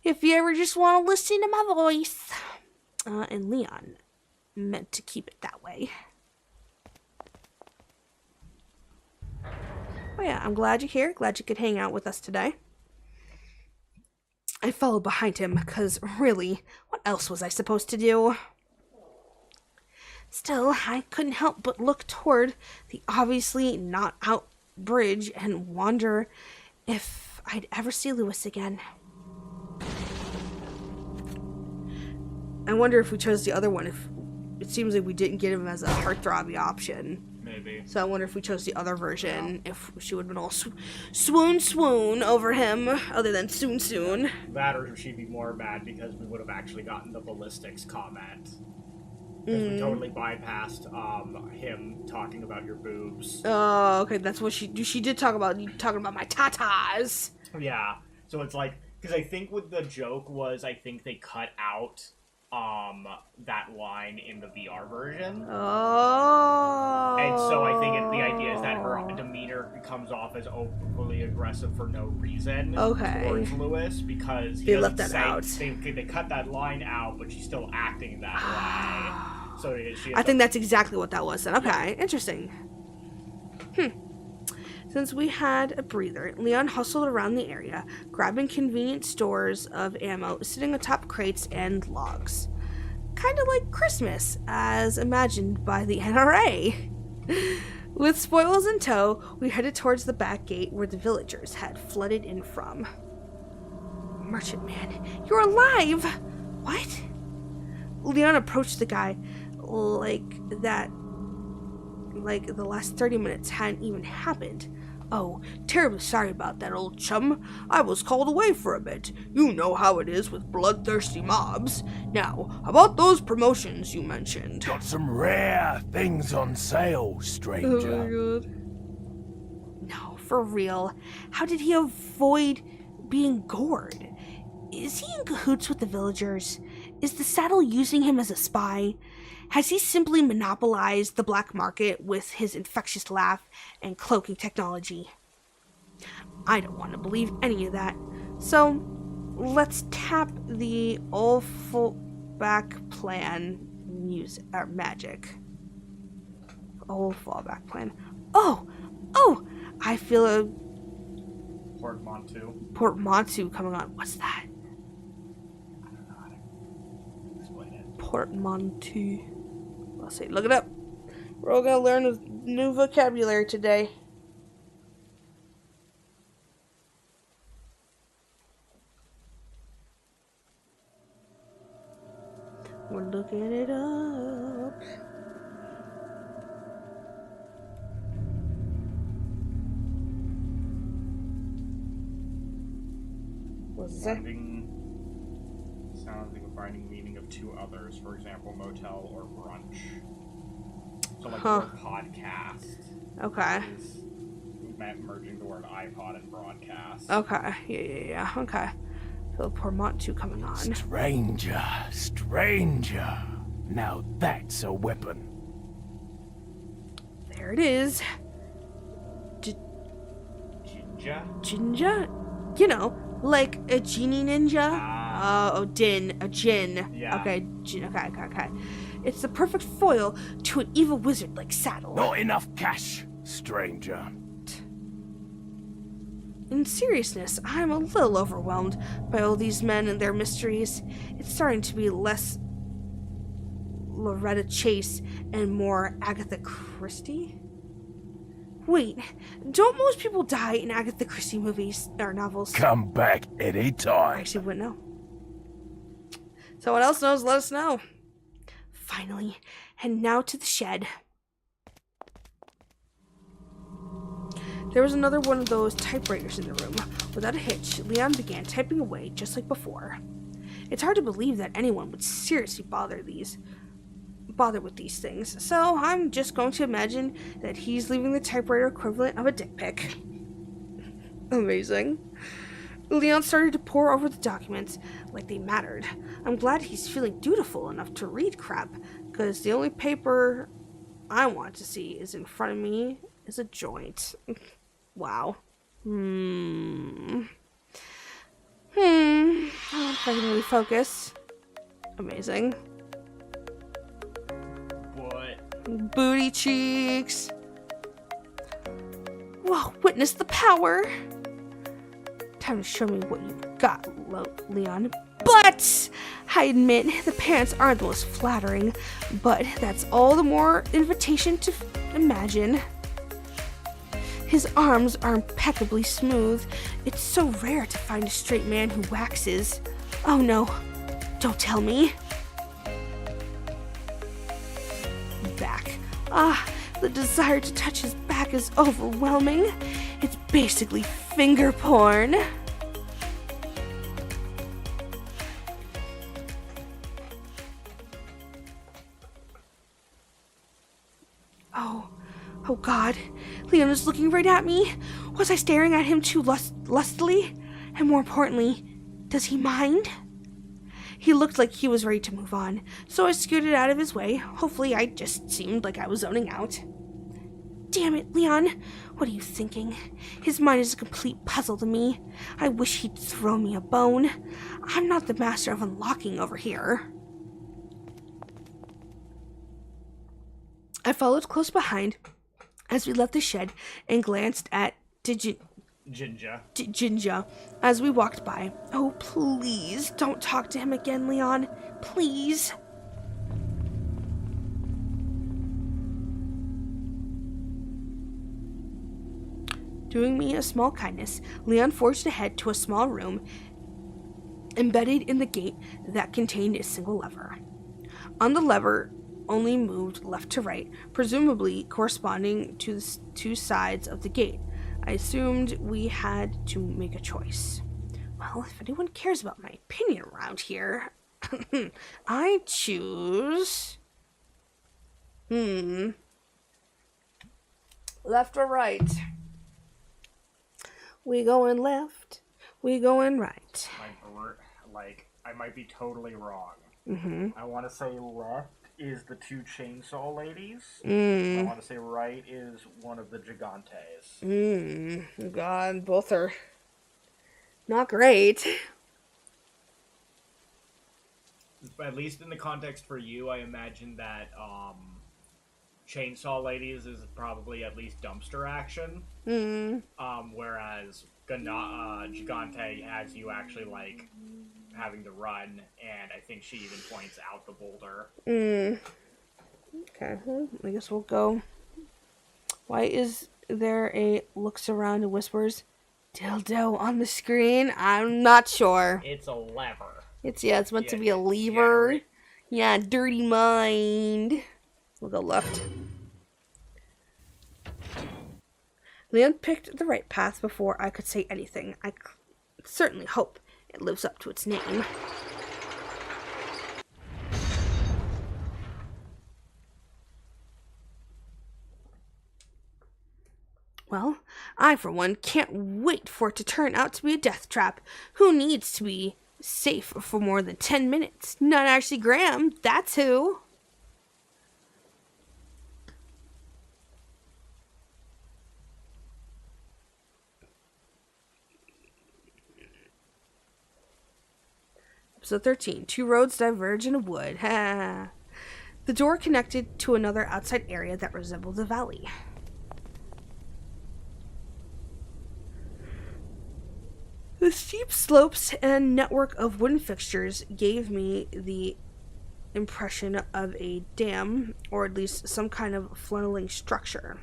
If you ever just want to listen to my voice. And Leon meant to keep it that way. Oh yeah, I'm glad you're here. Glad you could hang out with us today. I followed behind him, because really, what else was I supposed to do? Still, I couldn't help but look toward the obviously not out bridge and wonder if I'd ever see Lewis again. I wonder if we chose the other one, if it seems like we didn't get him as a heartthrobby option. Maybe. So I wonder if we chose the other version, if she would have been all swoon over him, other than soon. That or she'd be more mad because we would have actually gotten the ballistics comment. Because we totally bypassed him talking about your boobs. Oh, okay, that's what she did talk about, talking about my tatas. Yeah, so it's like, because I think what the joke was, I think they cut out that line in the VR version. Oh. And so I think the idea is that her demeanor comes off as overly aggressive for no reason towards Lewis, because he they doesn't left that say, out. They cut that line out, but she's still acting that way. So she I think that's exactly what that was then. Okay, interesting. Since we had a breather, Leon hustled around the area, grabbing convenient stores of ammo sitting atop crates and logs. Kind of like Christmas, as imagined by the NRA. With spoils in tow, we headed towards the back gate where the villagers had flooded in from. Merchant man, you're alive! What? Leon approached the guy like the last 30 minutes hadn't even happened. Oh, terribly sorry about that, old chum. I was called away for a bit. You know how it is with bloodthirsty mobs. Now, about those promotions you mentioned. Got some rare things on sale, stranger. Oh my god. No, for real. How did he avoid being gored? Is he in cahoots with the villagers? Is the saddle using him as a spy? Has he simply monopolized the black market with his infectious laugh and cloaking technology? I don't want to believe any of that. So, let's tap the old fallback plan magic. Old fallback plan. Oh! I feel a portmanteau coming on. What's that? I don't know how to explain it. Portmanteau. I'll say, look it up. We're all gonna learn a new vocabulary today. We're looking it up. What's that? Sounds like a finding meaning of two others, for example, motel or brunch. So like Huh. the word podcast Okay. is merging the word iPod and broadcast. Okay. Yeah. Okay. So portmanteau coming on. Stranger. Now that's a weapon. There it is. Jinja? Jinja? You know, like a genie ninja? A djinn. Yeah. Okay, okay. It's the perfect foil to an evil wizard like Saddle. Not enough cash, stranger. In seriousness, I'm a little overwhelmed by all these men and their mysteries. It's starting to be less Loretta Chase and more Agatha Christie. Wait, don't most people die in Agatha Christie movies or novels? Come back I anytime. actually wouldn't know. Someone else knows, let us know. Finally, and now to the shed. There was another one of those typewriters in the room. Without a hitch, Leon began typing away just like before. It's hard to believe that anyone would seriously bother with these things, so I'm just going to imagine that he's leaving the typewriter equivalent of a dick pic. Amazing. Leon started to pore over the documents like they mattered. I'm glad he's feeling dutiful enough to read crap, because the only paper I want to see is in front of me is a joint. Wow. I don't know if I can really focus. Amazing. What? Booty cheeks. Whoa, witness the power. Time to show me what you got, Leon. But I admit the pants aren't the most flattering, but that's all the more invitation to imagine. His arms are impeccably smooth. It's so rare to find a straight man who waxes. Oh no, don't tell me. Back. The desire to touch his back is overwhelming. It's basically finger porn. Oh God, Leon is looking right at me. Was I staring at him too lustily? And more importantly, does he mind? He looked like he was ready to move on, so I scooted out of his way. Hopefully I just seemed like I was zoning out. Damn it, Leon. What are you thinking? His mind is a complete puzzle to me. I wish he'd throw me a bone. I'm not the master of unlocking over here. I followed close behind as we left the shed and glanced at Jinja as we walked by. Oh, please don't talk to him again, Leon. Please. Doing me a small kindness, Leon forged ahead to a small room embedded in the gate that contained a single lever. On the lever only moved left to right, presumably corresponding to the two sides of the gate. I assumed we had to make a choice. Well, if anyone cares about my opinion around here, I choose... Left or right? We going left, we going right. I might be totally wrong. I want to say left is the two chainsaw ladies. I want to say right is one of the gigantes. God, both are not great. At least in the context for you, I imagine that chainsaw ladies is probably at least dumpster action. Whereas Gigante has you actually like having to run, and I think she even points out the boulder. Okay, well, I guess we'll go. Why is there a looks around and whispers dildo on the screen? I'm not sure. It's a lever. It's meant to be a lever. Yeah, dirty mind. We'll go left. Leon picked the right path before I could say anything. I certainly hope it lives up to its name. Well, I, for one, can't wait for it to turn out to be a death trap. Who needs to be safe for more than 10 minutes? Not actually Graham, that's who. Episode 13. Two roads diverge in a wood. The door connected to another outside area that resembled a valley. The steep slopes and network of wooden fixtures gave me the impression of a dam, or at least some kind of funneling structure.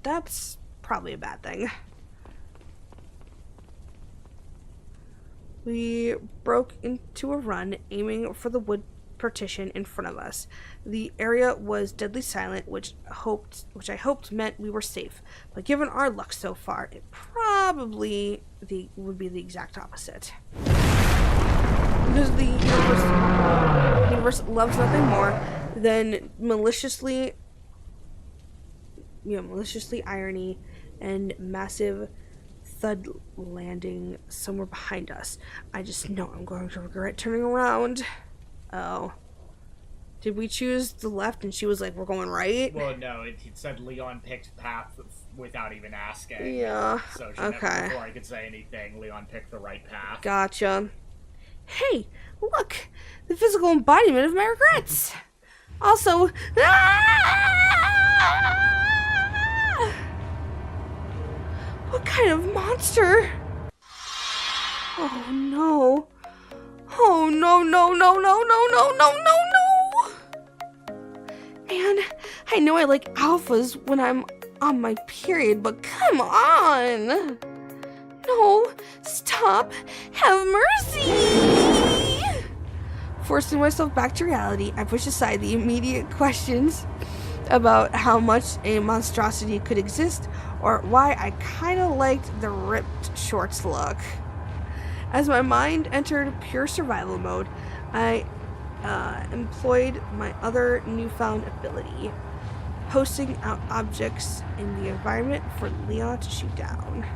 That's probably a bad thing. We broke into a run, aiming for the wood partition in front of us. The area was deadly silent, which I hoped meant we were safe. But given our luck so far, it probably would be the exact opposite. Because the universe loves nothing more than maliciously irony and massive thud landing somewhere behind us. I just know I'm going to regret turning around. Oh. Did we choose the left and she was like, we're going right? Well, no, it said Leon picked path without even asking. Yeah. So she Okay. never, before I could say anything, Leon picked the right path. Gotcha. Hey, look! The physical embodiment of my regrets! Also, what kind of monster? Oh no. Oh no, no, no, no, no, no, no, no, no! Man, I know I like alphas when I'm on my period, but come on! No, stop! Have mercy! Forcing myself back to reality, I pushed aside the immediate questions about how much a monstrosity could exist or why I kind of liked the ripped shorts look. As my mind entered pure survival mode, I employed my other newfound ability, posting out objects in the environment for Leon to shoot down.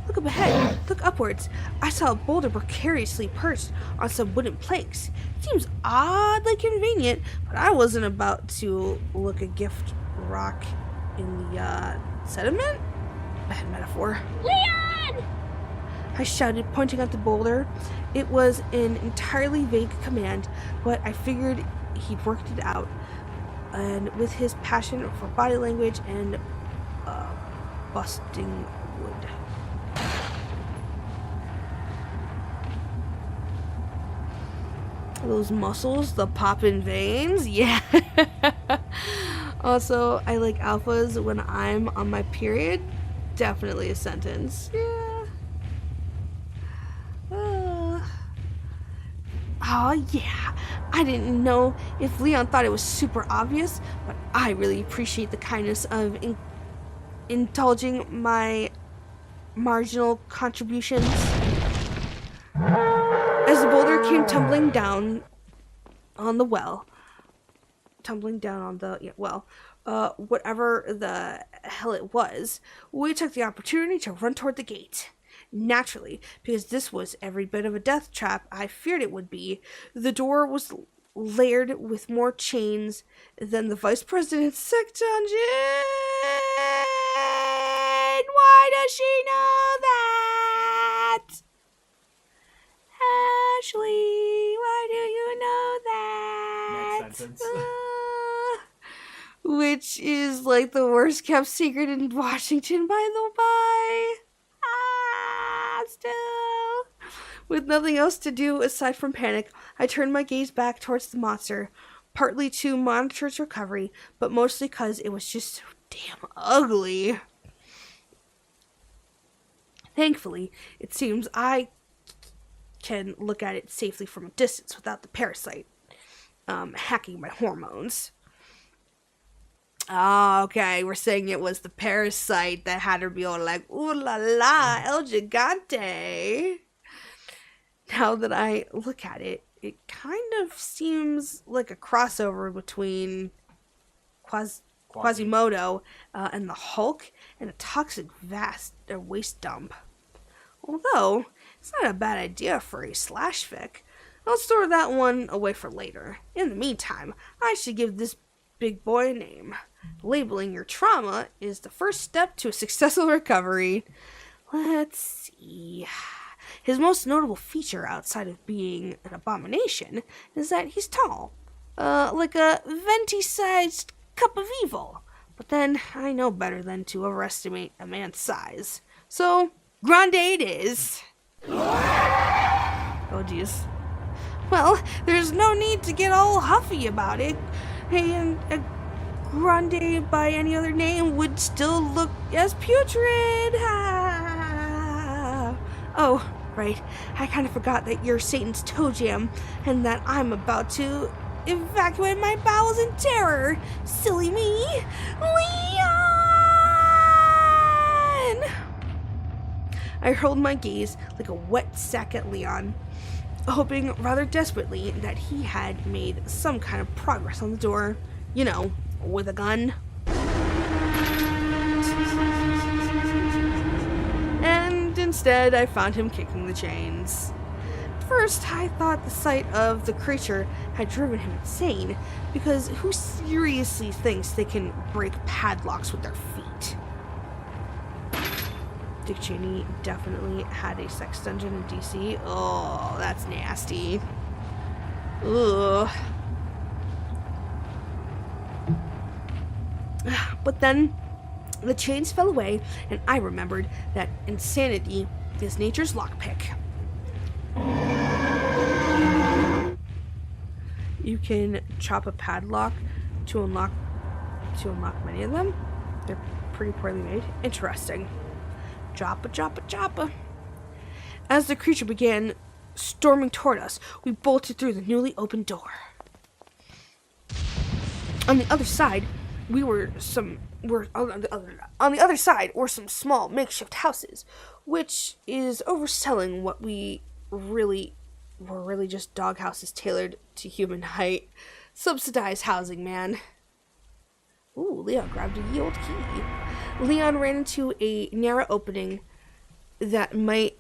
Look up ahead. Look upwards. I saw a boulder precariously perched on some wooden planks. Seems oddly convenient, but I wasn't about to look a gift rock in the sediment? Bad metaphor. Leon! I shouted, pointing at the boulder. It was an entirely vague command, but I figured he'd worked it out. And with his passion for body language and busting wood. Those muscles, the poppin' veins, yeah. Also, I like alphas when I'm on my period. Definitely a sentence. Yeah. Oh, yeah. I didn't know if Leon thought it was super obvious, but I really appreciate the kindness of indulging my marginal contributions. As the boulder came tumbling down on the whatever the hell it was, we took the opportunity to run toward the gate. Naturally, because this was every bit of a death trap I feared it would be, the door was layered with more chains than the vice president's sick dungeon. Why does she know that? Ashley, why do you know that? Next sentence. Which is like the worst kept secret in Washington, by the way. Still. With nothing else to do aside from panic, I turned my gaze back towards the monster, partly to monitor its recovery, but mostly because it was just so damn ugly. Thankfully, it seems I can look at it safely from a distance without the parasite hacking my hormones. Oh, okay, we're saying it was the parasite that had her be all like, ooh la la, El Gigante. Now that I look at it, it kind of seems like a crossover between Quasimodo and the Hulk and a toxic waste dump. Although, it's not a bad idea for a slash fic. I'll store that one away for later. In the meantime, I should give this big boy name. Labeling your trauma is the first step to a successful recovery. Let's see. His most notable feature outside of being an abomination is that he's tall. Like a venti-sized cup of evil. But then, I know better than to overestimate a man's size. So, grande it is. Oh, jeez. Well, there's no need to get all huffy about it. Hey, a grande by any other name would still look as putrid. Oh, right. I kind of forgot that you're Satan's toe jam, and that I'm about to evacuate my bowels in terror. Silly me. Leon! I hurled my gaze like a wet sack at Leon, hoping rather desperately that he had made some kind of progress on the door. You know, with a gun. And instead, I found him kicking the chains. First, I thought the sight of the creature had driven him insane, because who seriously thinks they can break padlocks with their feet? Dick Cheney definitely had a sex dungeon in DC. Oh, that's nasty. Ugh. But then, the chains fell away, and I remembered that insanity is nature's lockpick. You can chop a padlock to unlock many of them. They're pretty poorly made. Interesting. Joppa. As the creature began storming toward us, we bolted through the newly opened door. On the other side, on the other side were some small makeshift houses, which is overselling what were really just dog houses tailored to human height. Subsidized housing, man. Ooh, Leon grabbed a ye old key. Leon ran into a narrow opening that might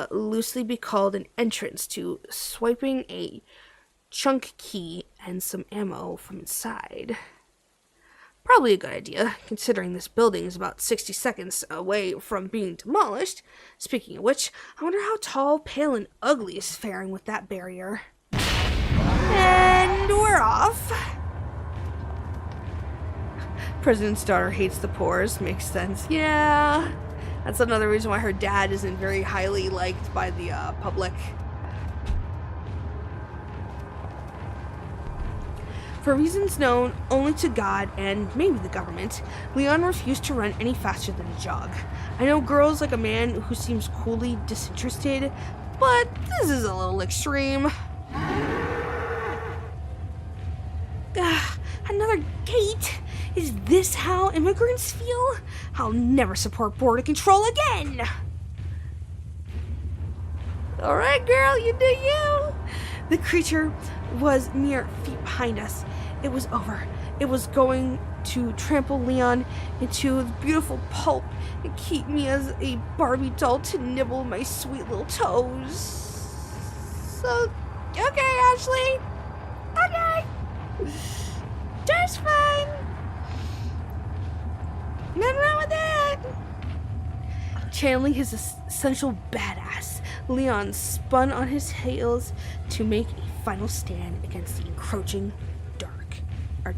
loosely be called an entrance to swiping a chunk key and some ammo from inside. Probably a good idea, considering this building is about 60 seconds away from being demolished. Speaking of which, I wonder how tall, pale, and ugly is faring with that barrier. And we're off. President's daughter hates the pores. Makes sense. Yeah. That's another reason why her dad isn't very highly liked by the public. For reasons known only to God and maybe the government, Leon refused to run any faster than a jog. I know girls like a man who seems coolly disinterested, but this is a little extreme. Another gate? Is this how immigrants feel? I'll never support border control again! Alright, girl, you do you! The creature was mere feet behind us. It was over. It was going to trample Leon into the beautiful pulp and keep me as a Barbie doll to nibble my sweet little toes. So, okay, Ashley. Okay. Just fine. Nothing wrong with that. Channeling his essential badass, Leon spun on his heels to make a final stand against the encroaching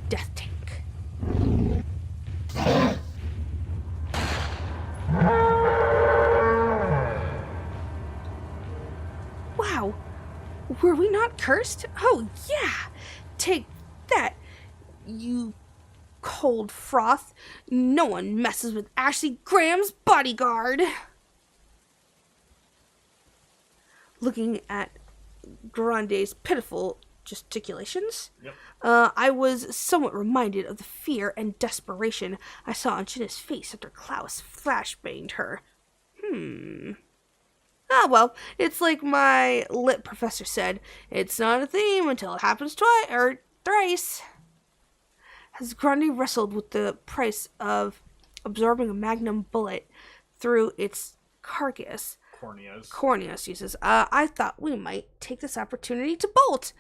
death tank. Wow, were we not cursed? Oh yeah, take that, you cold froth. No one messes with Ashley Graham's bodyguard. Looking at Grande's pitiful gesticulations, I was somewhat reminded of the fear and desperation I saw on Jenna's face after Klaus flashbanged her. Ah, well, it's like my lit professor said, it's not a theme until it happens twice or thrice. As Grande wrestled with the price of absorbing a magnum bullet through its carcass, corneas uses, I thought we might take this opportunity to bolt.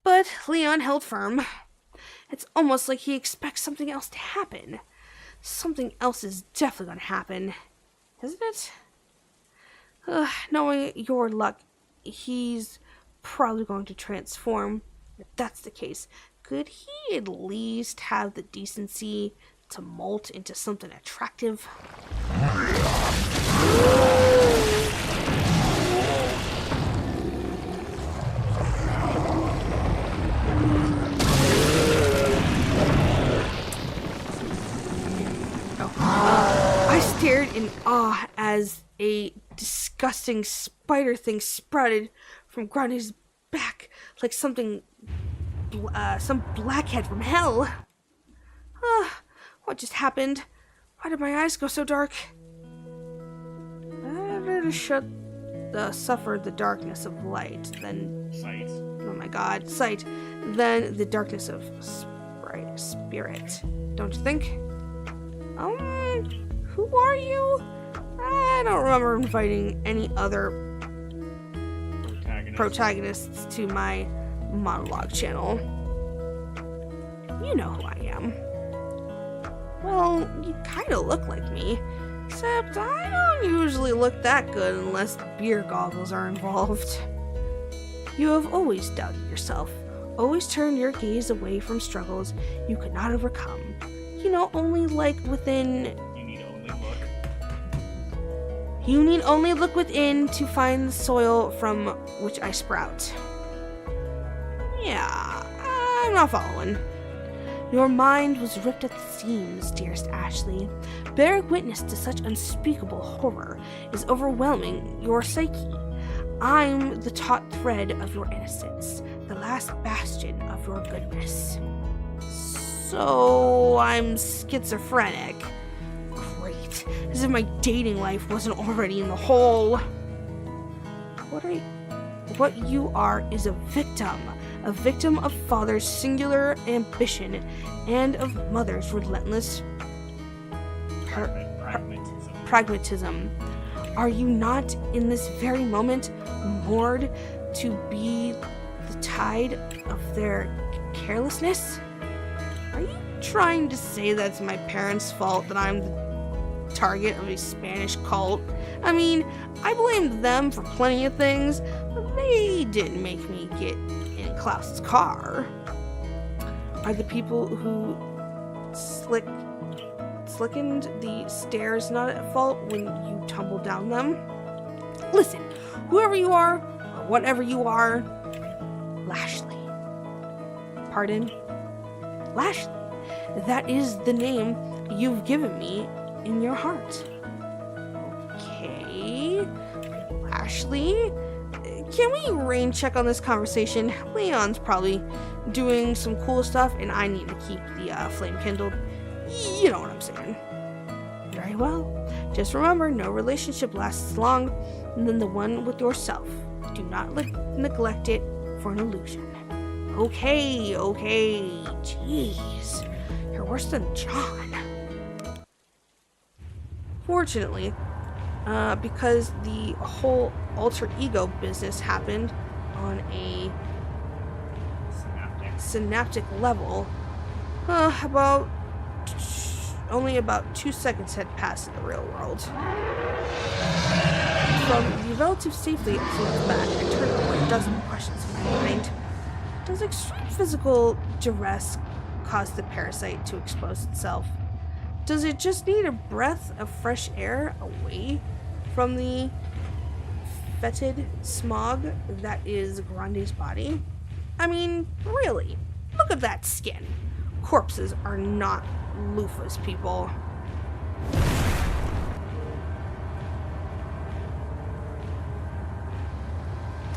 But Leon held firm. It's almost like he expects something else to happen. Something else is definitely going to happen, isn't it? Knowing your luck, he's probably going to transform. If that's the case, could he at least have the decency to molt into something attractive? I stared in awe as a disgusting spider thing sprouted from Grande's back like something, some blackhead from hell. What just happened? Why did my eyes go so dark? Better to suffer the darkness of light than Sight. oh my god, sight, than the darkness of spirit. Don't you think? Who are you? I don't remember inviting any other protagonists to my monologue channel. You know who I am. Well, you kind of look like me, except I don't usually look that good unless beer goggles are involved. You have always doubted yourself, always turned your gaze away from struggles you could not overcome. You know, only like within... You need only look within to find the soil from which I sprout. Yeah, I'm not following. Your mind was ripped at the seams, dearest Ashley. Bearing witness to such unspeakable horror is overwhelming your psyche. I'm the taut thread of your innocence, the last bastion of your goodness. So I'm schizophrenic. Great, as if my dating life wasn't already in the hole. What you are is a victim of father's singular ambition and of mother's relentless pragmatism. Are you not in this very moment moored to be the tide of their carelessness? Are you trying to say that's my parents' fault that I'm the target of a Spanish cult? I mean, I blame them for plenty of things, but they didn't make me get in Klaus's car. Are the people who slickened the stairs not at fault when you tumbled down them? Listen, whoever you are, or whatever you are, Lashley. Pardon? Lashley. That is the name you've given me in your heart. Okay. Lashley? Can we rain check on this conversation? Leon's probably doing some cool stuff, and I need to keep the flame kindled. You know what I'm saying. Very well. Just remember, no relationship lasts long than the one with yourself. Do not neglect it for an illusion. Okay. Jeez. You're worse than John. Fortunately, because the whole alter ego business happened on a synaptic level, only about 2 seconds had passed in the real world. From the relative safety of the back, I turned over a dozen questions in my mind. Does extreme physical duress cause the parasite to expose itself? Does it just need a breath of fresh air away from the fetid smog that is Grande's body? I mean, really, look at that skin. Corpses are not loofahs, people.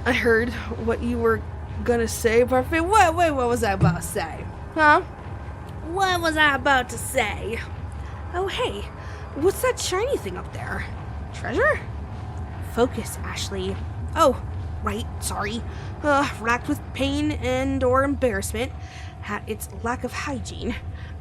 I heard what you were gonna say, Buffy. What was I about to say? Huh? What was I about to say? Oh, hey, what's that shiny thing up there? Treasure? Focus, Ashley. Oh, right, sorry. Racked with pain and or embarrassment at its lack of hygiene,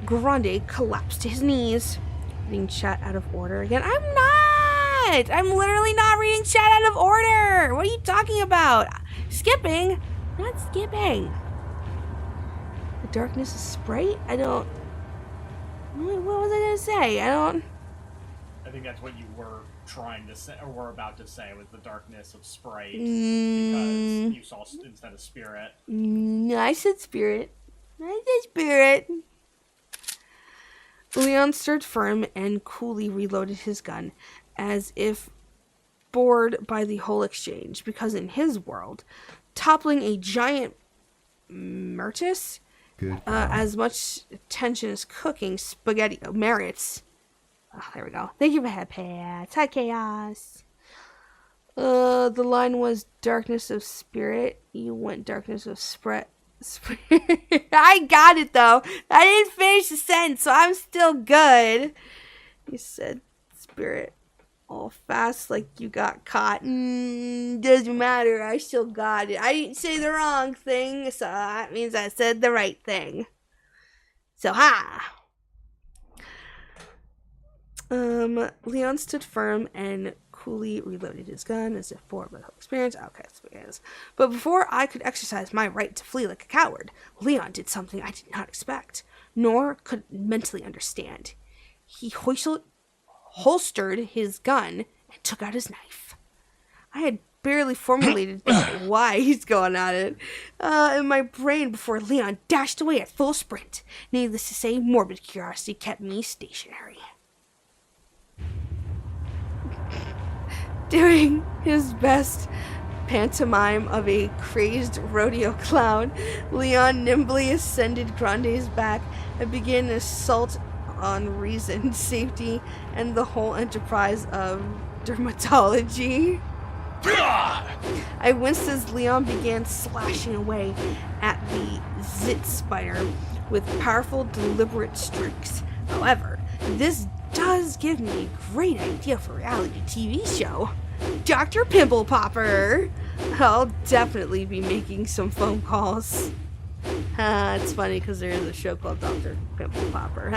Grande collapsed to his knees. Reading chat out of order again. I'm not! I'm literally not reading chat out of order! What are you talking about? Skipping? Not skipping. The darkness of Sprite? I don't... What was I gonna say? I don't... I think that's what you were trying to say, or were about to say, was the darkness of Sprite. Because you saw instead of spirit. No, I said spirit. I said spirit. Leon stood firm and coolly reloaded his gun, as if bored by the whole exchange, because in his world, toppling a giant Mertis, as much tension as cooking spaghetti merits. Oh, there we go. Thank you for that, Pats. Hi, Chaos. The line was darkness of spirit. You went darkness of spirit. I got it, though. I didn't finish the sentence, so I'm still good. You said spirit all fast like you got caught. Doesn't matter. I still got it. I didn't say the wrong thing, so that means I said the right thing. So, ha! Leon stood firm and coolly reloaded his gun as if bored by the whole experience. Okay, that's what it is. But before I could exercise my right to flee like a coward, Leon did something I did not expect, nor could mentally understand. He holstered his gun and took out his knife. I had barely formulated why he's going at it in my brain before Leon dashed away at full sprint. Needless to say, morbid curiosity kept me stationary. Doing his best pantomime of a crazed rodeo clown, Leon nimbly ascended Grande's back and began an assault on reason, safety, and the whole enterprise of dermatology. I winced as Leon began slashing away at the zit spider with powerful, deliberate strikes. However, this does give me a great idea for a reality TV show. Dr. Pimple Popper! I'll definitely be making some phone calls. It's funny because there is a show called Dr. Pimple Popper.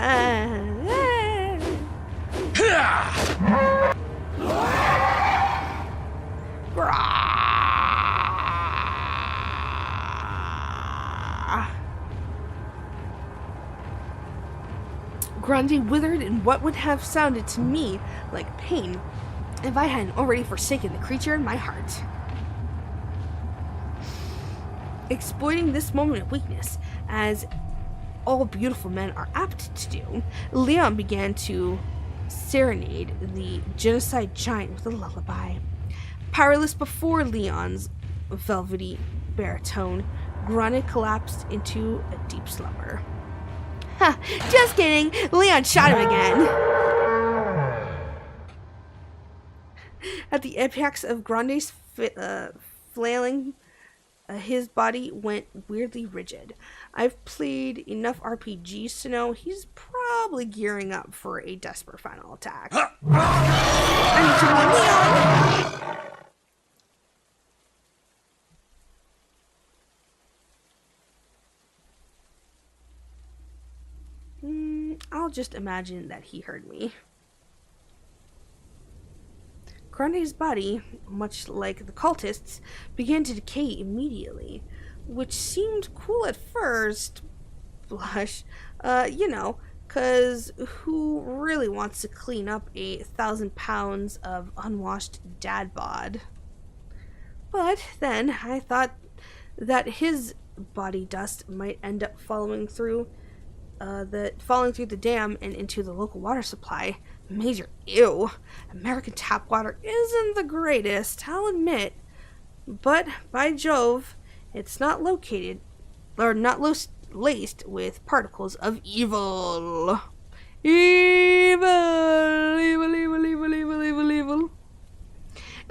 Grande withered in what would have sounded to me like pain if I hadn't already forsaken the creature in my heart. Exploiting this moment of weakness, as all beautiful men are apt to do, Leon began to serenade the genocide giant with a lullaby. Powerless before Leon's velvety baritone, Grande collapsed into a deep slumber. Ha! Just kidding! Leon shot him again! At the apex of Grande's flailing, his body went weirdly rigid. I've played enough RPGs to know he's probably gearing up for a desperate final attack. I need to warn Leon! I'll just imagine that he heard me. Grande's body, much like the cultists, began to decay immediately, which seemed cool at first. Blush. Cause who really wants to clean up 1,000 pounds of unwashed dad bod? But then I thought that his body dust might end up falling through the dam and into the local water supply. Major ew. American tap water isn't the greatest, I'll admit. But by Jove, it's not laced with particles of evil. Evil.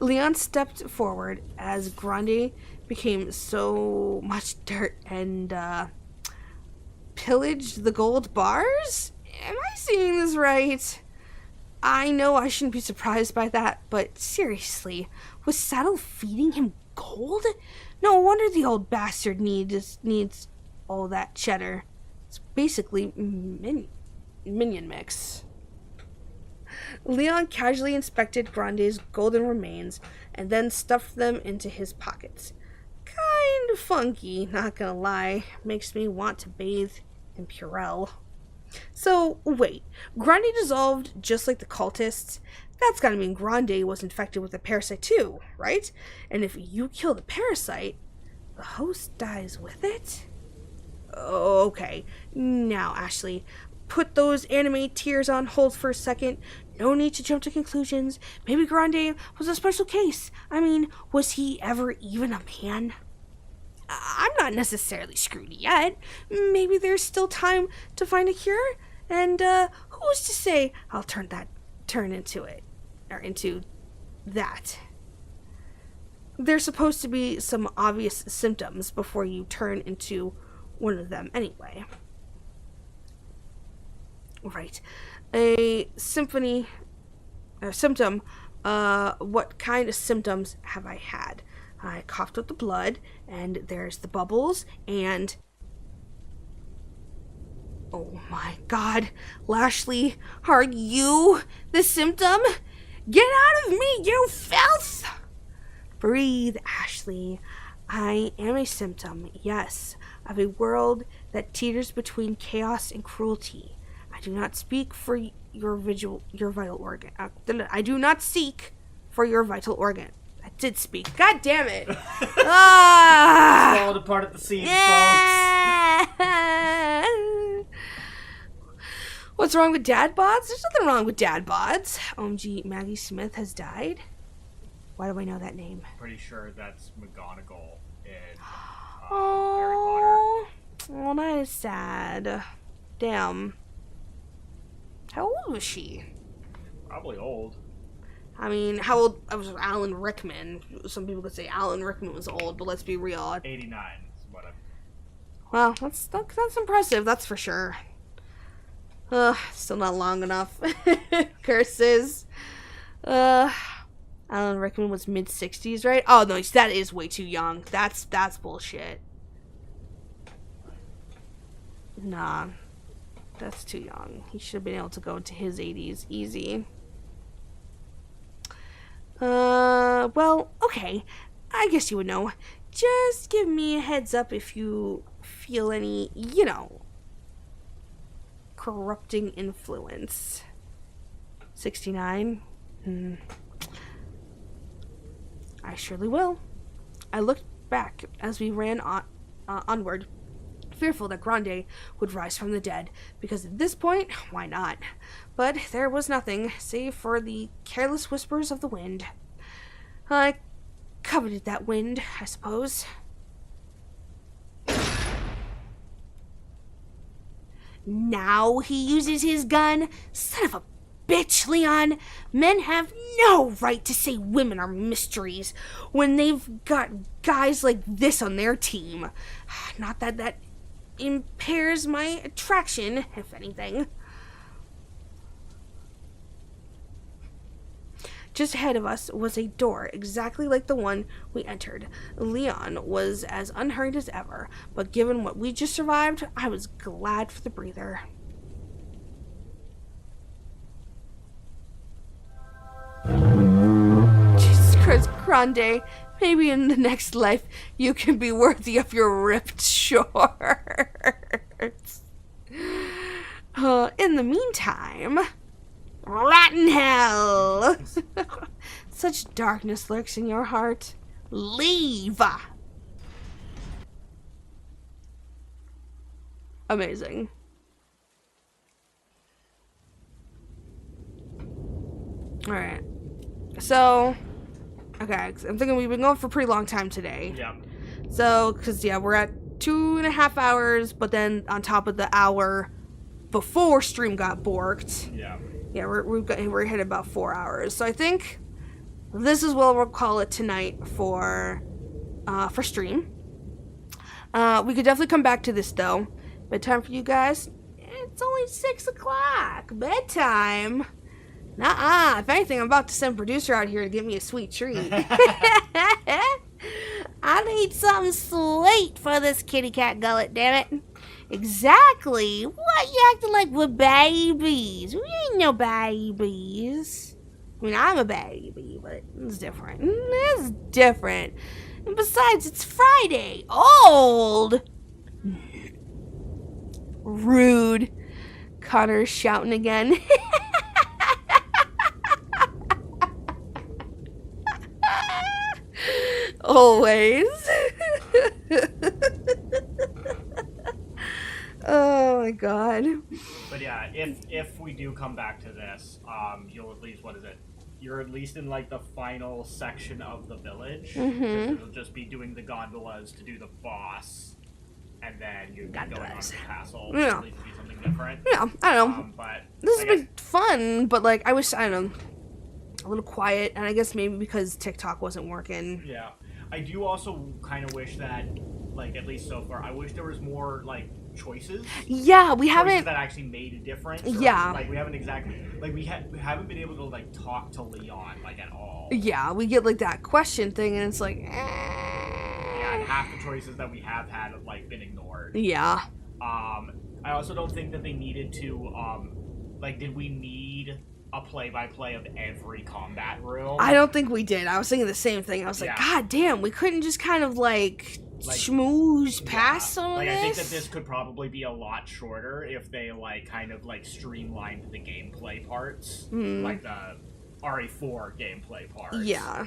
Leon stepped forward as Grande became so much dirt and pillaged the gold bars? Am I seeing this right? I know I shouldn't be surprised by that, but seriously, was Saddle feeding him gold? No wonder the old bastard needs all that cheddar. It's basically minion mix. Leon casually inspected Grande's golden remains and then stuffed them into his pockets. kind of funky, not gonna lie. Makes me want to bathe in Purell. So, wait. Grande dissolved just like the cultists? That's gotta mean Grande was infected with a parasite too, right? And if you kill the parasite, the host dies with it? Okay. Now, Ashley, put those anime tears on hold for a second. No need to jump to conclusions. Maybe Grande was a special case. I mean, was he ever even a man? I'm not necessarily screwed yet. Maybe there's still time to find a cure, and who's to say I'll turn into it, or into that. There's supposed to be some obvious symptoms before you turn into one of them anyway. Right. A symptom. What kind of symptoms have I had? I coughed up the blood, and there's the bubbles, and... Oh my god, Lashley, are you the symptom? Get out of me, you filth! Breathe, Ashley. I am a symptom, yes, of a world that teeters between chaos and cruelty. I do not speak for your vital organ. I do not seek for your vital organ. I did speak. God damn it. Falling apart at the seams, folks. What's wrong with dad bods? There's nothing wrong with dad bods. OMG, Maggie Smith has died. Why do I know that name? Pretty sure that's McGonagall in Harry Potter. Oh, that is sad. Damn. How old was she? Probably old. I mean, how old was Alan Rickman? Some people could say Alan Rickman was old, but let's be real. 89 is what I'm... Well, that's impressive, that's for sure. Still not long enough. Curses. Alan Rickman was mid-60s, right? Oh, no, that is way too young. That's bullshit. Nah. That's too young. He should have been able to go into his 80s. Easy. Well, okay. I guess you would know. Just give me a heads up if you feel any, corrupting influence. 69? I surely will. I looked back as we ran onward, fearful that Grande would rise from the dead, because at this point, why not? But there was nothing, save for the careless whispers of the wind. I coveted that wind, I suppose. Now he uses his gun? Son of a bitch, Leon. Men have no right to say women are mysteries when they've got guys like this on their team. Not that impairs my attraction, if anything. Just ahead of us was a door exactly like the one we entered. Leon was as unhurried as ever, but given what we just survived, I was glad for the breather. Jesus Christ, Grande, maybe in the next life you can be worthy of your ripped shorts. In the meantime... rotten hell! Such darkness lurks in your heart. Leave! Amazing. Alright. So, okay, I'm thinking we've been going for a pretty long time today. Yeah. So, because, we're at 2.5 hours, but then on top of the hour before stream got borked. Yeah. Yeah, we're hit about 4 hours. So I think this is what we'll call it tonight for stream. We could definitely come back to this though. Bedtime for you guys? It's only 6 o'clock. Bedtime. Nuh-uh. If anything, I'm about to send producer out here to give me a sweet treat. I need something sweet for this kitty cat gullet, damn it. Exactly. What you acting like we're babies? We ain't no babies. I mean, I'm a baby, but it's different. It's different. And besides, it's Friday. Old. Rude. Connor's shouting again. Always. Oh my god. But yeah, if we do come back to this, you'll at least, what is it? You're at least in like the final section of the village. It'll just be doing the gondolas to do the boss, and then you're going on to the castle. Yeah. At least be something different. Yeah, I don't know. But This has been fun, but like I don't know, a little quiet, and I guess maybe because TikTok wasn't working. Yeah, I do also kind of wish that, like, at least so far, I wish there was more like choices. Yeah, we Choices haven't. that actually made a difference. Or, Yeah. like we haven't exactly we haven't been able to like talk to Leon like at all. Yeah, we get like that question thing, and it's like. Yeah, and half the choices that we have had have like been ignored. Yeah. I also don't think that they needed to like, did we need a play-by-play of every combat room? I don't think we did. I was thinking the same thing. I was like, Yeah. God damn, we couldn't just kind of like schmooze past some of like, this. I think that this could probably be a lot shorter if they like kind of like streamlined the gameplay parts, like the RE4 gameplay parts. Yeah.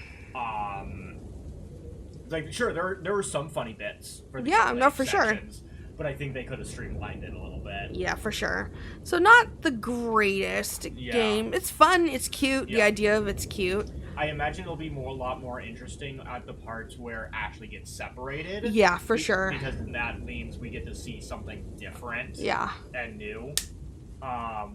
Like, sure, there were some funny bits for the Yeah, gameplay no, for sure. sections, but I think they could have streamlined it a little bit. Yeah, for sure. So not the greatest game. It's fun. It's cute. The Yeah. idea of it's cute. I imagine it'll be a lot more interesting at the parts where Ashley gets separated. Yeah, for sure. Because that means we get to see something different. Yeah. And new.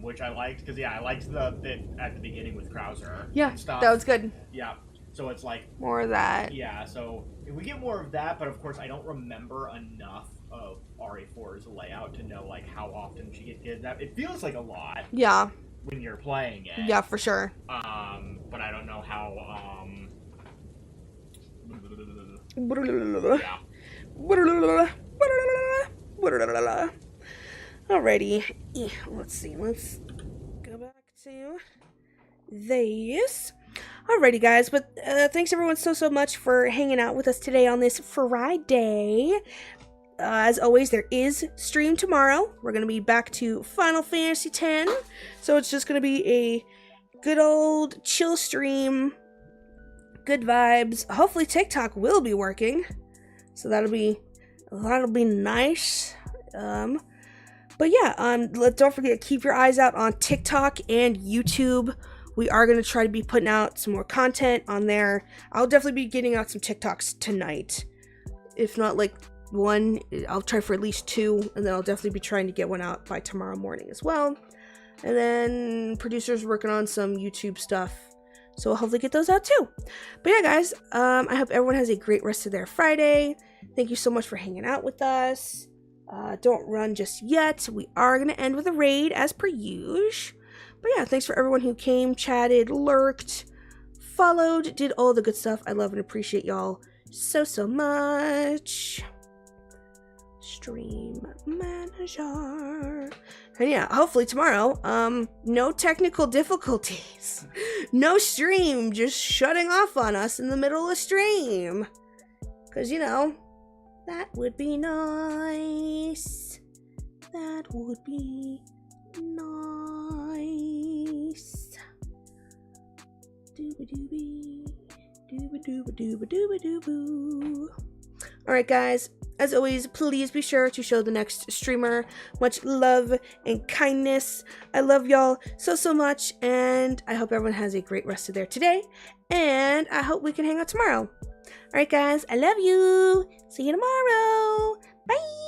Which I liked, because I liked the bit at the beginning with Krauser. Yeah, and stuff. that was good. Yeah. So it's like, More of that. yeah, so if we get more of that, but of course I don't remember enough of RE4's layout to know like how often she gets kidnapped. It feels like a lot Yeah. when you're playing it. Yeah, for sure. But I don't know how Alrighty. Let's see. Let's go back to this. Alrighty, guys. But thanks everyone so much for hanging out with us today on this Friday. As always, there is stream tomorrow. We're going to be back to Final Fantasy X. So it's just going to be a good old chill stream. Good vibes. Hopefully TikTok will be working. So that'll be nice. But yeah, don't forget, keep your eyes out on TikTok and YouTube. We are going to try to be putting out some more content on there. I'll definitely be getting out some TikToks tonight. If not like one, I'll try for at least two, and then I'll definitely be trying to get one out by tomorrow morning as well. And then producers working on some YouTube stuff, so I'll hopefully get those out too. But yeah, guys, I hope everyone has a great rest of their Friday. Thank you so much for hanging out with us. Don't run just yet. We are going to end with a raid as per usual. But yeah, thanks for everyone who came, chatted, lurked, followed, did all the good stuff. I love and appreciate y'all so much. Stream manager. And yeah, hopefully tomorrow, no technical difficulties. No stream just shutting off on us in the middle of stream. Because, that would be nice. That would be nice. Dooba-dooby. Dooba-dooba-dooba-dooba-dooba-doo. Alright, guys. As always, please be sure to show the next streamer much love and kindness. I love y'all so much, and I hope everyone has a great rest of their today, and I hope we can hang out tomorrow. Alright, guys, I love you. See you tomorrow. Bye.